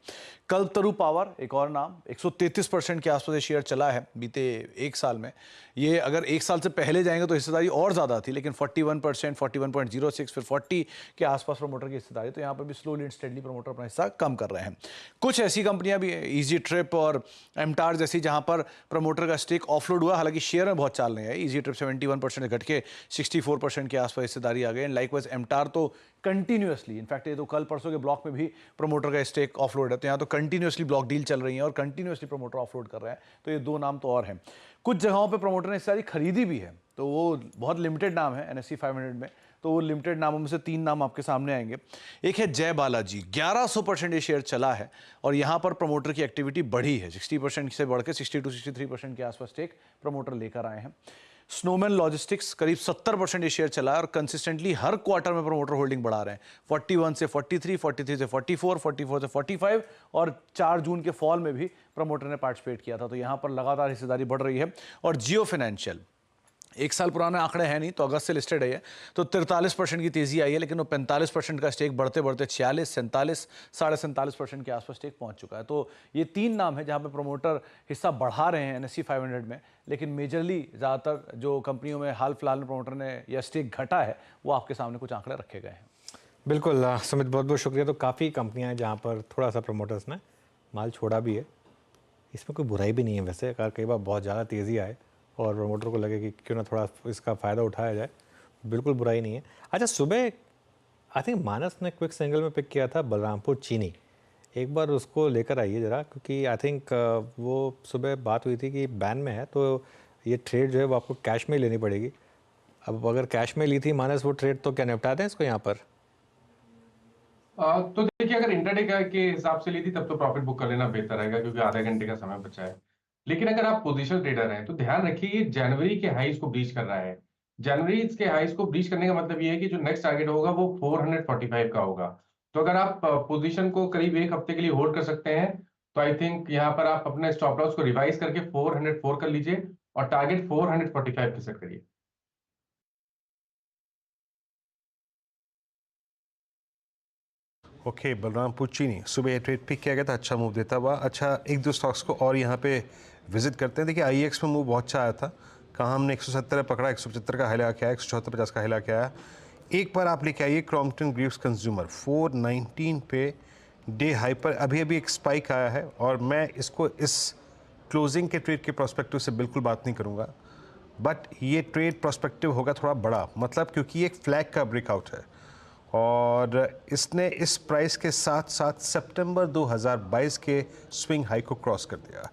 कल्पतरू पावर एक और नाम, 133% के आसपास ये शेयर चला है बीते 1 साल में। ये अगर 1 साल से पहले जाएंगे तो हिस्सेदारी और ज़्यादा थी, लेकिन 41%, 41.06, फिर 40 के आसपास प्रमोटर की हिस्सेदारी। तो यहाँ पर भी स्लोली एंड स्टेडली प्रमोटर अपना हिस्सा कम कर रहे हैं। कुछ ऐसी कंपनियां भी, ईजी ट्रिप और एमटार जैसी, जहाँ पर प्रमोटर का स्टेक ऑफलोड हुआ, हालांकि शेयर में बहुत चाल नहीं है। ईजी ट्रिप 71% घट के 64% के आसपास हिस्सेदारी आ गई। एंड लाइकवाइज एमटार तो कंटिन्यूअसली, इनफैक्ट ये तो कल परसों के ब्लॉक में भी प्रमोटर का स्टेक ऑफलोड है, तो यहाँ तो कंटिन्यूअसली ब्लॉक डील चल रही है और कंटिन्यूअसली प्रमोटर ऑफलोड कर रहे हैं। तो ये 2 नाम तो और हैं। कुछ जगहों पे प्रमोटर ने हिस्सेदारी खरीदी भी है, तो वो बहुत लिमिटेड नाम है NSE 500 में। तो वो लिमिटेड नामों में से 3 नाम आपके सामने आएंगे। एक है जय बालाजी, 1100% ये शेयर चला है, और यहाँ पर प्रमोटर की एक्टिविटी बढ़ी है, 60% से बढ़ के 62-63% के आसपास स्टेक प्रमोटर लेकर आए हैं। स्नोमैन लॉजिस्टिक्स, करीब 70% ये शेयर चला है, और कंसिस्टेंटली हर क्वार्टर में प्रमोटर होल्डिंग बढ़ा रहे हैं। 41 से 43, 43 से 44, 44 से 45, और 4 जून के फॉल में भी प्रमोटर ने पार्टिसिपेट किया था। तो यहाँ पर लगातार हिस्सेदारी बढ़ रही है। और जियो फाइनेंशियल, 1 साल पुराने आंकड़े हैं नहीं, तो अगस्त से लिस्टेड है, तो 43% की तेजी आई है, लेकिन वो 45% का स्टेक बढ़ते बढ़ते 46, 47, 47.5% के आसपास स्टेक पहुंच चुका है। तो ये 3 नाम है जहां पे प्रमोटर हिस्सा बढ़ा रहे हैं NSE 500 में, लेकिन मेजरली ज़्यादातर जो कंपनियों में हाल फिलहाल में प्रमोटर ने या स्टेक घटा है, वो आपके सामने कुछ आंकड़े रखे गए हैं। बिल्कुल सुमित, बहुत बहुत शुक्रिया। तो काफ़ी कंपनियाँ हैं जहाँ पर थोड़ा सा प्रमोटर्स ने माल छोड़ा भी है, इसमें कोई बुराई भी नहीं है वैसे। अगर कई बार बहुत ज़्यादा तेज़ी आए और प्रमोटर को लगे कि क्यों ना थोड़ा इसका फ़ायदा उठाया जाए, बिल्कुल बुराई नहीं है। अच्छा, सुबह आई थिंक मानस ने क्विक सिंगल में पिक किया था बलरामपुर चीनी, एक बार उसको लेकर आइए ज़रा, क्योंकि आई थिंक वो सुबह बात हुई थी कि बैन में है, तो ये ट्रेड जो है वो आपको कैश में लेनी पड़ेगी। अब अगर कैश में ली थी मानस वो ट्रेड, तो क्या निपटा दें इसको यहाँ पर? तो देखिए, अगर इंट्राडे के हिसाब से ली थी तब तो प्रॉफिट बुक कर लेना बेहतर रहेगा, क्योंकि आधे घंटे का समय बचा है। लेकिन अगर आप पोजीशन ट्रेडर हैं तो ध्यान रखिए, ये जनवरी के हाईज को ब्रीच कर रहा है। जनवरी के हाईज को ब्रीच करने का मतलब ये है कि जो नेक्स्ट टारगेट होगा वो 445 का होगा। तो अगर आप पोजीशन को करीब 1 हफ्ते के लिए होल्ड कर सकते हैं, तो आई थिंक यहाँ पर आप अपने स्टॉप लॉस को रिवाइज करके 404 कर लीजिए और टारगेट 445 के सेट करिए। ओके, बलरामपुर चीनी सुबह ये ट्रेड पिक किया गया था, अच्छा मूव देता हुआ। अच्छा, 1-2 स्टॉक्स को और यहाँ पे विजिट करते हैं। देखिए, IEX में मूव बहुत अच्छा आया था, कहाँ हमने 170 पकड़ा, 175 का हाई लगा के आया, 174.50 का हाई लगा के आया। एक बार आप लेके आइए क्रॉम्पटन ग्रीव्स कंज्यूमर, 419 पे डे हाई पर अभी अभी एक स्पाइक आया है, और मैं इसको इस क्लोजिंग के ट्रेड के प्रोस्पेक्टिव से बिल्कुल बात नहीं करूँगा, बट ये ट्रेड प्रोस्पेक्टिव होगा थोड़ा बड़ा, मतलब क्योंकि ये एक फ्लैग का ब्रेकआउट है, और इसने इस प्राइस के साथ साथ सितंबर 2022 के स्विंग हाई को क्रॉस कर दिया।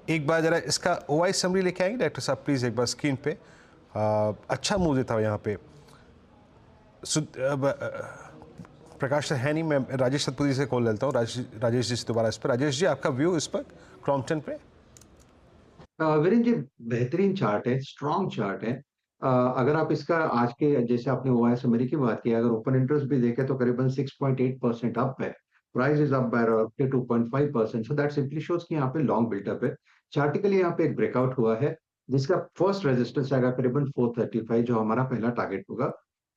एक बार ज़रा इसका OI समरी लेके आएंगे डायरेक्टर साहब प्लीज़, एक बार स्क्रीन पे। अच्छा मूव देता हुआ यहाँ पे प्रकाश है नहीं, मैं राजेश सतपथी से कॉल लेता हूँ। राजेश जी से दोबारा इस पर। राजेश जी, आपका व्यू इस पर क्रॉम्पटन पे? वीरेन जी, बेहतरीन चार्ट है, स्ट्रॉन्ग चार्ट है। अगर आप इसका आज के, जैसे आपने ओआईएस अमेरिकी की बात की, अगर ओपन इंटरेस्ट भी देखें तो करीबन 6.8% अप है। Price is up by 2.5%, so that simply shows कि यहाँ पे लॉन्ग बिल्टअप है। चार्टिकली यहाँ पे एक ब्रेकआउट हुआ है जिसका फर्स्ट रेजिस्टेंस आएगा करीबन 435, जो हमारा पहला टारगेट होगा।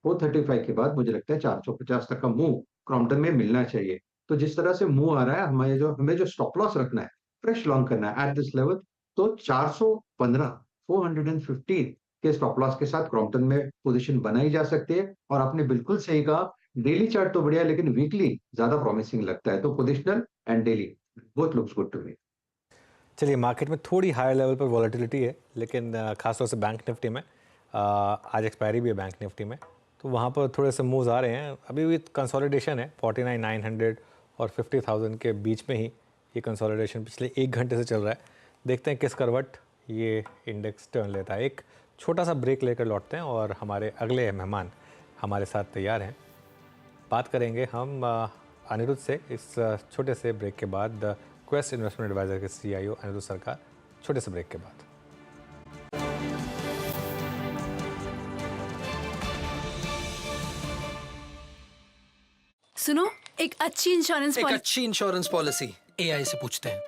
435 के बाद मुझे लगता है 450 तक का मूव क्रॉम्पटन में मिलना चाहिए। तो जिस तरह से मूव आ रहा है, हमें जो स्टॉप लॉस रखना है, फ्रेश लॉन्ग करना है एट दिस लेवल, तो 415 415 के स्टॉप लॉस के साथ क्रॉम्पटन में पोजीशन बनाई जा सकती है। और आपने बिल्कुल सही कहा, डेली चार्ट तो बढ़िया, लेकिन वीकली ज्यादा प्रॉमिसिंग लगता है। तो positional and daily both looks good to me. चलिए, मार्केट में थोड़ी हायर लेवल पर वॉलेटिलिटी है, लेकिन खासतौर से बैंक निफ्टी में आज एक्सपायरी भी है बैंक निफ्टी में, तो वहाँ पर थोड़े से मूव्स आ रहे हैं। अभी भी कंसोलिडेशन है 49,900 और 50,000 के बीच में ही ये कंसोलिडेशन पिछले 1 घंटे से चल रहा है। देखते हैं किस करवट ये इंडेक्स टर्न लेता है। एक छोटा सा ब्रेक लेकर लौटते हैं और हमारे अगले मेहमान हमारे साथ तैयार हैं। बात करेंगे हम अनिरुद्ध से इस छोटे से ब्रेक के बाद। क्वेस्ट इन्वेस्टमेंट एडवाइजर के CIO अनिरुद्ध सरकार, छोटे से ब्रेक के बाद। सुनो, एक अच्छी इंश्योरेंस पॉलिसी AI से पूछते हैं।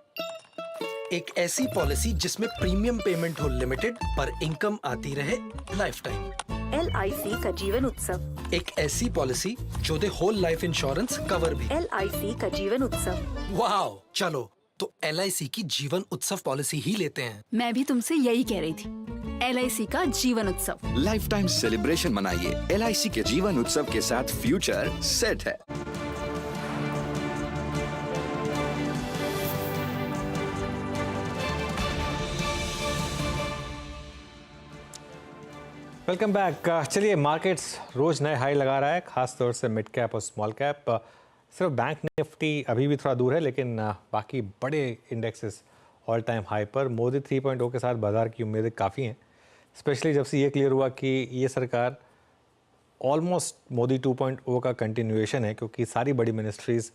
एक ऐसी पॉलिसी जिसमें प्रीमियम पेमेंट हो लिमिटेड पर इनकम आती रहे लाइफ टाइम। LIC का जीवन उत्सव। एक ऐसी पॉलिसी जो दे होल लाइफ इंश्योरेंस कवर भी। LIC का जीवन उत्सव। वाओ, चलो तो LIC की जीवन उत्सव पॉलिसी ही लेते हैं। मैं भी तुमसे यही कह रही थी, LIC का जीवन उत्सव। लाइफ टाइम सेलिब्रेशन मनाइए LIC के जीवन उत्सव के साथ। फ्यूचर सेट है। Welcome back. चलिए, मार्केट्स रोज़ नए हाई लगा रहा है, खास तौर से मिड कैप और स्मॉल कैप। सिर्फ बैंक निफ्टी अभी भी थोड़ा दूर है, लेकिन बाकी बड़े इंडेक्सेस ऑल टाइम हाई पर। मोदी 3.0 के साथ बाजार की उम्मीदें काफ़ी हैं, स्पेशली जब से ये क्लियर हुआ कि ये सरकार ऑलमोस्ट मोदी 2.0 का कंटिन्यूएशन है, क्योंकि सारी बड़ी मिनिस्ट्रीज़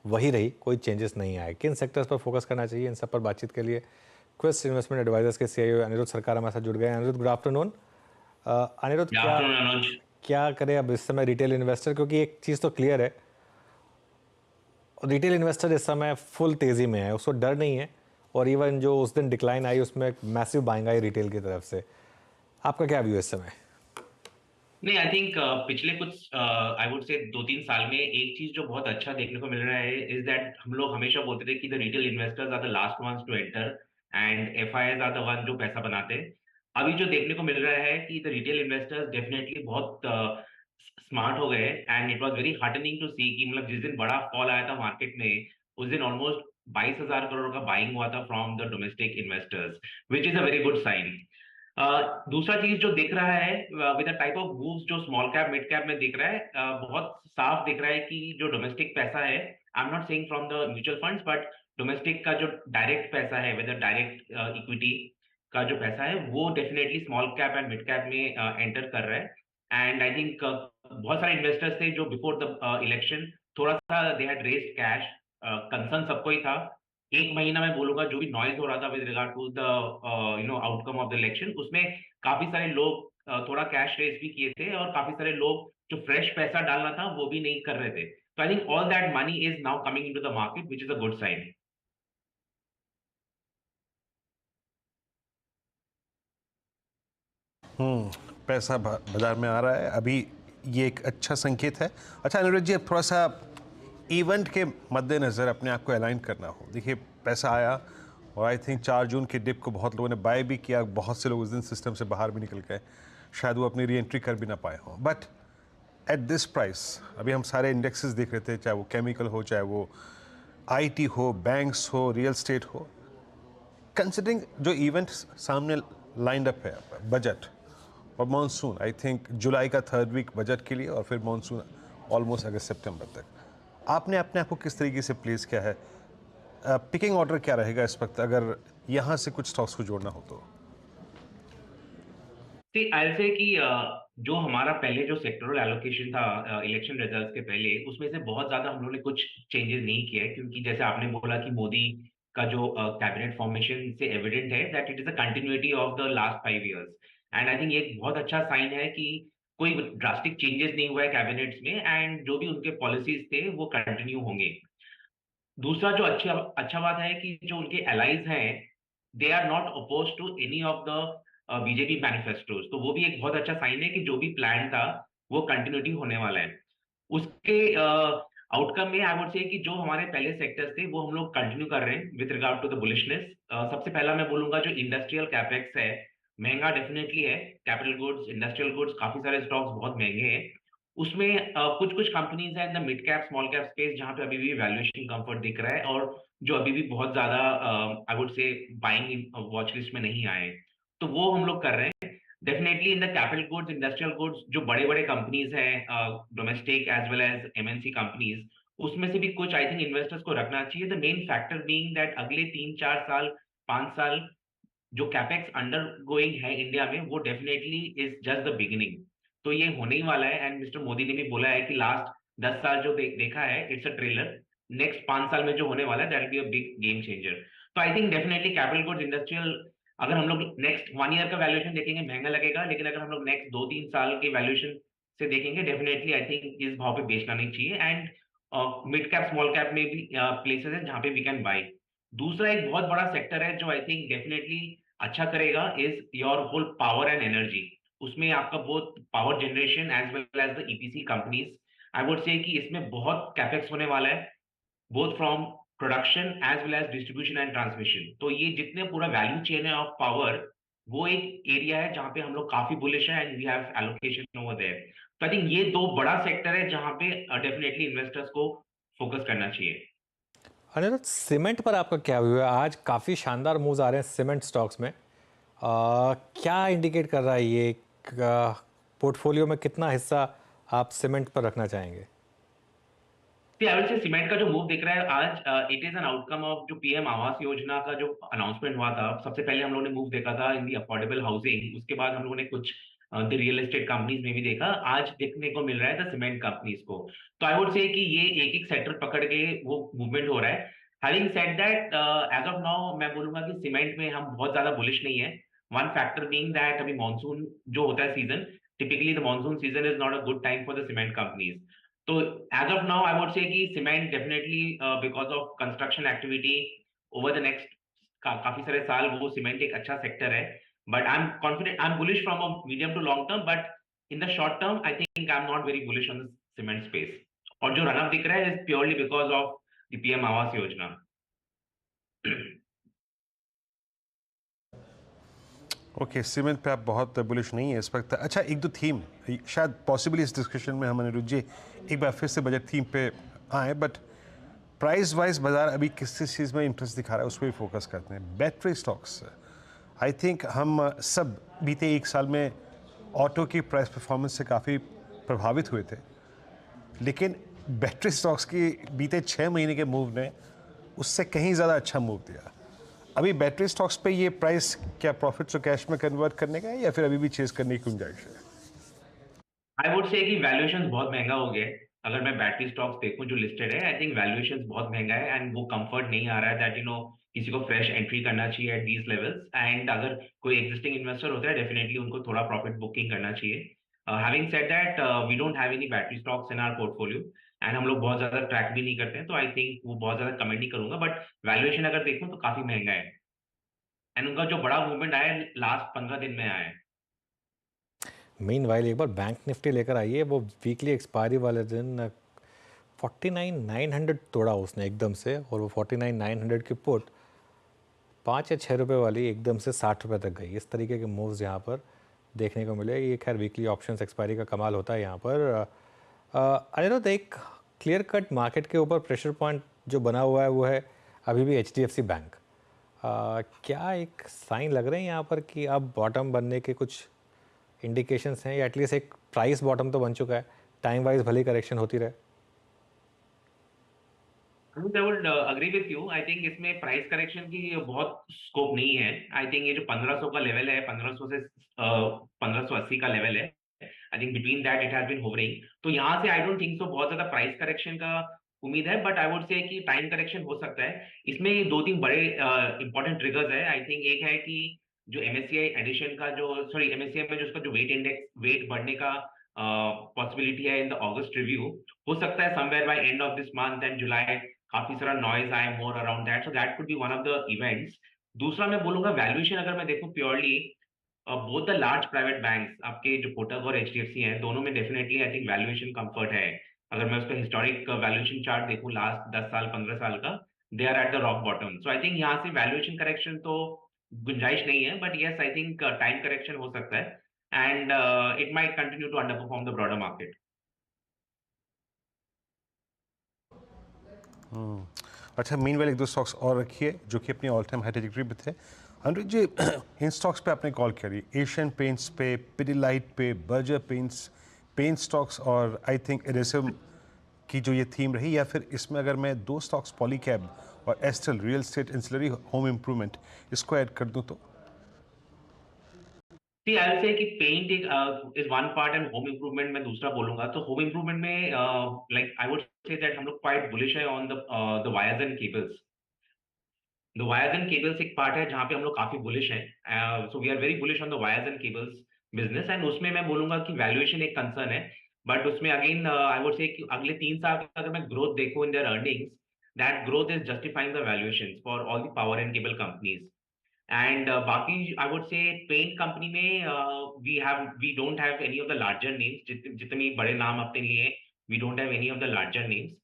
वही रही, कोई चेंजेस नहीं आए। किन सेक्टर्स पर फोकस करना चाहिए, इन सब पर बातचीत के लिए क्वेस्ट इन्वेस्टमेंट एडवाइजर्स के CIO अनिरुद्ध सरकार हमारे साथ जुड़ गए हैं। Anirudh, good afternoon. अनिरुद्ध, क्या करें अब इस समय रिटेल इन्वेस्टर, क्योंकि एक चीज़ तो क्लियर है, रिटेल इन्वेस्टर इस समय फुल तेज़ी में है, उसको डर नहीं है। और इवन जो उस दिन डिक्लाइन आई उसमें मैसिव बाइंग आई रिटेल की तरफ से। आपका क्या व्यू इस समय? नहीं, आई थिंक पिछले कुछ आई वुड से 2-3 साल में एक चीज जो बहुत अच्छा देखने को मिल रहा है इज दैट हम लोग हमेशा बोलते थे कि the retail investors are the last ones to enter and FIs are the one जो पैसा बनाते हैं। अभी जो देखने को मिल रहा है कि द रिटेल इन्वेस्टर्स डेफिनेटली बहुत स्मार्ट हो गए and it was very heartening to see कि मतलब जिस दिन बड़ा फॉल आया था मार्केट में, उस दिन ऑलमोस्ट 22,000 करोड़ का बाइंग हुआ था from the domestic investors, which is a very good sign. दूसरा चीज जो दिख रहा है with the type of moves जो स्मॉल कैप मिड कैप में दिख रहा है, बहुत साफ दिख रहा है कि जो डोमेस्टिक पैसा है, I am not saying from the mutual funds, but domestic का जो डायरेक्ट पैसा है, विद डायरेक्ट इक्विटी का जो पैसा है, वो definitely small cap and mid cap में एंटर कर रहा है। एंड आई थिंक बहुत सारे इन्वेस्टर्स थे जो बिफोर द इलेक्शन थोड़ा सा they had raised cash, concern सबको ही था। एक महीना मैं बोलूंगा जो भी नॉइज हो रहा था with regard to the outcome of the election, उसमें काफी सारे लोग थोड़ा कैश रेज भी किए थे और काफी सारे लोग जो फ्रेश पैसा डालना था वो भी नहीं कर रहे थे। तो I think all that money is now coming into the market, which is a good sign. पैसा बाजार में आ रहा है, अभी ये एक अच्छा संकेत है। अच्छा अनिरुद्ध जी, अब थोड़ा सा इवेंट के मद्देनज़र अपने आप को अलाइन करना हो। देखिए, पैसा आया और आई थिंक 4 जून के डिप को बहुत लोगों ने बाय भी किया, बहुत से लोग उस दिन सिस्टम से बाहर भी निकल गए, शायद वो अपनी री एंट्री कर भी ना पाए हों। बट एट दिस प्राइस, अभी हम सारे इंडेक्सेस देख रहे थे, चाहे वो केमिकल हो, चाहे वो IT हो, बैंक्स हो, रियल स्टेट हो, कंसिडरिंग जो इवेंट सामने लाइंड अप है, बजट और मॉनसून, आई थिंक जुलाई का 3rd वीक बजट के लिए और फिर मॉनसून ऑलमोस्ट अगस्त सितंबर तक, आपने अपने आप को किस तरीके से प्लेस किया है? पिकिंग ऑर्डर क्या रहेगा इस वक्त अगर यहाँ से कुछ स्टॉक्स को जोड़ना हो तो? See, I'll say कि जो हमारा पहले जो सेक्टरल एलोकेशन था इलेक्शन रिजल्ट्स के पहले, उसमें से बहुत ज्यादा हम लोगों ने कुछ चेंजेस नहीं किए, क्योंकि जैसे आपने बोला कि मोदी का जो कैबिनेट फॉर्मेशन से एविडेंट है that it is a continuity of the last 5 years। And I think ये एक बहुत अच्छा साइन है कि कोई ड्रास्टिक चेंजेस नहीं हुआ है कैबिनेट्स में, एंड जो भी उनके पॉलिसीज थे वो कंटिन्यू होंगे। दूसरा जो अच्छा बात है कि जो उनके एलाइज हैं, they are not opposed to any of the BJP manifestos. तो वो भी एक बहुत अच्छा साइन है कि जो भी प्लान था वो कंटिन्यूटी होने वाला है। उसके आउटकम में आई वुड से कि जो हमारे पहले सेक्टर्स थे वो हम लोग कंटिन्यू कर रहे हैं with regard to the bullishness. सबसे पहला मैं बोलूंगा जो इंडस्ट्रियल कैपेक्स है, महंगा डेफिनेटली है। कैपिटल गुड्स, इंडस्ट्रियल गुड्स, काफी सारे स्टॉक्स बहुत महंगे हैं। उसमें कुछ कुछ कंपनीज हैं in the mid cap small cap space जहां पे अभी भी वैल्यूएशन कंफर्ट दिख रहा है, और जो अभी भी बहुत ज्यादा आई वुड से बाइंग वॉच लिस्ट में नहीं आए, तो वो हम लोग कर रहे हैं। Definitely in the capital goods, industrial goods, जो बड़े बड़े कंपनीज हैं domestic as well as MNC companies, उसमें से भी कुछ आई थिंक इन्वेस्टर्स को रखना चाहिए। The main factor being that अगले 3-4 साल 5 साल जो कैपेक्स अंडर गोइंग है इंडिया में, वो definitely is just the beginning. तो ये होने ही वाला है, एंड मिस्टर मोदी ने भी बोला है कि लास्ट 10 साल जो देखा है इट्स अ ट्रेलर, नेक्स्ट 5 साल में जो होने वाला है that will be a big game changer. तो I think definitely capital goods, industrial, अगर हम लोग नेक्स्ट 1 year का वैल्यूएशन देखेंगे महंगा लगेगा, लेकिन अगर हम लोग नेक्स्ट 2-3 साल के वैल्यूएशन से देखेंगे डेफिनेटली आई थिंक इस भाव पे बेचना नहीं चाहिए। And mid cap small cap में भी प्लेसेस है जहाँ पे वी कैन बाई। दूसरा एक बहुत बड़ा सेक्टर है जो आई थिंक डेफिनेटली अच्छा करेगा is your whole power and energy. उसमें आपका बहुत power generation as well as the EPC companies, I would say कि इसमें बहुत कैपेक्स होने वाला है, both from production as well as distribution and transmission. तो ये जितने पूरा वैल्यू चेन है ऑफ पावर, वो एक एरिया है जहाँ पे हम लोग काफी बुलिश है and we have allocation over there. तो आई थिंक ये दो बड़ा सेक्टर है जहाँ पे डेफिनेटली इन्वेस्टर्स को फोकस करना चाहिए। अनिरुद्ध, सीमेंट पर आपका क्या व्यू है? आज काफ़ी शानदार मूव्स आ रहे हैं सीमेंट स्टॉक्स में। क्या इंडिकेट कर रहा है ये? पोर्टफोलियो में कितना हिस्सा आप सीमेंट पर रखना चाहेंगे? आई वुड से सीमेंट का जो मूव दिख रहा है आज, it is an outcome of जो पीएम आवास योजना का जो अनाउंसमेंट हुआ था। सबसे पहले हम लोगों ने मूव देखा था इन दी अफोर्डेबल हाउसिंग, उसके बाद हम लोगों ने कुछ द रियल एस्टेट कंपनीज में भी देखा, आज देखने को मिल रहा है द सीमेंट कंपनीज को। तो आई वुड से कि ये एक एक सेक्टर पकड़ के वो मूवमेंट हो रहा है। Having said that, as of now मैं बोलूंगा कि सीमेंट में हम बहुत ज्यादा बुलिश नहीं है। वन फैक्टर बीइंग दैट अभी मानसून जो होता है season, typically the monsoon season is not a good time for the cement companies. तो as of now I would say कि cement definitely because of construction activity over the next काफी सारे साल वो सीमेंट एक अच्छा सेक्टर है। But I am confident, I am bullish from a medium to long term, but in the short term I think I am not very bullish on the cement space. और जो run up दिख रहा है is purely because of the PM Awas Yojana. Okay, cement पे आप बहुत bullish नहीं है इस वक्त। अच्छा, एक दो थीम शायद पॉसिबली इस डिस्कशन में हम अनिरुद्ध जी एक बार फिर से बजट थीम पे आए, बट प्राइस वाइज बाजार अभी किस चीज़ में इंटरेस्ट दिखा रहा है उस पर भी फोकस करते हैं। बैटरी स्टॉक्स, आई थिंक हम सब बीते एक साल में ऑटो की प्राइस परफॉर्मेंस से काफ़ी प्रभावित हुए थे, लेकिन बैटरी स्टॉक्स की बीते 6 महीने के मूव ने उससे कहीं ज़्यादा अच्छा मूव दिया। अभी बैटरी स्टॉक्स पे ये प्राइस क्या प्रॉफिट्स और कैश में कन्वर्ट करने का है या फिर अभी भी चेस करने की गुंजाइश है? आई वुड से कि वैल्यूएशन बहुत महंगा हो गया है। अगर मैं बैटरी स्टॉक्स देखूं जो लिस्टेड है, आई थिंक वैल्यूएशन बहुत महंगा है एंड वो कंफर्ट नहीं आ रहा है दैट किसी को फ्रेश एंट्री करना चाहिए एट दीज लेवल्स। एंड अगर कोई एग्जिस्टिंग इन्वेस्टर होता है डेफिनेटली उनको थोड़ा प्रॉफिट बुकिंग करना चाहिए। Having said that, we don't have any battery stocks in our portfolio and हम लोग बहुत ज्यादा ट्रैक भी नहीं करते हैं, तो आई थिंक वो बहुत ज्यादा कमेंट नहीं करूंगा। बट वैल्यूएशन अगर देखूं तो काफी महंगा है एंड उनका जो बड़ा मूवमेंट आया है लास्ट 15 दिन में आया है। मीनवाइल एक बार बैंक निफ्टी लेकर आइए, वो वीकली एक्सपायरी वाले दिन 49,900 तोड़ा उसने एकदम से, और वो 49,900 की पुट 5 या 6 रुपये वाली एकदम से 60 रुपये तक गई। इस तरीके के मूव्स यहाँ पर देखने को मिले। ये खैर वीकली ऑप्शंस एक्सपायरी का कमाल होता है यहाँ पर। अनिरुद्ध, एक क्लियर कट मार्केट के ऊपर प्रेशर पॉइंट जो बना हुआ है वो है अभी भी HDFC बैंक। क्या एक साइन लग रहे हैं यहाँ पर कि अब बॉटम बनने के कुछ इंडिकेशंस हैं, या एटलीस्ट एक प्राइस बॉटम तो बन चुका है, टाइम वाइज भले करेक्शन होती रहे? I would agree with you. I think इसमें प्राइस करेक्शन की बहुत स्कोप नहीं है। आई थिंक ये जो 1500 का लेवल है, 1500 से 1580 का लेवल है, I think between that it has been hovering. तो यहाँ से आई डोंट थिंक सो बहुत ज्यादा प्राइस करेक्शन का उम्मीद है, बट आई वुड से कि टाइम करेक्शन हो सकता है। इसमें 2-3 बड़े इंपॉर्टेंट ट्रिगर्स है। आई थिंक एक है कि जो MSCI एडिशन का जो MSCI में जो उसका जो वेट बढ़ने का पॉसिबिलिटी है इन द ऑगस्ट रिव्यू, हो सकता है somewhere by end of this month end July काफी सारा नॉइज आए more around that, so that could be one of the events. दूसरा मैं बोलूंगा वैल्यूएशन, अगर मैं देखूं purely both the large private banks आपके जो कोटक और HDFC हैं, दोनों में definitely I think valuation comfort है। अगर मैं उसका हिस्टोरिक वैल्यूएशन चार्ट देखूं लास्ट 10 साल 15 साल का, they are at the rock bottom. So I think यहाँ से वैल्यूएशन करेक्शन तो गुंजाइश नहीं है, but yes I think time correction हो सकता है and it might continue to underperform the broader market. अच्छा, मीनवेल एक दो स्टॉक्स और रखिए जो कि अपनी ऑल टाइम हाई ट्रैजेक्टरी पे थे। अनुज जी, इन स्टॉक्स पे आपने कॉल करी, एशियन पेंट्स पे, पिडिलाइट पे, बर्जर पेंट्स, पेंट स्टॉक्स और आई थिंक एडेसिव की जो ये थीम रही, या फिर इसमें अगर मैं 2 स्टॉक्स पॉलीकैब और एस्टल real estate ancillary home improvement इसको ऐड कर दूं तो? See, I'll say कि paint is one part and home improvement मैं दूसरा बोलूंगा। तो home improvement में like I would say that हम लोग quite bullish है on the wires and cables। The wires and cables एक पार्ट है जहाँ पे हम लोग काफी bullish हैं। So we are very bullish on the wires and cables business and उसमें मैं बोलूंगा कि valuation एक concern है, but उसमें again I would say कि अगले 3 साल का अगर मैं growth देखूं in their earnings, that growth is justifying the valuations for all the power and cable companies। And बाकी I would say paint company में we don't have any of the larger names, जितने बड़े नाम अपने लिए we don't have any of the larger names।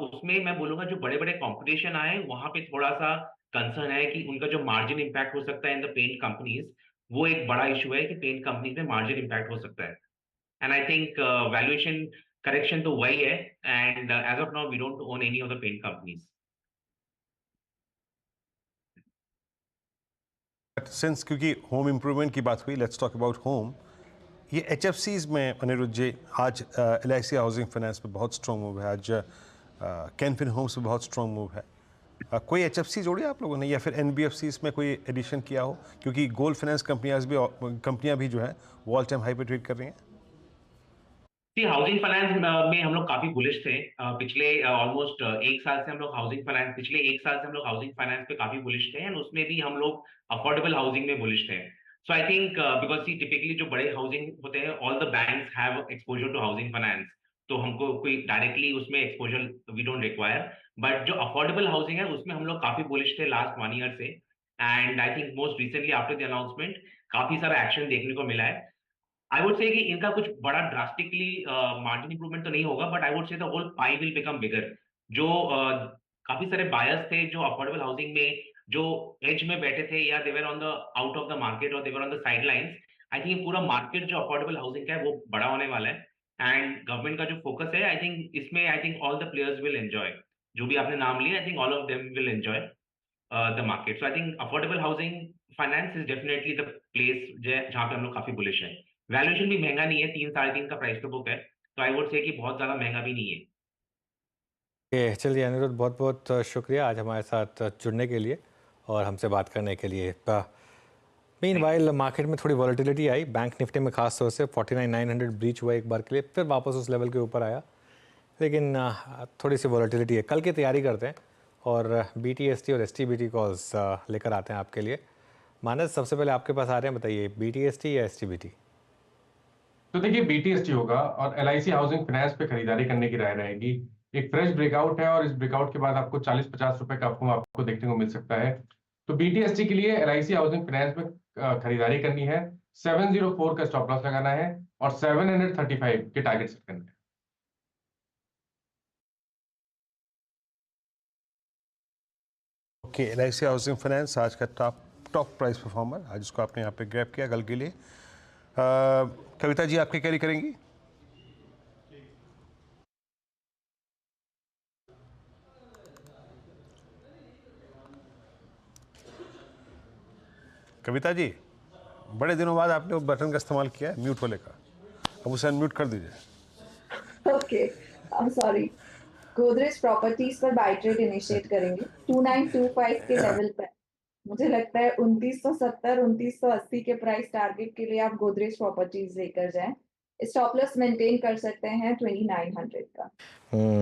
उसमें मैं बोलूंगा जो बड़े बड़े कंपटीशन आए वहां पे थोड़ा सा कंसर्न है कि उनका जो मार्जिन इम्पैक्ट हो सकता है इन द पेंट कंपनीज, वो एक बड़ा इशू है कि पेंट कंपनीज में मार्जिन इम्पैक्ट हो सकता है। And I think valuation correction तो वही है and as of now we don't own any of the paint companies. Since क्योंकि होम इम्प्रूवमेंट की बात हुई, लेट्स टॉक अबाउट होम। ये HFCs में अनिरुद्ध जी, आज LIC हाउसिंग फाइनेंस पे बहुत स्ट्रॉन्ग मूव है, आज कैनफिन होम्स पे बहुत स्ट्रॉन्ग मूव है। कोई HFC जोड़ी आप लोगों ने या फिर NBFCs में कोई एडिशन किया हो, क्योंकि गोल्ड फाइनेंस कंपनियां भी जो है वो ऑल टाइम हाई पे ट्रेड कर रही हैं? हाउसिंग फाइनेंस में हम लोग काफी बुलिश थे पिछले ऑलमोस्ट 1 साल से। हम लोग पिछले 1 साल से हम लोग हाउसिंग फाइनेंस पे काफी बुलिश थे एंड उसमें भी हम लोग अफोर्डेबल हाउसिंग में बुलिश थे। So I think because see typically जो बड़े हाउसिंग होते हैं, all the banks have exposure to housing finance, तो हमको कोई डायरेक्टली उसमें exposure we don't require, but जो अफोर्डेबल हाउसिंग है उसमें हम लोग काफी बुलिश थे लास्ट 1 ईयर से। And I think most recently after the announcement काफी सारा एक्शन देखने को मिला है। आई वुड से कि इनका कुछ बड़ा ड्रास्टिकली मार्जिन इंप्रूवमेंट तो नहीं होगा, but I would say the whole pie will become bigger. जो काफी सारे बायर्स थे जो अफोर्डेबल हाउसिंग में जो एज में बैठे थे या they were on the out of the market और they were on the sidelines, I think पूरा मार्केट जो अफोर्डेबल हाउसिंग का है वो बड़ा होने वाला है एंड गवर्नमेंट का जो फोकस है, आई थिंक इसमें आई think all the players will enjoy. जो भी आपने नाम लिया, आई think all of them will enjoy the market. So I think affordable housing finance is definitely the place जहाँ पे हम लोग काफी बुलिश है। वैल्यूएशन भी महंगा नहीं है, 3-3.5 का प्राइस टू बुक है, तो आई वुड से कि बहुत ज्यादा महंगा भी नहीं है। चलिए अनिरुद्ध, बहुत बहुत शुक्रिया आज हमारे साथ जुड़ने के लिए और हमसे बात करने के लिए। मीनवाइल मार्केट में थोड़ी वॉलेटिलिटी आई, बैंक निफ्टी में खास तौर से 49,900 ब्रीच हुआ एक बार के लिए, फिर वापस उस लेवल के ऊपर आया, लेकिन थोड़ी सी वॉलेटिलिटी है। कल की तैयारी करते हैं और BTST और STBT कॉल्स लेकर आते हैं आपके लिए। मानस, सबसे पहले आपके पास आ रहे हैं, बताइए BTST या STBT? तो देखिए BTST होगा और LIC हाउसिंग फाइनेंस पे खरीदारी करने की राय रहेगी। एक फ्रेश ब्रेकआउट है और इस ब्रेकआउट के बाद आपको 40-50 रुपए का आपको देखने को मिल सकता है। तो BTST के लिए LIC हाउसिंग फाइनेंस में खरीदारी करनी है, 704 का स्टॉप लॉस लगाना है और 735 के टारगेट सेट करना है। ओके, LIC हाउसिंग फाइनेंस आज का टॉप प्राइस परफॉर्मर, आज इसको आपने यहाँ पे ग्रैब किया कल के लिए। कविता जी, आपकी कैरी करेंगी? कविता जी, बड़े दिनों बाद आपने वो बटन का इस्तेमाल किया है म्यूट वाले का, अब उसे अनम्यूट कर दीजिए। Okay, I am sorry. Godrej properties पर बाय ट्रेड इनिशिएट करेंगे 2925 के लेवल पर मुझे लगता है 2970 2980 के प्राइस टारगेट के लिए आप गोदरेज प्रॉपर्टीज लेकर जाएं। स्टॉप लॉस मेंटेन कर सकते हैं 2900 का।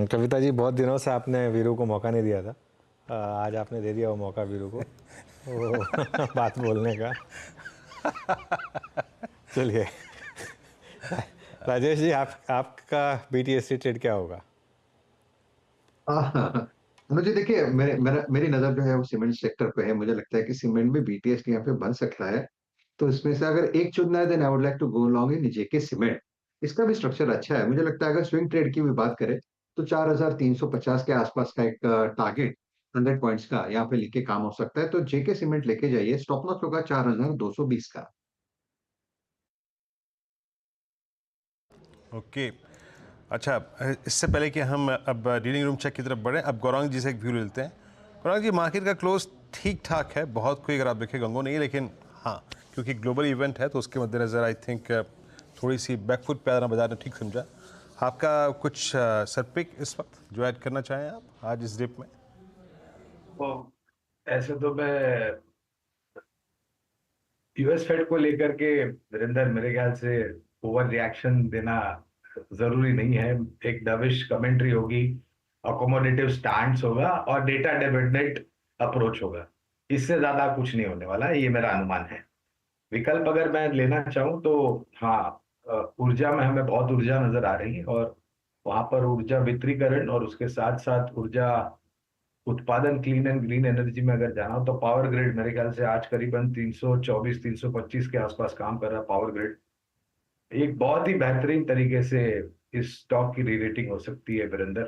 कविता जी, बहुत दिनों से आपने वीरू को मौका नहीं दिया था, आज आपने दे दिया वो मौका वीरू को वो बात बोलने का। चलिए राजेश जी, आपका BTST ट्रेड क्या होगा? मुझे देखिए, मेरी नजर जो है वो सीमेंट सेक्टर पे है। मुझे लगता है कि सीमेंट में BTST यहाँ पे बन सकता है। तो इसमें से अगर एक चुनना है, then I would like to go long in JK Cement. इसका भी स्ट्रक्चर अच्छा है। मुझे लगता है अगर स्विंग ट्रेड की भी बात करें तो 4350 के आसपास का एक टारगेट 100 पॉइंट्स का यहाँ पे लेके काम हो सकता है। तो जेके सीमेंट लेके जाइए। स्टॉप लॉस होगा 4220 का। ओके, अच्छा, इससे पहले कि हम अब रीडिंग रूम चेक की तरफ बढ़ें, अब गौरांग जी से एक व्यू लेते हैं। गौरांग जी, मार्केट का क्लोज ठीक ठाक है, बहुत कोई अगर आप देखें गंगो नहीं है, लेकिन हाँ, क्योंकि ग्लोबल इवेंट है तो उसके मद्देनज़र आई थिंक थोड़ी सी बैकफुट पे आना बाजार ने ठीक समझा। आपका कुछ सरपिक इस वक्त जो ऐड करना चाहें आप आज इस डिप में? ऐसे तो मैं यूएस फेड को लेकर के वीरेंद्र, मेरे ख्याल से ओवर रिएक्शन देना जरूरी नहीं है। एक डविश कमेंट्री होगी, अकोमोडेटिव स्टैंड्स होगा और डेटा डिपेंडेंट अप्रोच होगा। इससे ज्यादा कुछ नहीं होने वाला है, ये मेरा अनुमान है। विकल्प अगर मैं लेना चाहूँ तो हाँ, ऊर्जा में हमें बहुत ऊर्जा नजर आ रही है और वहां पर ऊर्जा वितरीकरण और उसके साथ साथ ऊर्जा उत्पादन, क्लीन एंड ग्रीन एनर्जी में अगर जाना हो तो पावर ग्रिड मेरे ख्याल से आज करीबन 324 325 के आसपास काम कर रहा है। पावर ग्रिड एक बहुत ही बेहतरीन तरीके से इस स्टॉक की री-रेटिंग हो सकती है वीरेंद्र,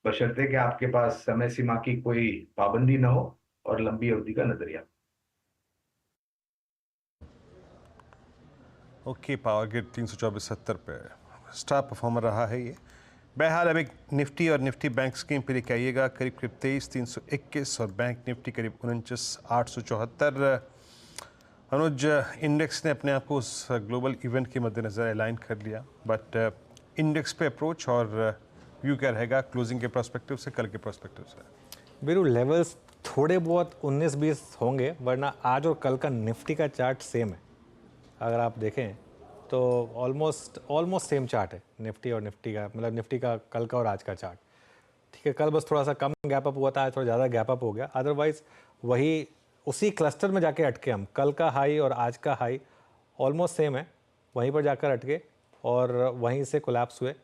बशर्ते कि आपके पास समय सीमा की कोई पाबंदी ना हो और लंबी अवधि का नजरिया। ओके, पावर ग्रिड 324.70 पे स्टार परफॉर्मर रहा है ये। बहरहाल अब एक निफ्टी और निफ्टी बैंक स्कीम पे लेके आइएगा, करीब 23,321 और बैंक निफ्टी करीब 49,874। अनुज, इंडेक्स ने अपने आप को उस ग्लोबल इवेंट के मद्देनज़र अलाइन कर लिया, बट इंडेक्स पे अप्रोच और व्यू क्या रहेगा क्लोजिंग के पर्सपेक्टिव से, कल के पर्सपेक्टिव से? मेरू लेवल्स थोड़े बहुत 19-20 होंगे, वरना आज और कल का निफ्टी का चार्ट सेम है। अगर आप देखें तो ऑलमोस्ट सेम चार्ट है निफ्टी और निफ्टी का, मतलब निफ्टी का कल का और आज का चार्ट। ठीक है, कल बस थोड़ा सा कम गैप अप हुआ था, आज थोड़ा ज़्यादा गैप अप हो गया। अदरवाइज वही उसी क्लस्टर में जाके अटके हम, कल का हाई और आज का हाई ऑलमोस्ट सेम है, वहीं पर जाकर अटके और वहीं से कोलैप्स हुए।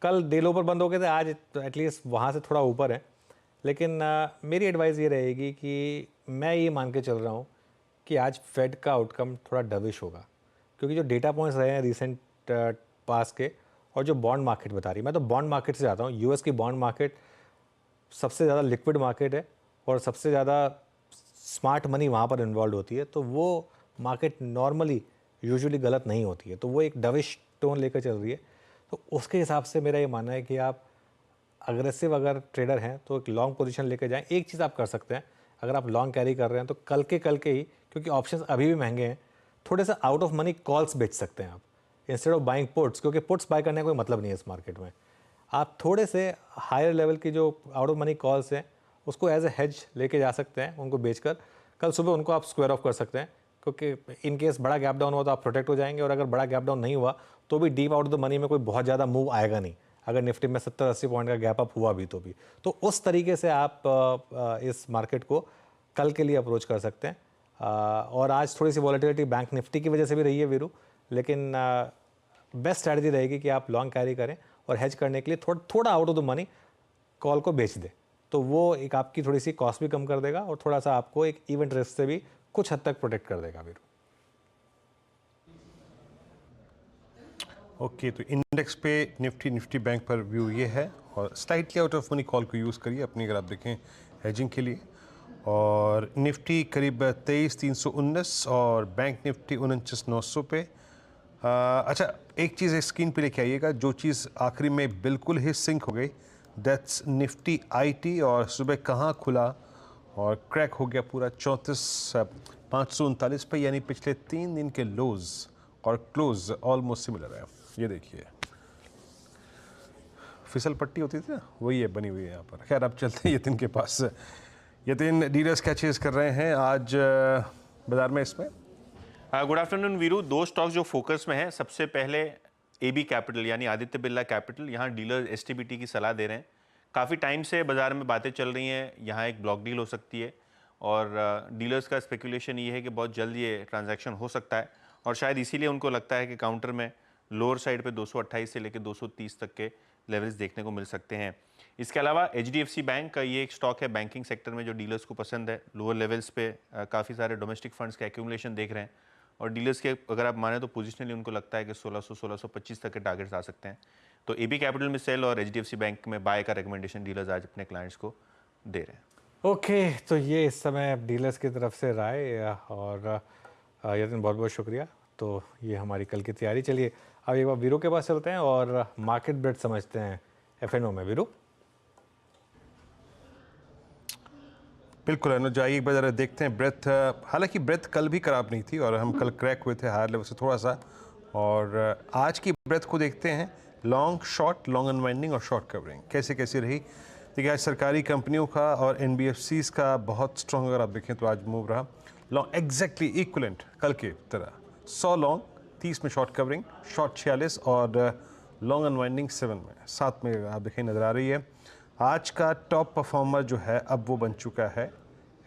कल डे लो पर बंद हो गए थे, आज एटलीस्ट वहाँ से थोड़ा ऊपर है। लेकिन मेरी एडवाइस ये रहेगी कि मैं ये मान के चल रहा हूँ कि आज फेड का आउटकम थोड़ा डविश होगा, क्योंकि जो डेटा पॉइंट्स रहे हैं रिसेंट पास के और जो बॉन्ड मार्केट बता रही है, मैं तो बॉन्ड मार्केट से जाता हूँ। यूएस की बॉन्ड मार्केट सबसे ज़्यादा लिक्विड मार्केट है और सबसे ज़्यादा स्मार्ट मनी वहाँ पर इन्वॉल्व होती है, तो वो मार्केट नॉर्मली यूजुअली गलत नहीं होती है, तो वो एक डविश टोन लेकर चल रही है। तो उसके हिसाब से मेरा ये मानना है कि आप अग्रेसिव अगर ट्रेडर हैं तो एक लॉन्ग पोजीशन लेकर जाएं। एक चीज़ आप कर सकते हैं, अगर आप लॉन्ग कैरी कर रहे हैं तो कल के ही, क्योंकि ऑप्शंस अभी भी महंगे हैं, थोड़े सा आउट ऑफ मनी कॉल्स बेच सकते हैं आप इंस्टेड ऑफ बाइंग पुट्स, क्योंकि पुट्स बाय करने का कोई मतलब नहीं है इस मार्केट में। आप थोड़े से हायर लेवल की जो आउट ऑफ मनी कॉल्स हैं उसको एज ए हेज लेके जा सकते हैं, उनको बेचकर कल सुबह उनको आप स्क्वायर ऑफ कर सकते हैं, क्योंकि इन केस बड़ा गैप डाउन हुआ तो आप प्रोटेक्ट हो जाएंगे, और अगर बड़ा गैप डाउन नहीं हुआ तो भी deep out of the money में कोई बहुत ज़्यादा मूव आएगा नहीं, अगर निफ्टी में 70-80 पॉइंट का गैप अप हुआ भी तो भी। तो उस तरीके से आप इस मार्केट को कल के लिए अप्रोच कर सकते हैं। और आज थोड़ी सी वॉलेटिलिटी बैंक निफ्टी की वजह से भी रही है वीरू, लेकिन बेस्ट स्ट्रैटेजी रहेगी कि आप लॉन्ग कैरी करें और हेज करने के लिए थोड़ा out of the money call को बेच दे, तो वो एक आपकी थोड़ी सी कॉस्ट भी कम कर देगा और थोड़ा सा आपको एक इवेंट रिस्क से भी कुछ हद तक प्रोटेक्ट कर देगा वीरू। ओके, तो इंडेक्स पे निफ्टी बैंक पर व्यू ये है, और slightly out of money call को यूज़ करिए अपनी, अगर आप देखें हेजिंग के लिए। और निफ्टी करीब 23,319 और बैंक निफ्टी 49,900 पे। अच्छा, एक चीज़ स्क्रीन पे लेके आइएगा, जो चीज़ आखिरी में बिल्कुल ही सिंक हो गई, दैट्स निफ्टी आईटी, और सुबह कहाँ खुला और क्रैक हो गया पूरा 34,539 पे, यानी पिछले 3 दिन के लोज और क्लोज ऑलमोस्ट सिमिलर है। ये देखिए, फिसल पट्टी होती थी ना, वही है बनी हुई है यहाँ पर। खैर, अब चलते हैं यतिन के पास। यतीन डीलर्स क्या चीज़ कर रहे हैं आज बाजार में इसमें? Good afternoon Veeru. दो स्टॉक्स जो फोकस में हैं, सबसे पहले एबी कैपिटल यानी आदित्य बिरला कैपिटल। यहाँ डीलर एसटीबीटी की सलाह दे रहे हैं। काफ़ी टाइम से बाजार में बातें चल रही हैं, यहाँ एक ब्लॉक डील हो सकती है और डीलर्स का स्पेकुलेशन ये है कि बहुत जल्द ये ट्रांजैक्शन हो सकता है और शायद इसीलिए उनको लगता है कि काउंटर में लोअर साइड पे 228 से लेकर 230 तक के लेवल्स देखने को मिल सकते हैं। इसके अलावा एचडीएफसी बैंक का ये एक स्टॉक है बैंकिंग सेक्टर में जो डीलर्स को पसंद है। लोअर लेवल्स पे काफ़ी सारे डोमेस्टिक फंड्स के एक्यूमुलेशन देख रहे हैं और डीलर्स के अगर आप माने तो पोजिशनली उनको लगता है कि 1600-1625 तक के टारगेट्स आ सकते हैं। तो एबी कैपिटल में सेल और एचडीएफसी बैंक में बाय का रिकमेंडेशन डीलर्स आज अपने क्लाइंट्स को दे रहे हैं। ओके, तो ये इस समय डीलर्स की तरफ से राय और यतिन बहुत बहुत शुक्रिया। तो ये हमारी कल की तैयारी। चलिए अब एक बार वीरू के पास चलते हैं और मार्केट ब्रेड समझते हैं एफएनओ में। वीरू बिल्कुल अनुज, आइए एक बार जरा देखते हैं ब्रेथ। हालांकि ब्रेथ कल भी खराब नहीं थी और हम कल क्रैक हुए थे हायर लेवल से थोड़ा सा। और आज की ब्रेथ को देखते हैं, लॉन्ग शॉर्ट, लॉन्ग अनवाइंडिंग और शॉर्ट कवरिंग कैसे कैसे रही। देखिए आज सरकारी कंपनियों का और एनबीएफसीज का बहुत स्ट्रॉन्ग अगर आप देखें तो आज मूव रहा। लॉन्ग एग्जैक्टली इक्वलेंट कल के तरह 100 लॉन्ग, 30 में शॉर्ट कवरिंग, शॉर्ट 46 और लॉन्ग अनवाइंडिंग 7 में 7 में आप देखें नज़र आ रही है। आज का टॉप परफॉर्मर जो है अब वो बन चुका है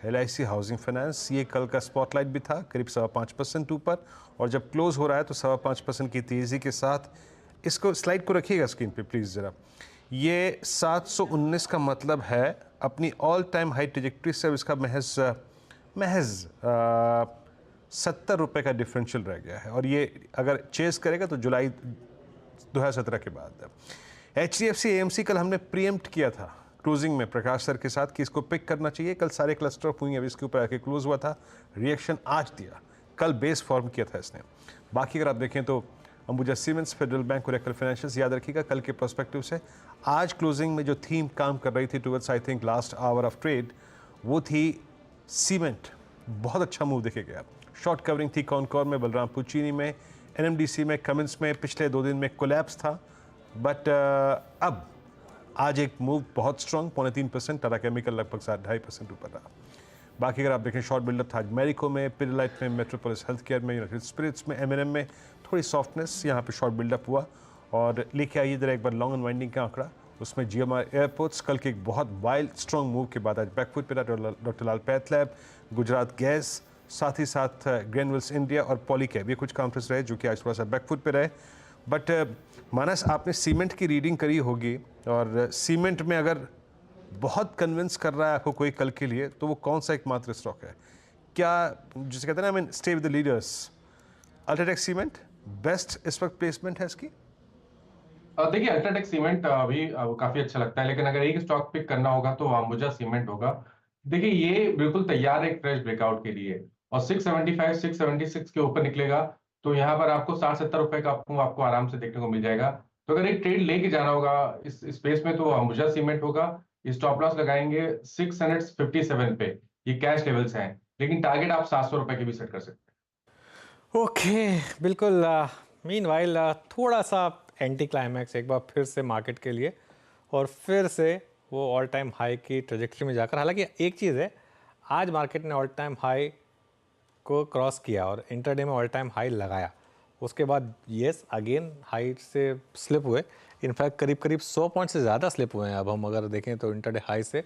LIC हाउसिंग फाइनेंस। ये कल का स्पॉटलाइट भी था, करीब 5.25% ऊपर और जब क्लोज हो रहा है तो 5.25% की तेज़ी के साथ। इसको स्लाइड को रखिएगा स्क्रीन पे प्लीज़ ज़रा। ये 719 का मतलब है अपनी ऑल टाइम हाई ट्रेजेक्ट्री से इसका महज 70 रुपये का डिफरेंशियल रह गया है और ये अगर चेस करेगा तो जुलाई 2017 के बाद। HDFC AMC कल हमने प्रीएम्प्ट किया था क्लोजिंग में प्रकाश सर के साथ कि इसको पिक करना चाहिए। कल सारे क्लस्टर ऑफ हुई हैं, अभी इसके ऊपर आके क्लोज हुआ था, रिएक्शन आज दिया। कल बेस फॉर्म किया था इसने। बाकी अगर आप देखें तो Ambuja cements, federal bank, Oracle financials, याद रखिएगा कल के पर्सपेक्टिव से आज क्लोजिंग में जो थीम काम कर रही थी towards I think last hour of trade, वो थी सीमेंट। बहुत अच्छा मूव देखे गया। शॉर्ट कवरिंग थी कॉनकॉर में, बलरामपुर चीनी में, NMDC में, कमिंस में। पिछले 2 दिन में कोलैप्स था बट अब आज एक मूव बहुत स्ट्रॉन्ग 0.3%। टाटा केमिकल लगभग 2.5% ऊपर रहा। बाकी अगर आप देखें शॉर्ट बिल्डअप था आज मैरिको में, पिडिलाइट में, मेट्रोपोलिस हेल्थ केयर में, यूनाइटेड स्पिरिट्स में, M&M में थोड़ी सॉफ्टनेस यहाँ पे शॉर्ट बिल्डअप हुआ। और लेके आइए जरा एक बार लॉन्ग अनवाइंडिंग का आंकड़ा, उसमें GMR एयरपोर्ट्स कल के एक बहुत वाइल्ड स्ट्रॉन्ग मूव के बाद आज बैकफुट पे रहा। डॉक्टर लाल पैथ, गुजरात गैस, साथ ही साथ ग्रेनुअल्स इंडिया और पॉलीकैब, ये कुछ काउंटर्स रहे जो कि आज थोड़ा सा बैकफुट पे रहे। बट मानस, आपने सीमेंट की रीडिंग करी होगी और सीमेंट में अगर बहुत कन्विंस कर रहा है आपको कोई कल के लिए तो वो कौन सा एकमात्र स्टॉक है? क्या जिसे कहते हैं ना, stay with the leaders. UltraTech cement best इस वक्त प्लेसमेंट है इसकी? देखिए अल्ट्राटेक सीमेंट अभी काफी अच्छा लगता है, लेकिन अगर एक स्टॉक पिक करना होगा तो अंबुजा सीमेंट होगा। देखिए ये बिल्कुल तैयार है एक फ्रेश ब्रेकआउट के लिए और 675 676 के ऊपर निकलेगा तो यहाँ पर आपको 60-70 रुपए का आपको आराम से देखने को मिल जाएगा। तो अगर एक ट्रेड लेके जाना होगा इस स्पेस में तो अंबुजा सीमेंट होगा। स्टॉप लॉस लगाएंगे 657 पे, ये कैश लेवल्स हैं, लेकिन टारगेट आप 700 रुपए के भी सेट कर सकते हैं। ओके, बिल्कुल। मीनवाइल थोड़ा सा एंटी क्लाइमैक्स एक बार फिर से मार्केट के लिए और फिर से वो ऑल टाइम हाई की ट्रेजेक्टरी में जाकर। हालांकि एक चीज़ है, आज मार्केट ने ऑल टाइम हाई को क्रॉस किया और इंटरडे में ऑल टाइम हाई लगाया। उसके बाद येस अगेन हाई से स्लिप हुए, इनफैक्ट करीब करीब 100 पॉइंट से ज़्यादा स्लिप हुए हैं। अब हम अगर देखें तो इंटरडे हाई से,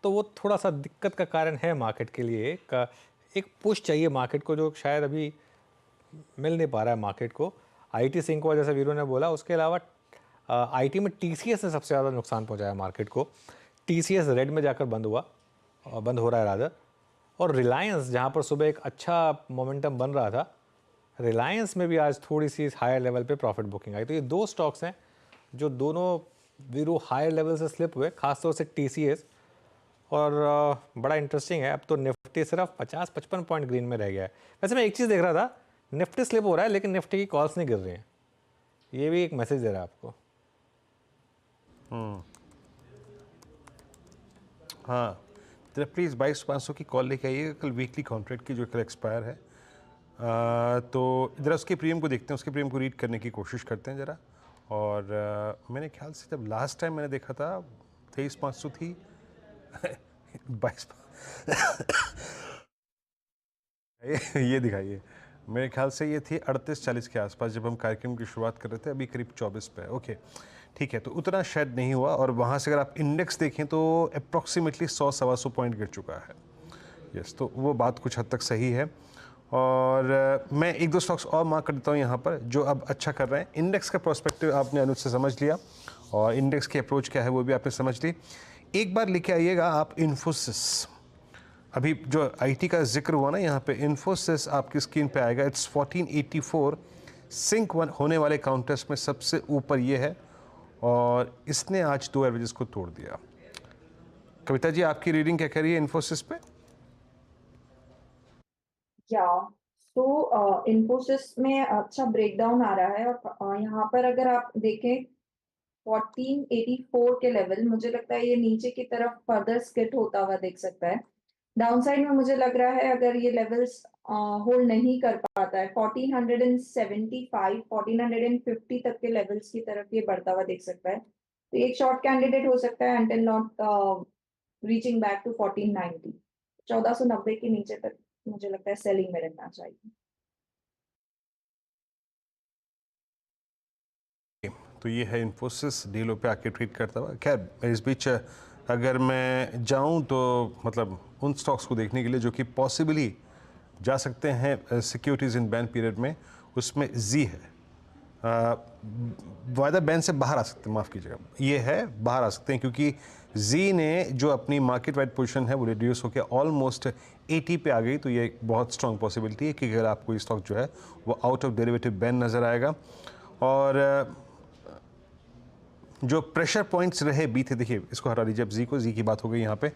तो वो थोड़ा सा दिक्कत का कारण है मार्केट के लिए। एक पुश चाहिए मार्केट को जो शायद अभी मिल नहीं पा रहा है मार्केट को। IT सिंको जैसे वीरू ने बोला, उसके अलावा IT में TCS ने सबसे ज़्यादा नुकसान पहुंचाया मार्केट को। TCS रेड में जाकर बंद हुआ, बंद हो रहा है रादर। और रिलायंस जहां पर सुबह एक अच्छा मोमेंटम बन रहा था, रिलायंस में भी आज थोड़ी सी हायर लेवल पे प्रॉफिट बुकिंग आई। तो ये दो स्टॉक्स हैं जो दोनों वीरू हायर लेवल से स्लिप हुए, खासतौर से TCS। और बड़ा इंटरेस्टिंग है, अब तो निफ्टी सिर्फ 50-55 पॉइंट ग्रीन में रह गया है। वैसे मैं एक चीज़ देख रहा था, निफ्टी स्लिप हो रहा है लेकिन निफ्टी की कॉल्स नहीं गिर रही हैं। ये भी एक मैसेज दे रहा है आपको। हाँ, जरा प्लीज़ 22,500 की कॉल लेके आइएगा कल वीकली कॉन्ट्रैक्ट की जो कल एक्सपायर है। तो ज़रा उसके प्रीमियम को देखते हैं, उसके प्रीमियम को रीड करने की कोशिश करते हैं ज़रा। और मैंने ख्याल से जब लास्ट टाइम मैंने देखा था 23,500 थी 22 ये दिखाइए, मेरे ख्याल से ये थी 38-40 के आसपास जब हम कार्यक्रम की शुरुआत कर रहे थे, अभी करीब 24 पे है। ओके ठीक है, तो उतना शायद नहीं हुआ, और वहाँ से अगर आप इंडेक्स देखें तो अप्रॉक्सीमेटली 100-125 पॉइंट गिर चुका है। यस, तो वो बात कुछ हद तक सही है। और मैं एक दो स्टॉक्स और मार्क कर देता हूँ यहाँ पर जो अब अच्छा कर रहे हैं। इंडेक्स का प्रोस्पेक्टिव आपने अनुज से समझ लिया, और इंडेक्स की अप्रोच क्या है वो भी आपने समझ ली। एक बार लेके आइएगा आप इन्फोसिस। अभी जो आईटी का जिक्र हुआ ना यहाँ पे, इन्फोसिस आपकी स्क्रीन पे आएगा। इट्स 1484 सिंक होने वाले काउंटर्स में सबसे ऊपर ये है, और इसने आज 2 एवरेजेस को तोड़ दिया। कविता जी, आपकी रीडिंग क्या कह रही है इन्फोसिस पे? या तो इन्फोसिस में अच्छा ब्रेकडाउन आ रहा है, और यहाँ पर अगर आप देखें 1484 के लेवल, मुझे लगता है ये नीचे की तरफ फर्दर स्किट होता हुआ दिख सकता है। डाउनसाइड में मुझे लग रहा है अगर ये लेवल्स होल्ड नहीं कर पाता है 1475 1450 तक के लेवल्स की तरफ ये बढ़ता हुआ दिख सकता है, तो एक शॉर्ट कैंडिडेट हो सकता है until not reaching back to 1490। 1490 के नीचे तक मुझे लगता है सेलिंग में रहना चाहिए। तो ये है इन्फोसिस डीलों पे आके ट्रेड करता हुआ। खैर इस बीच अगर मैं जाऊं तो मतलब उन स्टॉक्स को देखने के लिए जो कि पॉसिबली जा सकते हैं सिक्योरिटीज़ इन बैन पीरियड में, उसमें जी है। वायदा बैन से बाहर आ सकते हैं, माफ़ कीजिएगा, ये है बाहर आ सकते हैं, क्योंकि जी ने जो अपनी मार्केट वाइड पोजीशन है वो रिड्यूस होकर ऑलमोस्ट 80 पे आ गई। तो ये एक बहुत स्ट्रॉन्ग पॉसिबिलिटी है कि अगर आपको ये स्टॉक जो है वो आउट ऑफ डेरिवेटिव बैन नज़र आएगा। और जो प्रेशर पॉइंट्स रहे बीते, देखिए इसको हटा दीजिए, अब जी की बात हो गई यहाँ पे,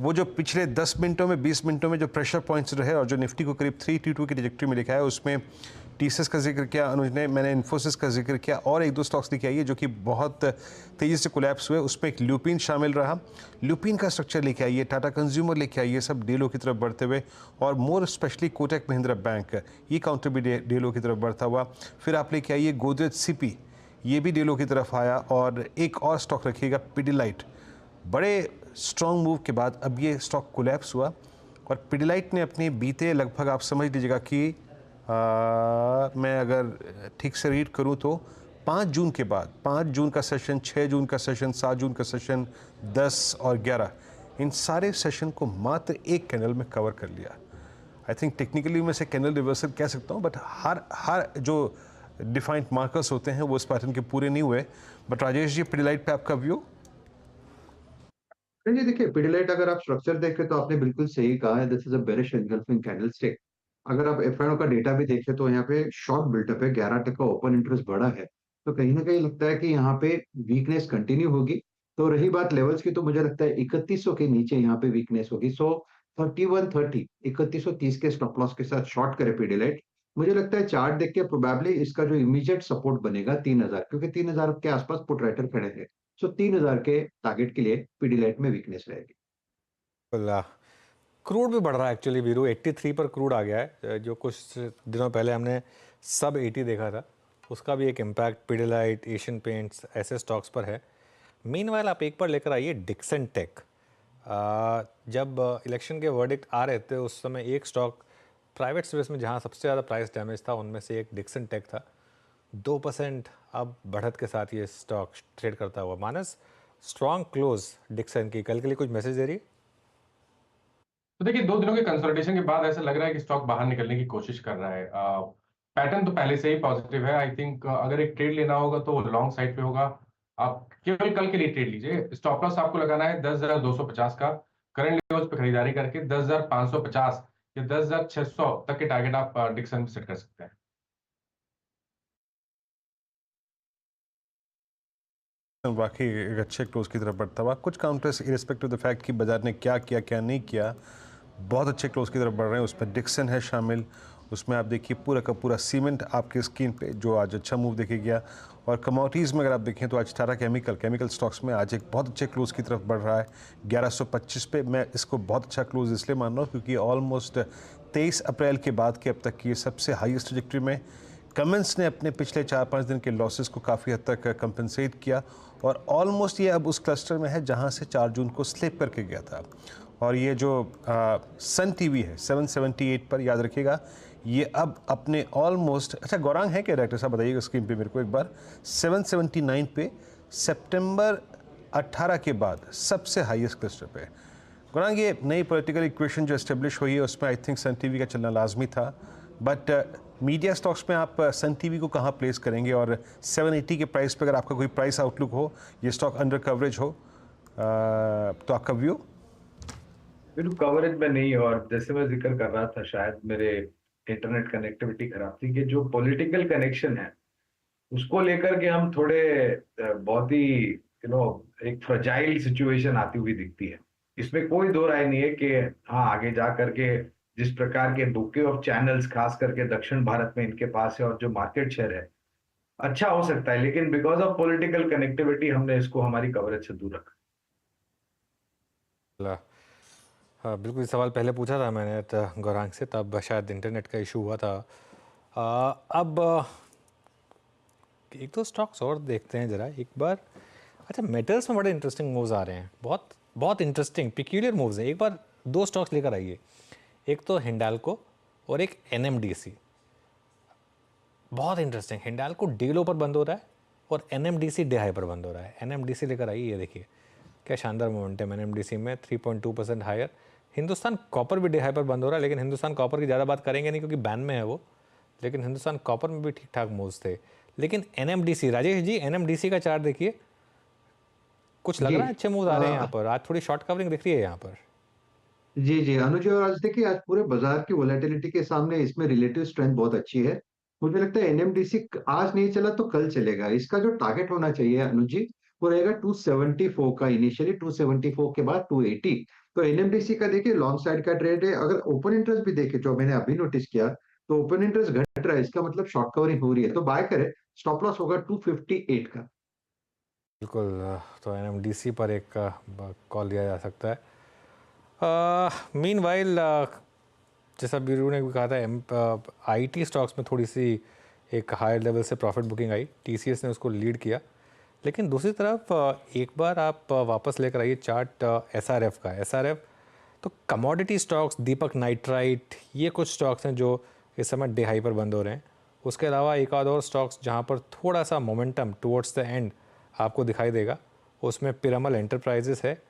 वो जो पिछले 10 मिनटों में 20 मिनटों में जो प्रेशर पॉइंट्स रहे और जो निफ्टी को करीब 322 की ट्रैजेक्टरी में लिखा है, उसमें टीसीएस का जिक्र किया अनुज ने, मैंने इन्फोसिस का जिक्र किया, और एक दो स्टॉक्स लेके आइए जो कि बहुत तेज़ी से कोलैप्स हुए। उसमें एक ल्यूपिन शामिल रहा, ल्यूपिन का स्ट्रक्चर लेके आइए, टाटा कंज्यूमर लेके आइए, सब डीलों की तरफ बढ़ते हुए, और मोर स्पेशली कोटक महिंद्रा बैंक, ये काउंटर भी डीलों की तरफ बढ़ता हुआ। फिर आप लेके आइए गोदरेज सीपी, ये भी डीलों की तरफ आया। और एक और स्टॉक रखिएगा पिडिलाइट, बड़े स्ट्रॉन्ग मूव के बाद अब ये स्टॉक कोलैप्स हुआ, और पिडिलाइट ने अपने बीते लगभग आप समझ लीजिएगा कि मैं अगर ठीक से रीड करूं तो 5 जून के बाद, 5 जून का सेशन, 6 जून का सेशन, 7 जून का सेशन, 10 और 11, इन सारे सेशन को मात्र एक कैंडल में कवर कर लिया। आई थिंक टेक्निकली मैं से कैंडल रिवर्सल कह सकता हूँ, बट हर जो डिफाइंड मार्कर्स होते हैं वो इस पैटर्न के पूरे नहीं हुए। बट राजेश जी, पिडिलाइट पे आपका व्यू? जी देखिए, पिडिलाइट अगर आप स्ट्रक्चर देखें तो आपने बिल्कुल सही कहा है, this is a bearish engulfing candlestick. अगर आप एफआईओ का डेटा भी देखें तो यहाँ पे शॉर्ट बिल्टअप है, 11% ओपन इंटरेस्ट बढ़ा है, तो कहीं ना कहीं लगता है कि यहाँ पे वीकनेस कंटिन्यू होगी। तो रही बात लेवल्स की, तो मुझे लगता है 3100 के नीचे यहाँ पे वीकनेस होगी। सो 3130 3130 के स्टॉप लॉस के साथ शॉर्ट करे पिडिलाइट। मुझे लगता है चार्ट देख के प्रोबेबली इसका जो इमीडिएट सपोर्ट बनेगा 3000, क्योंकि 3000 के आसपास पुट राइटर खड़े हैं। सो 3000 के टारगेट के लिए पिडिलाइट में वीकनेस रहेगी। क्रूड भी बढ़ रहा है एक्चुअली वीरू, 83 पर क्रूड आ गया है, जो कुछ दिनों पहले हमने सब 80 देखा था, उसका भी एक इम्पैक्ट पिडिलाइट, एशियन पेंट्स ऐसे स्टॉक्स पर है। मीनवाइल आप एक बार लेकर आइए डिक्सन टेक। जब इलेक्शन के वर्डिक्ट आ रहे थे उस समय एक स्टॉक प्राइवेट स्पेस में जहां सबसे ज़्यादा प्राइस डैमेज था उनमें से एक डिक्सन टेक था। 2% अब बढ़त के साथ ये स्टॉक ट्रेड करता हुआ। मानस, स्ट्रॉन्ग क्लोज डिक्सन की, कल के लिए कुछ मैसेज दे रही है? तो देखिए 2 दिनों के कंसोलिडेशन के बाद ऐसा लग रहा है कि स्टॉक बाहर निकलने की कोशिश कर रहा है। पैटर्न तो पहले से ही पॉजिटिव है। आई थिंक अगर एक ट्रेड लेना होगा तो वो लॉन्ग साइड पे होगा। आप केवल कल के लिए ट्रेड लीजिए। स्टॉप लॉस आपको लगाना है 10,250 का, करंट लेवल्स पे खरीदारी करके 10,550 या 10,600 तक के टारगेट आप डिक्सन में सेट कर सकते हैं। वाकई एक अच्छे क्लोज की तरफ बढ़ता हुआ। कुछ काउंटर्स इरिस्पेक्टिव द फैक्ट कि बाजार ने क्या किया क्या नहीं किया, बहुत अच्छे क्लोज की तरफ बढ़ रहे हैं। उसमें डिक्सन है शामिल, उसमें आप देखिए पूरा का पूरा सीमेंट आपके स्क्रीन पे जो आज अच्छा मूव देखे गया। और कमोडिटीज़ में अगर आप देखें तो आज टाटा केमिकल स्टॉक्स में आज एक बहुत अच्छे क्लोज की तरफ बढ़ रहा है 1125 पे। मैं इसको बहुत अच्छा क्लोज इसलिए मान रहा हूँ क्योंकि ऑलमोस्ट 23 अप्रैल के बाद के अब तक की ये सबसे हाईएस्ट ट्रैजेक्टरी में कमेंस ने अपने पिछले 4-5 दिन के लॉसेस को काफ़ी हद तक कंपनसेट किया, और ऑलमोस्ट ये अब उस क्लस्टर में है जहाँ से 4 जून को स्लिप करके गया था। और ये जो सन टीवी है 778 पर, याद रखिएगा ये अब अपने ऑलमोस्ट, अच्छा गौरांग है क्या डायरेक्टर साहब, बताइएगा स्क्रीन पे मेरे को एक बार, 779 पे सितंबर 18 के बाद सबसे हाईएस्ट क्लस्टर पे। गौरांग, ये नई पॉलिटिकल इक्वेशन जो एस्टेब्लिश हुई है उसमें आई थिंक सन टीवी का चलना लाजमी था, बट मीडिया स्टॉक्स में आप सन टीवी को कहाँ प्लेस करेंगे? और 780 के प्राइस पे अगर आपका कोई प्राइस आउटलुक हो, ये स्टॉक अंडर कवरेज हो, तो आपका व्यू? बिल्कुल कवरेज में नहीं है, और जैसे मैं जिक्र कर रहा था, शायद मेरे इंटरनेट कनेक्टिविटी खराब थी, कि जो पॉलिटिकल कनेक्शन है उसको लेकर के हम थोड़े बहुत ही एक फ्रजाइल सिचुएशन आती हुई दिखती है। इसमें कोई दो राय नहीं है कि हाँ, आगे जा करके जिस प्रकार के बुके ऑफ चैनल्स खास करके दक्षिण भारत में इनके पास है और जो मार्केट शेयर है अच्छा हो सकता है, लेकिन बिकॉज ऑफ पॉलिटिकल कनेक्टिविटी हमने इसको हमारी कवरेज से दूर रखा। हाँ बिल्कुल, सवाल पहले पूछा था मैंने गौरांग से, तब शायद इंटरनेट का इशू हुआ था। अब एक दो स्टॉक्स और देखते हैं ज़रा एक बार। अच्छा, मेटल्स में बड़े इंटरेस्टिंग मूव्स आ रहे हैं, बहुत बहुत इंटरेस्टिंग पिक्यूलियर मूव्स हैं। एक बार दो स्टॉक्स लेकर आइए, एक तो हिंडाल्को और एक NMDC। बहुत इंटरेस्टिंग, हिंडाल्को डे लो पर बंद हो रहा है और NMDC डे हाई पर बंद हो रहा है। NMDC लेकर आइए, ये देखिए क्या शानदार मोमेंटम NMDC में, 3.2% हायर। हिंदुस्तान कॉपर भी डे हाई पर बंद हो रहा है, लेकिन हिंदुस्तान कॉपर की ज़्यादा बात करेंगे नहीं क्योंकि बैन में है वो, लेकिन हिंदुस्तान कॉपर में भी ठीक ठाक मूव्स थे। लेकिन NMDC, राजेश जी NMDC का चार्ट देखिए, कुछ लग रहा है अच्छे मूव्स आ रहे हैं यहाँ पर। आज थोड़ी शॉर्ट कवरिंग दिख रही है यहाँ पर। जी जी अनुज, और आज देखिए आज पूरे बाजार की वोलेटिलिटी के सामने इसमें रिलेटिव स्ट्रेंथ बहुत अच्छी है। मुझे लगता है NMDC आज नहीं चला तो कल चलेगा। इसका जो टारगेट होना चाहिए अनुज जी, वो रहेगा 274 का, इनिशियली 274 के बाद 280। तो NMDC का देखिए लॉन्ग साइड का ट्रेड है। अगर ओपन इंटरेस्ट भी देखे, जो मैंने अभी नोटिस किया, तो ओपन इंटरेस्ट घट रहा है, इसका मतलब शॉर्ट कवरिंग हो रही है, तो बाय करे। स्टॉप लॉस होगा 258 का। बिल्कुल, तो NMDC पर एक कॉल लिया जा सकता है। मीनवाइल जैसा बीरू ने भी कहा था, IT स्टॉक्स में थोड़ी सी एक हायर लेवल से प्रॉफिट बुकिंग आई, TCS ने उसको लीड किया। लेकिन दूसरी तरफ एक बार आप वापस लेकर आइए चार्ट SRF का। SRF तो कमोडिटी स्टॉक्स, दीपक नाइट्राइट, ये कुछ स्टॉक्स हैं जो इस समय डे हाई पर बंद हो रहे हैं। उसके अलावा एक आध और स्टॉक्स जहाँ पर थोड़ा सा मोमेंटम टुवर्ड्स द एंड आपको दिखाई देगा, उसमें पिरामल एंटरप्राइजेस है।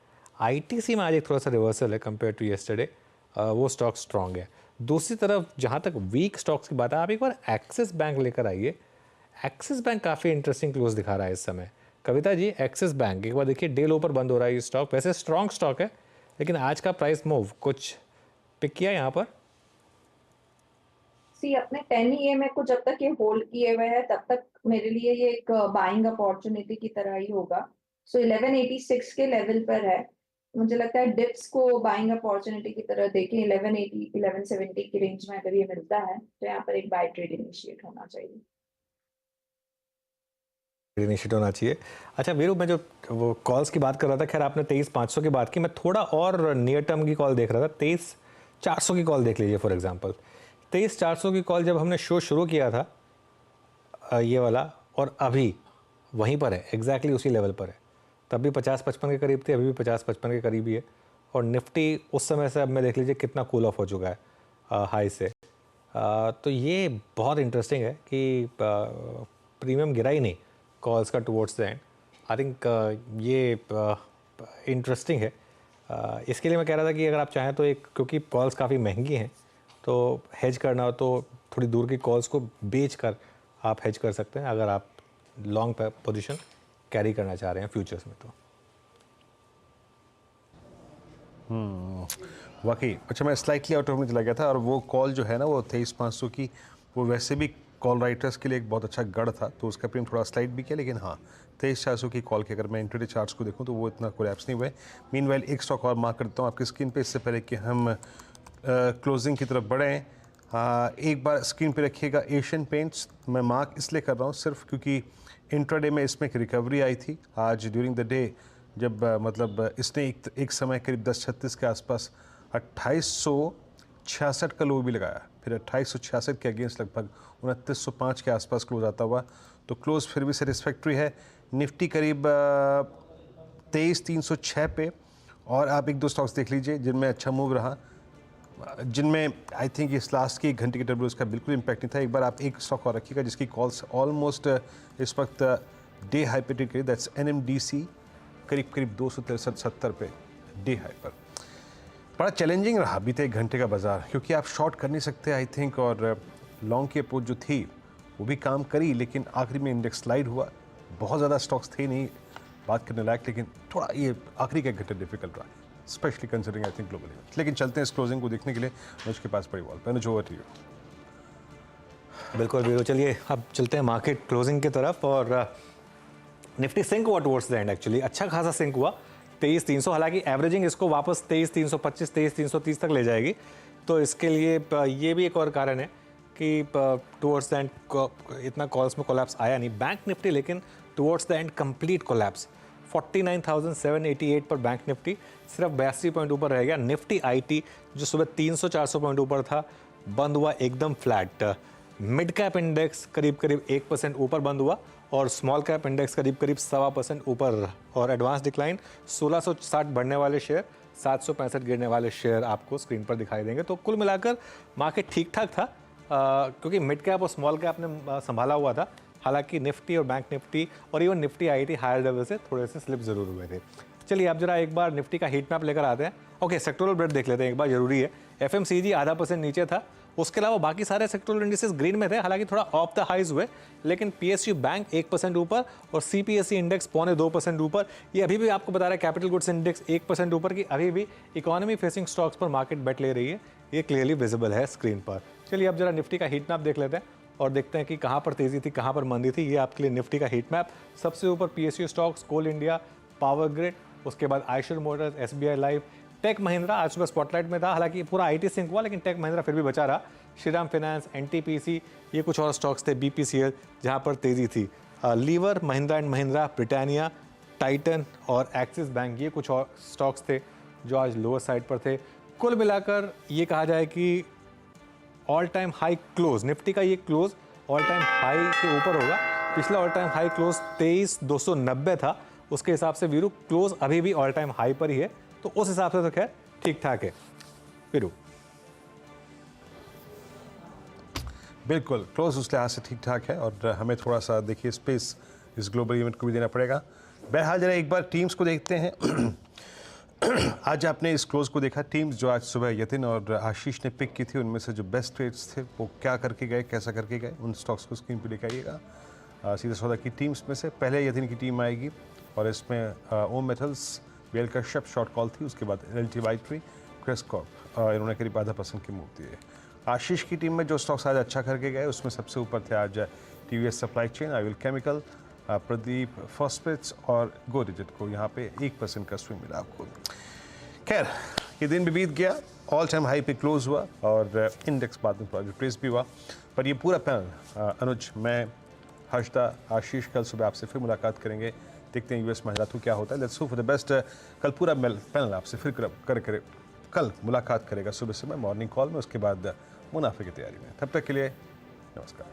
ITC में आज एक थोड़ा सा रिवर्सल है कंपेयर टू येस्टरडे, वो स्टॉक स्ट्रॉन्ग है। दूसरी तरफ जहाँ तक वीक स्टॉक्स की बात है, आप एक बार एक्सिस बैंक लेकर आइए। एक्सिस बैंक काफ़ी इंटरेस्टिंग क्लोज दिखा रहा है इस समय। कविता जी, एक्सिस बैंक एक बार देखिए, डे लो पर बंद हो रहा है ये स्टॉक। वैसे स्ट्रॉन्ग स्टॉक है, लेकिन आज का प्राइस मूव कुछ पिक किया यहाँ पर। अपने 10 EMA को जब तक ये होल्ड किए हुए हैं, तब तक मेरे लिए ये एक बाइंग अपॉर्चुनिटी की तरह ही होगा। सो 1186 के लेवल पर है, मुझे लगता है डिप्स को बाइंग अपॉर्चुनिटी की तरह देखें। 1180 1170 की रेंज में अगर ये मिलता है तो यहाँ पर एक बाय ट्रेड इनिशिएट होना चाहिए। इनिशिएट होना चाहिए। अच्छा वीरू, मैं जो वो कॉल्स की बात कर रहा था, खैर आपने 23,500 की बात की, मैं थोड़ा और नियर टर्म की कॉल देख रहा था। 23,400 की कॉल देख लीजिए फॉर एग्जांपल। 23,400 की कॉल जब हमने शो शुरू किया था ये वाला, और अभी वहीं पर है, एग्जैक्टली उसी लेवल पर है। तब भी 50-55 के करीब थी, अभी भी 50-55 के करीब ही है। और निफ्टी उस समय से अब में देख लीजिए कितना कूल ऑफ हो चुका है हाई से। तो ये बहुत इंटरेस्टिंग है कि प्रीमियम गिरा ही नहीं कॉल्स का towards the end. I think ये इंटरेस्टिंग है। इसके लिए मैं कह रहा था कि अगर आप चाहें तो एक, क्योंकि कॉल्स काफ़ी महंगी हैं, तो हेज करना हो तो थोड़ी दूर की कॉल्स को बेच कर आप हेज कर सकते हैं, अगर आप लॉन्ग पोजीशन कैरी करना चाह रहे हैं फ्यूचर्स में तो। वाकई। अच्छा, मैं स्लाइटली आउट ऑफ में चला गया था, और वो कॉल जो है ना वो 23,500 की, वो वैसे भी कॉल राइटर्स के लिए एक बहुत अच्छा गढ़ था, तो उसका प्रीमियम थोड़ा स्लाइड भी किया। लेकिन हाँ, 23,400 की कॉल की अगर मैं इंट्राडे चार्ट्स को देखूँ तो वो इतना कोलैप्स नहीं हुए। मीनवाइल एक स्टॉक और मार्क करता हूँ आपकी स्क्रीन पे, इससे पहले कि हम क्लोजिंग की तरफ बढ़ें। एक बार स्क्रीन पे रखिएगा एशियन पेंट्स। मैं मार्क इसलिए कर रहा हूँ सिर्फ क्योंकि इंट्राडे में इसमें एक रिकवरी आई थी आज ड्यूरिंग द डे, जब मतलब इसने एक समय करीब 10:36 के आसपास 2866 का लो भी लगाया, फिर 2866 के अगेंस्ट लगभग 2905 के आसपास क्लोज आता हुआ, तो क्लोज फिर भी सेटिस्फैक्ट्री है। निफ्टी करीब 23,306 पे और आप एक दो स्टॉक्स देख लीजिए जिनमें अच्छा मूव रहा, जिनमें आई थिंक इस लास्ट की 1 घंटे के डब्ल्यू का बिल्कुल इम्पैक्ट नहीं था। एक बार आप एक स्टॉक और रखिएगा जिसकी कॉल्स ऑलमोस्ट इस वक्त डे हाई पे ट्रेड करी, दैट्स NMDC, करीब करीब 263-70 पे डे हाई पर। बड़ा चैलेंजिंग रहा बीते 1 घंटे का बाजार, क्योंकि आप शॉर्ट कर नहीं सकते आई थिंक, और लॉन्ग की अप्रोच जो थी वो भी काम करी, लेकिन आखिरी में इंडेक्स स्लाइड हुआ। बहुत ज़्यादा स्टॉक्स थे नहीं बात करने लायक, लेकिन थोड़ा ये आखिरी का 1 घंटे डिफिकल्ट रहा, specially considering I think globally. लेकिन चलते हैं इस क्लोजिंग को देखने के लिए, अनुज के पास पड़ी ball. Anuj, over to you. बिल्कुल वीरू, चलिए अब चलते हैं मार्केट क्लोजिंग की तरफ। और निफ्टी सिंक हुआ टुवर्ड्स द एंड, एक्चुअली अच्छा खासा सिंक हुआ 23,300, हालांकि एवरेजिंग इसको वापस 23,325 23,330 तक ले जाएगी। तो इसके लिए ये भी एक और कारण है कि टुवर्ड्स द एंड इतना कॉल्स में कोलैप्स आया नहीं। बैंक निफ्टी लेकिन towards the end complete collapse, 49,788 पर बैंक निफ्टी सिर्फ 82 पॉइंट ऊपर रह गया। निफ्टी IT जो सुबह 300-400 पॉइंट ऊपर था, बंद हुआ एकदम फ्लैट। मिड कैप इंडेक्स करीब करीब 1% ऊपर बंद हुआ, और स्मॉल कैप इंडेक्स करीब करीब 1.25% ऊपर। और एडवांस डिक्लाइन 1660 बढ़ने वाले शेयर, 765 गिरने वाले शेयर आपको स्क्रीन पर दिखाई देंगे। तो कुल मिलाकर मार्केट ठीक ठाक था, क्योंकि मिड कैप और स्मॉल कैप ने संभाला हुआ था। हालांकि निफ्टी और बैंक निफ्टी और even Nifty IT higher level से थोड़े से स्लिप जरूर हुए थे। चलिए आप जरा एक बार निफ्टी का हीट मैप लेकर आते हैं। ओके, सेक्टोरल ब्रेड देख लेते हैं एक बार, जरूरी है। FMCG 0.5% नीचे था, उसके अलावा बाकी सारे सेक्टोरल इंडिसेस ग्रीन में थे, हालांकि थोड़ा ऑफ द हाइज हुए। लेकिन PSU बैंक 1% ऊपर और CPSE इंडेक्स 0.25% ऊपर। ये अभी भी आपको बता रहा है कैपिटल गुड्स इंडेक्स 1% ऊपर की अभी भी इकोनॉमी फेसिंग स्टॉक्स पर मार्केट बेट ले रही है, ये क्लियरली विजिबल है स्क्रीन पर। चलिए अब जरा निफ्टी का हीट मैप देख लेते हैं और देखते हैं कि कहाँ पर तेजी थी, कहाँ पर मंदी थी। ये आपके लिए निफ्टी का हीट मैप। सबसे ऊपर PSU stocks, Coal India, Power Grid, उसके बाद Eicher Motors, SBI life, Tech Mahindra आज सुबह स्पॉटलाइट में था, हालांकि पूरा IT सिंक हुआ लेकिन टेक महिंद्रा फिर भी बचा रहा। श्रीराम फाइनेंस, NTPC, ये कुछ और स्टॉक्स थे, BPCL जहाँ पर तेजी थी। Lever, Mahindra and Mahindra, Britannia, Titan और एक्सिस बैंक, ये कुछ और स्टॉक्स थे जो आज लोअर साइड पर थे। कुल मिलाकर ये कहा जाए कि all time high close, Nifty का ये क्लोज ऑल टाइम हाई के ऊपर होगा। पिछला ऑल टाइम हाई क्लोज 23,290 था, उसके हिसाब से वीरू क्लोज अभी भी ऑल टाइम हाई पर ही है, तो उस हिसाब से तो खैर ठीक ठाक है। वीरू बिल्कुल क्लोज उस लिहाज से ठीक ठाक है, और हमें थोड़ा सा देखिए स्पेस इस ग्लोबल इवेंट को भी देना पड़ेगा। बहरहाल जरा एक बार टीम्स को देखते हैं। आज आपने इस क्लोज को देखा, टीम्स जो आज सुबह यतिन और आशीष ने पिक की थी, उनमें से जो बेस्ट ट्रेड्स थे वो क्या करके गए, कैसा करके गए, उन स्टॉक्स को स्क्रीन पे दिखाइएगा। सीधा सौदा की टीम्स में से पहले यतिन की टीम आएगी, और इसमें Om metals, BL Kashyap short call थी, उसके बाद LT वाइट्री, क्रेस्कॉर्प, इन्होंने करीब 0.5% की मूव दिए। आशीष की टीम में जो स्टॉक्स आज अच्छा करके गए उसमें सबसे ऊपर थे आज TVS सप्लाई चेन, आईविल केमिकल, प्रदीप फॉस्फेट्स और गो डिजिट को यहाँ पे 1% का स्विंग मिला आपको। खैर ये दिन भी बीत गया, ऑल टाइम हाई पे क्लोज हुआ और इंडेक्स बाद में थोड़ा रिप्लेस भी हुआ। पर ये पूरा पैनल अनुज, मैं, हर्षदा, आशीष, कल सुबह आपसे फिर मुलाकात करेंगे, देखते हैं US महिला क्या होता है। Let's hope for the best. कल पूरा पैनल आपसे फिर कल मुलाकात करेगा सुबह सुबह मॉर्निंग कॉल में, उसके बाद मुनाफे की तैयारी में। तब तक के लिए नमस्कार।